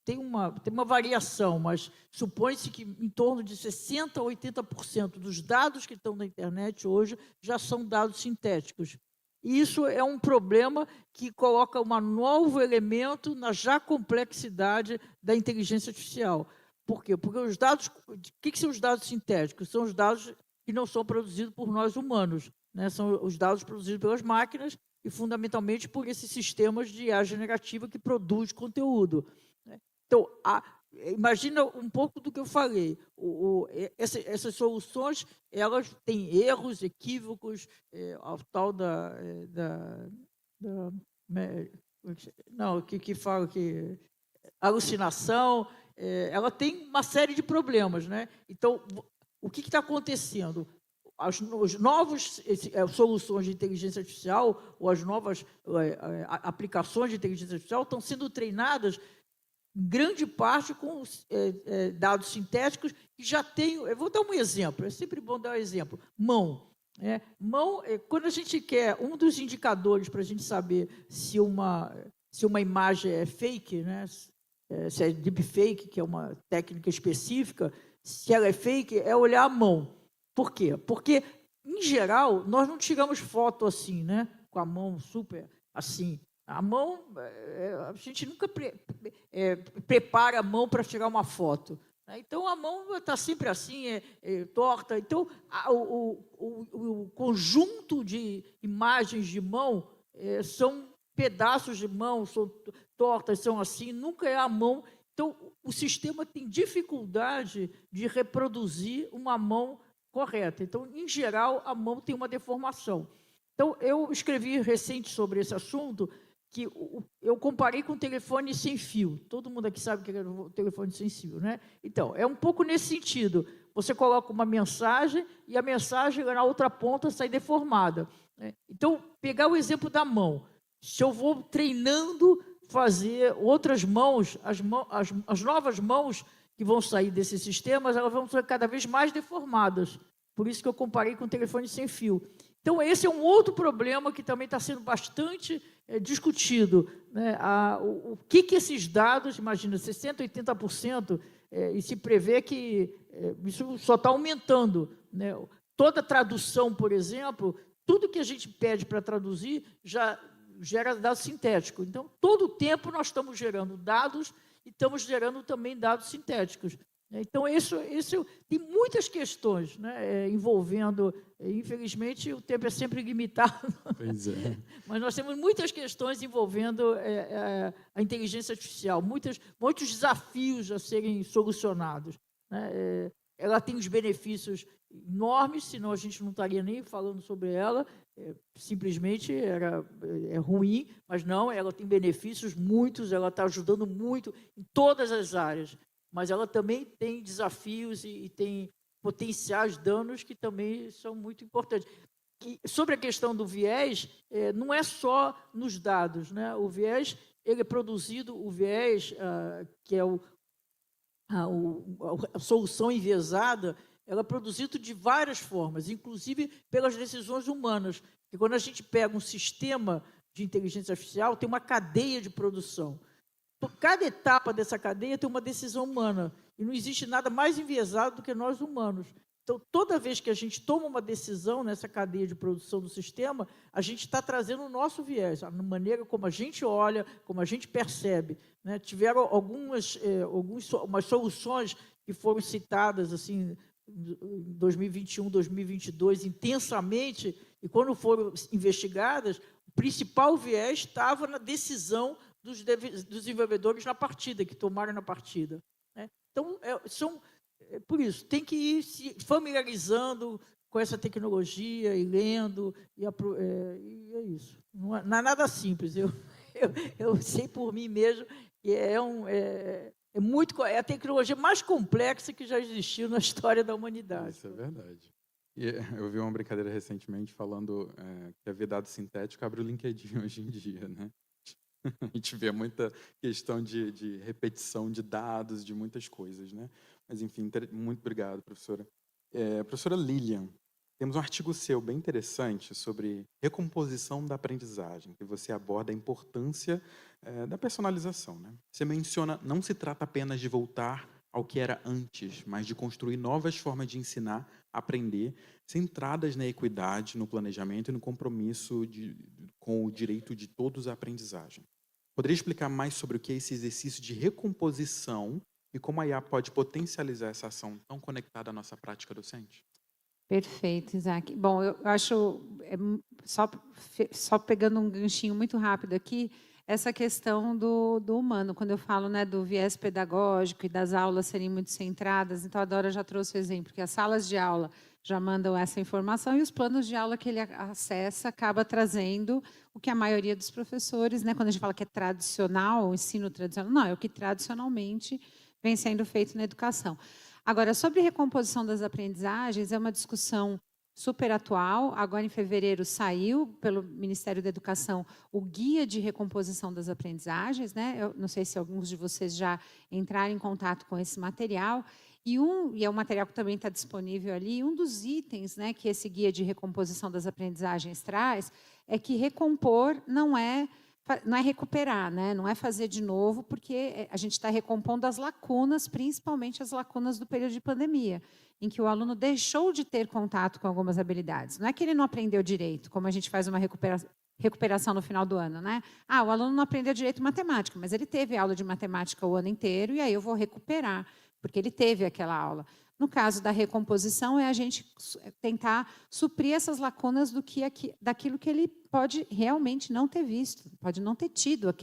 tem uma variação, mas supõe-se que em torno de 60% a 80% dos dados que estão na internet hoje já são dados sintéticos. E isso é um problema que coloca um novo elemento na já complexidade da inteligência artificial. Por quê? Porque os dados... O que são os dados sintéticos? São os dados que não são produzidos por nós humanos, né? São os dados produzidos pelas máquinas e, fundamentalmente, por esses sistemas de IA generativa que produz conteúdo. Então, imagina um pouco do que eu falei. Essas soluções, elas têm erros, equívocos, ao tal que fala que alucinação, ela tem uma série de problemas, né? Então, o que está acontecendo? As novas soluções de inteligência artificial ou as novas aplicações de inteligência artificial estão sendo treinadas em grande parte com dados sintéticos que já tem. Eu vou dar um exemplo, é sempre bom dar um exemplo. Mão. Quando a gente quer, um dos indicadores para a gente saber se uma imagem é fake, né? Se é deepfake, que é uma técnica específica, se ela é fake, é olhar a mão. Por quê? Porque, em geral, nós não tiramos foto assim, né? Com a mão super assim. A mão, a gente nunca prepara a mão para tirar uma foto. Então, a mão está sempre assim, torta. Então, o conjunto de imagens de mão são pedaços de mão, são tortas, são assim, nunca é a mão. Então, o sistema tem dificuldade de reproduzir uma mão correta. Então, em geral, a mão tem uma deformação. Então, eu escrevi recente sobre esse assunto, que eu comparei com o telefone sem fio. Todo mundo aqui sabe que é o telefone sem fio, né? Então, é um pouco nesse sentido. Você coloca uma mensagem e a mensagem na outra ponta sai deformada, né? Então, pegar o exemplo da mão. Se eu vou treinando fazer outras mãos, as novas mãos que vão sair desses sistemas, elas vão ser cada vez mais deformadas. Por isso que eu comparei com o telefone sem fio. Então, esse é um outro problema que também está sendo bastante discutido, né? O que esses dados, imagina, 60%, 80%, e se prevê que isso só está aumentando, né? Toda tradução, por exemplo, tudo que a gente pede para traduzir já gera dado sintético. Então, todo o tempo nós estamos gerando dados e estamos gerando também dados sintéticos. Então, isso tem muitas questões, né, envolvendo, infelizmente, o tempo é sempre limitado, Pois é. mas nós temos muitas questões envolvendo a inteligência artificial, muitos desafios a serem solucionados, né? Ela tem os benefícios enormes, senão a gente não estaria nem falando sobre ela, simplesmente é ruim, mas não, ela tem benefícios muitos, ela está ajudando muito em todas as áreas. Mas ela também tem desafios e tem potenciais danos que também são muito importantes. Sobre a questão do viés, não é só nos dados, né? O viés, ele é produzido, o viés, que é a solução enviesada, ela é produzido de várias formas, inclusive pelas decisões humanas. E quando a gente pega um sistema de inteligência artificial, tem uma cadeia de produção. Cada etapa dessa cadeia tem uma decisão humana. E não existe nada mais enviesado do que nós humanos. Então, toda vez que a gente toma uma decisão nessa cadeia de produção do sistema, a gente está trazendo o nosso viés, a maneira como a gente olha, como a gente percebe, né? Tiveram algumas soluções que foram citadas assim, em 2021, 2022, intensamente, e quando foram investigadas, o principal viés estava na decisão dos desenvolvedores na partida, que tomaram na partida, né? Então, por isso, tem que ir se familiarizando com essa tecnologia e lendo, e é isso. Não é nada simples. Eu sei por mim mesmo que é a tecnologia mais complexa que já existiu na história da humanidade. Isso é verdade. E eu vi uma brincadeira recentemente falando que a ver dado sintético abre o LinkedIn hoje em dia, né? A gente vê muita questão de repetição de dados, de muitas coisas, né? Mas, enfim, muito obrigado, professora. Professora Lilian, temos um artigo seu bem interessante sobre recomposição da aprendizagem, que você aborda a importância da personalização, né? Você menciona, não se trata apenas de voltar ao que era antes, mas de construir novas formas de ensinar, aprender, centradas na equidade, no planejamento e no compromisso com o direito de todos à aprendizagem. Poderia explicar mais sobre o que é esse exercício de recomposição e como a IA pode potencializar essa ação tão conectada à nossa prática docente? Perfeito, Isaac. Bom, eu acho, só pegando um ganchinho muito rápido aqui, essa questão do humano, quando eu falo, né, do viés pedagógico e das aulas serem muito centradas, então a Dora já trouxe o exemplo, que as salas de aula já mandam essa informação e os planos de aula que ele acessa acaba trazendo o que a maioria dos professores, né, quando a gente fala que é tradicional, o ensino tradicional, não, é o que tradicionalmente vem sendo feito na educação. Agora, sobre recomposição das aprendizagens, é uma discussão super atual. Agora, em fevereiro, saiu pelo Ministério da Educação o Guia de Recomposição das Aprendizagens, né? Eu não sei se alguns de vocês já entraram em contato com esse material. E é um material que também está disponível ali. Um dos itens, né, que esse Guia de Recomposição das Aprendizagens traz é que recompor não é não é recuperar, né? Não é fazer de novo, porque a gente está recompondo as lacunas, principalmente as lacunas do período de pandemia, em que o aluno deixou de ter contato com algumas habilidades. Não é que ele não aprendeu direito, como a gente faz uma recuperação no final do ano, né? Ah, o aluno não aprendeu direito matemática, mas ele teve aula de matemática o ano inteiro, e aí eu vou recuperar, porque ele teve aquela aula. No caso da recomposição, é a gente tentar suprir essas lacunas daquilo que ele pode realmente não ter visto, pode não ter tido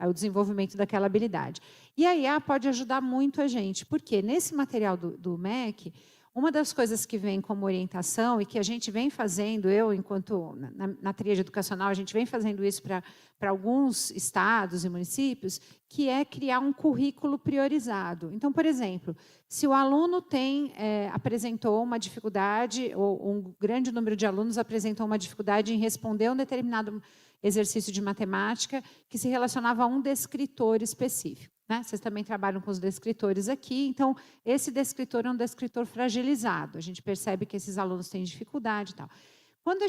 o desenvolvimento daquela habilidade. E a IA pode ajudar muito a gente, porque nesse material do MEC, uma das coisas que vem como orientação e que a gente vem fazendo, eu, enquanto na tríade educacional, a gente vem fazendo isso para alguns estados e municípios, que é criar um currículo priorizado. Então, por exemplo, se o aluno apresentou uma dificuldade, ou um grande número de alunos apresentou uma dificuldade em responder um determinado exercício de matemática que se relacionava a um descritor específico, né? Vocês também trabalham com os descritores aqui, então esse descritor é um descritor fragilizado. A gente percebe que esses alunos têm dificuldade e tal. Quando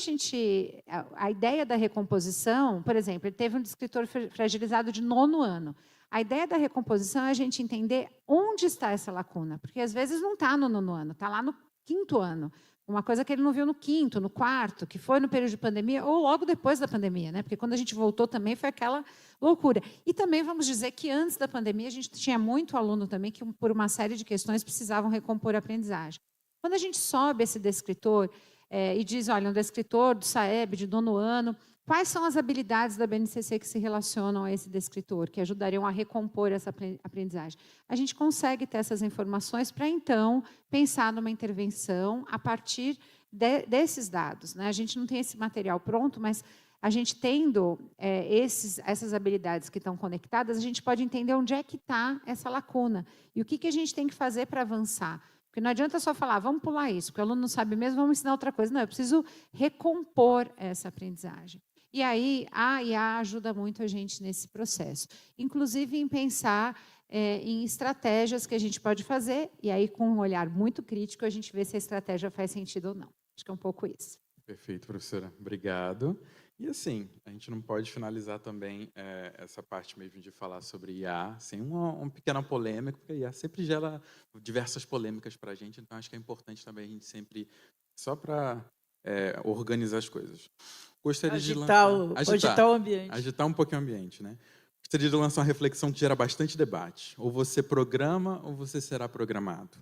a ideia da recomposição, por exemplo, ele teve um descritor fragilizado de 9º ano. A ideia da recomposição é a gente entender onde está essa lacuna, porque às vezes não está no 9º ano, está lá no 5º ano. Uma coisa que ele não viu no 5º, no 4º, que foi no período de pandemia, ou logo depois da pandemia, né? Porque quando a gente voltou também foi aquela loucura. E também vamos dizer que antes da pandemia a gente tinha muito aluno também que, por uma série de questões, precisavam recompor a aprendizagem. Quando a gente sobe esse descritor e diz, olha, um descritor do SAEB de 9º ano, quais são as habilidades da BNCC que se relacionam a esse descritor, que ajudariam a recompor essa aprendizagem? A gente consegue ter essas informações para, então, pensar numa intervenção a partir desses dados, né? A gente não tem esse material pronto, mas a gente tendo essas habilidades que estão conectadas, a gente pode entender onde é que está essa lacuna e o que a gente tem que fazer para avançar. Porque não adianta só falar, vamos pular isso, porque o aluno não sabe mesmo, vamos ensinar outra coisa. Não, eu preciso recompor essa aprendizagem. E aí, a IA ajuda muito a gente nesse processo. Inclusive em pensar em estratégias que a gente pode fazer, e aí, com um olhar muito crítico, a gente vê se a estratégia faz sentido ou não. Acho que é um pouco isso. Perfeito, professora. Obrigado. E assim, a gente não pode finalizar também essa parte mesmo de falar sobre IA sem uma pequena polêmica, porque a IA sempre gera diversas polêmicas para a gente, então acho que é importante também a gente sempre, só para organizar as coisas. Gostaria de agitar o ambiente. Agitar um pouquinho o ambiente, né? Gostaria de lançar uma reflexão que gera bastante debate. Ou você programa ou você será programado.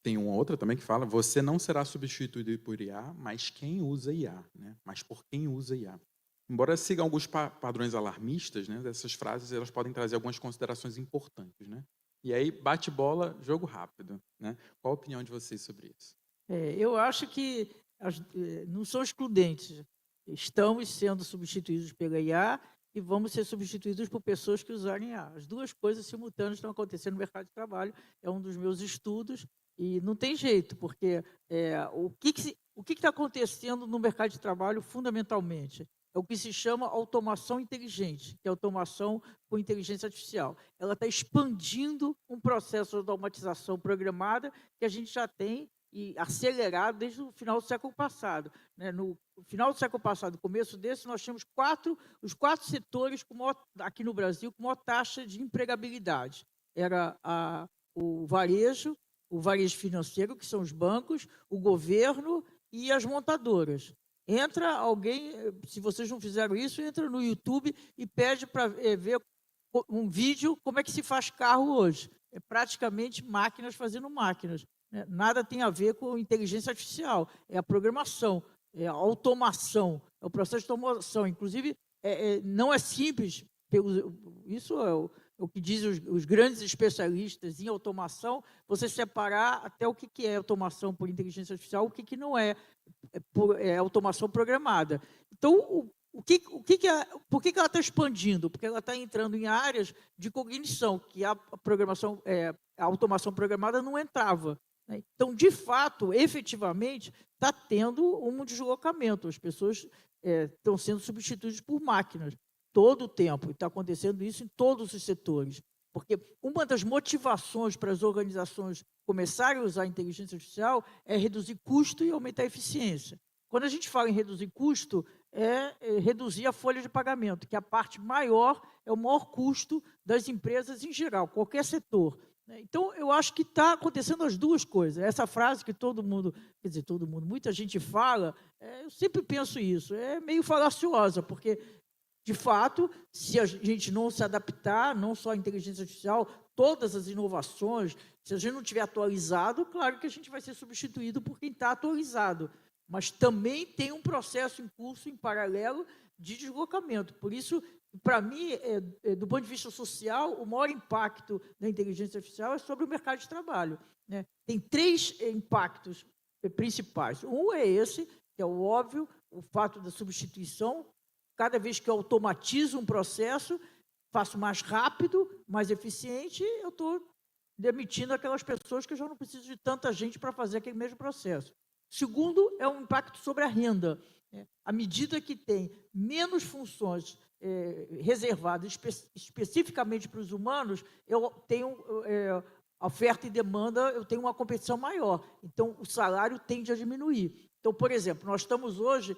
Tem uma outra também que fala, você não será substituído por IA, mas quem usa IA, né? Mas por quem usa IA. Embora sigam alguns padrões alarmistas, né, dessas frases, elas podem trazer algumas considerações importantes, né? E aí, bate-bola, jogo rápido, né? Qual a opinião de vocês sobre isso? Eu acho que não são excludentes. Estamos sendo substituídos pela IA e vamos ser substituídos por pessoas que usarem IA. As duas coisas simultâneas estão acontecendo no mercado de trabalho. É um dos meus estudos. E não tem jeito, porque o que está acontecendo no mercado de trabalho, fundamentalmente, é o que se chama automação inteligente, que é automação com inteligência artificial. Ela está expandindo um processo de automatização programada que a gente já tem acelerado desde o final do século passado, né? No final do século passado, começo desse, nós tínhamos os quatro setores aqui no Brasil com maior taxa de empregabilidade. Era o varejo financeiro, que são os bancos, o governo e as montadoras. Entra alguém, se vocês não fizeram isso, entra no YouTube e pede para ver um vídeo como é que se faz carro hoje. É praticamente máquinas fazendo máquinas. Né? Nada tem a ver com inteligência artificial. É a programação, é a automação, é o processo de automação. Inclusive, não é simples. Isso é o que dizem os grandes especialistas em automação, você separar até o que é automação por inteligência artificial, o que não é automação programada. Então, por que ela está expandindo? Porque ela está entrando em áreas de cognição, que a automação programada não entrava. Né? Então, de fato, efetivamente, está tendo um deslocamento. As pessoas estão sendo substituídas por máquinas. Todo o tempo, e está acontecendo isso em todos os setores. Porque uma das motivações para as organizações começarem a usar a inteligência artificial é reduzir custo e aumentar a eficiência. Quando a gente fala em reduzir custo, é reduzir a folha de pagamento, que é a parte maior, é o maior custo das empresas em geral, qualquer setor. Então, eu acho que está acontecendo as duas coisas. Essa frase que todo mundo, quer dizer, todo mundo, muita gente fala, eu sempre penso isso, é meio falaciosa, porque, de fato, se a gente não se adaptar, não só à inteligência artificial, todas as inovações, se a gente não estiver atualizado, claro que a gente vai ser substituído por quem está atualizado. Mas também tem um processo em curso, em paralelo, de deslocamento. Por isso, para mim, do ponto de vista social, o maior impacto da inteligência artificial é sobre o mercado de trabalho, né? Tem 3 impactos principais. Um é esse, que é o óbvio, o fato da substituição. Cada vez que eu automatizo um processo, faço mais rápido, mais eficiente, eu estou demitindo aquelas pessoas que eu já não preciso de tanta gente para fazer aquele mesmo processo. Segundo, é um impacto sobre a renda. À medida que tem menos funções reservadas especificamente para os humanos, eu tenho oferta e demanda, eu tenho uma competição maior. Então, o salário tende a diminuir. Então, por exemplo, nós estamos hoje,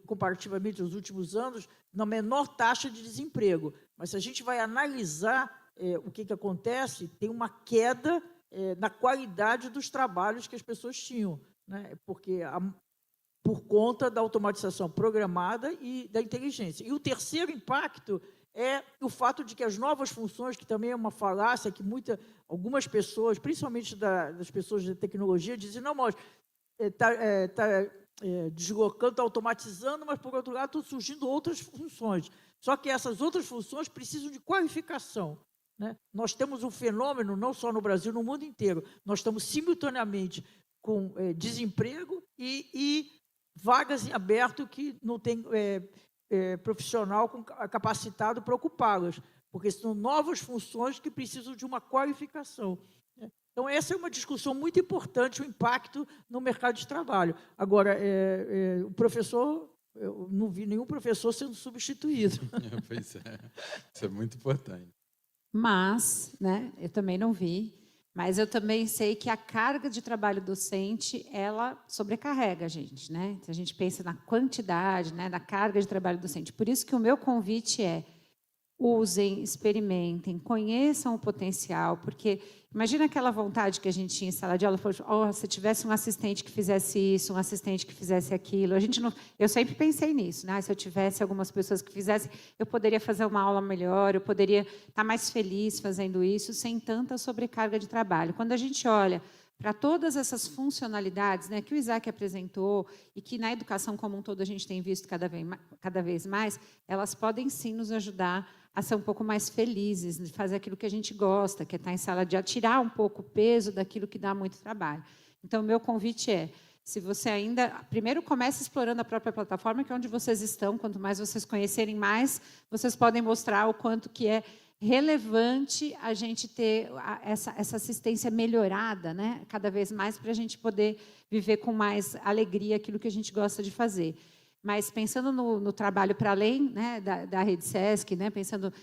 comparativamente aos últimos anos, na menor taxa de desemprego. Mas se a gente vai analisar o que acontece, tem uma queda na qualidade dos trabalhos que as pessoas tinham, né? Porque por conta da automatização programada e da inteligência. E o terceiro impacto é o fato de que as novas funções, que também é uma falácia, que algumas pessoas, principalmente das pessoas de tecnologia, dizem, não, mas está deslocando, está automatizando, mas, por outro lado, estão surgindo outras funções. Só que essas outras funções precisam de qualificação, né? Nós temos um fenômeno, não só no Brasil, no mundo inteiro. Nós estamos simultaneamente com desemprego e vagas em aberto que não tem profissional capacitado para ocupá-las, porque são novas funções que precisam de uma qualificação, né? Então, essa é uma discussão muito importante, o impacto no mercado de trabalho. Agora, o professor, eu não vi nenhum professor sendo substituído. Pois é, isso é muito importante. Mas, né, eu também não vi, mas eu também sei que a carga de trabalho docente, ela sobrecarrega a gente, né? Se a gente pensa na quantidade, né, na carga de trabalho docente. Por isso que o meu convite é: usem, experimentem, conheçam o potencial, porque imagina aquela vontade que a gente tinha em sala de aula, se tivesse um assistente que fizesse isso, um assistente que fizesse aquilo. Eu sempre pensei nisso, né? Se eu tivesse algumas pessoas que fizessem, eu poderia fazer uma aula melhor, eu poderia estar mais feliz fazendo isso, sem tanta sobrecarga de trabalho. Quando a gente olha para todas essas funcionalidades, né, que o Isaac apresentou e que na educação como um todo a gente tem visto cada vez mais, elas podem sim nos ajudar a ser um pouco mais felizes, de fazer aquilo que a gente gosta, que é estar em sala de aula, tirar um pouco o peso daquilo que dá muito trabalho. Então, o meu convite é, se você ainda... Primeiro, comece explorando a própria plataforma, que é onde vocês estão. Quanto mais vocês conhecerem mais, vocês podem mostrar o quanto que é relevante a gente ter essa assistência melhorada, né? Cada vez mais, para a gente poder viver com mais alegria aquilo que a gente gosta de fazer. Mas pensando no trabalho para além, né, da Rede Sesc, né, pensando,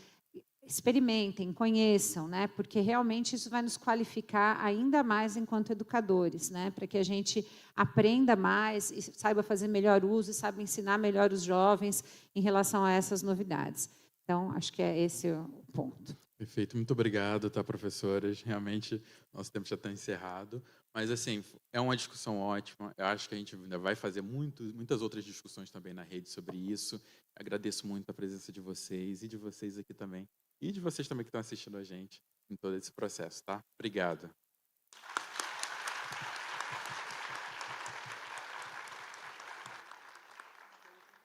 experimentem, conheçam, né, porque realmente isso vai nos qualificar ainda mais enquanto educadores, né, para que a gente aprenda mais e saiba fazer melhor uso e saiba ensinar melhor os jovens em relação a essas novidades. Então, acho que é esse o ponto. Perfeito, muito obrigado, tá, professoras? Realmente, nosso tempo já está encerrado. Mas, assim, é uma discussão ótima. Eu acho que a gente ainda vai fazer muitas outras discussões também na rede sobre isso. Agradeço muito a presença de vocês e de vocês aqui também. E de vocês também que estão assistindo a gente em todo esse processo, tá? Obrigado.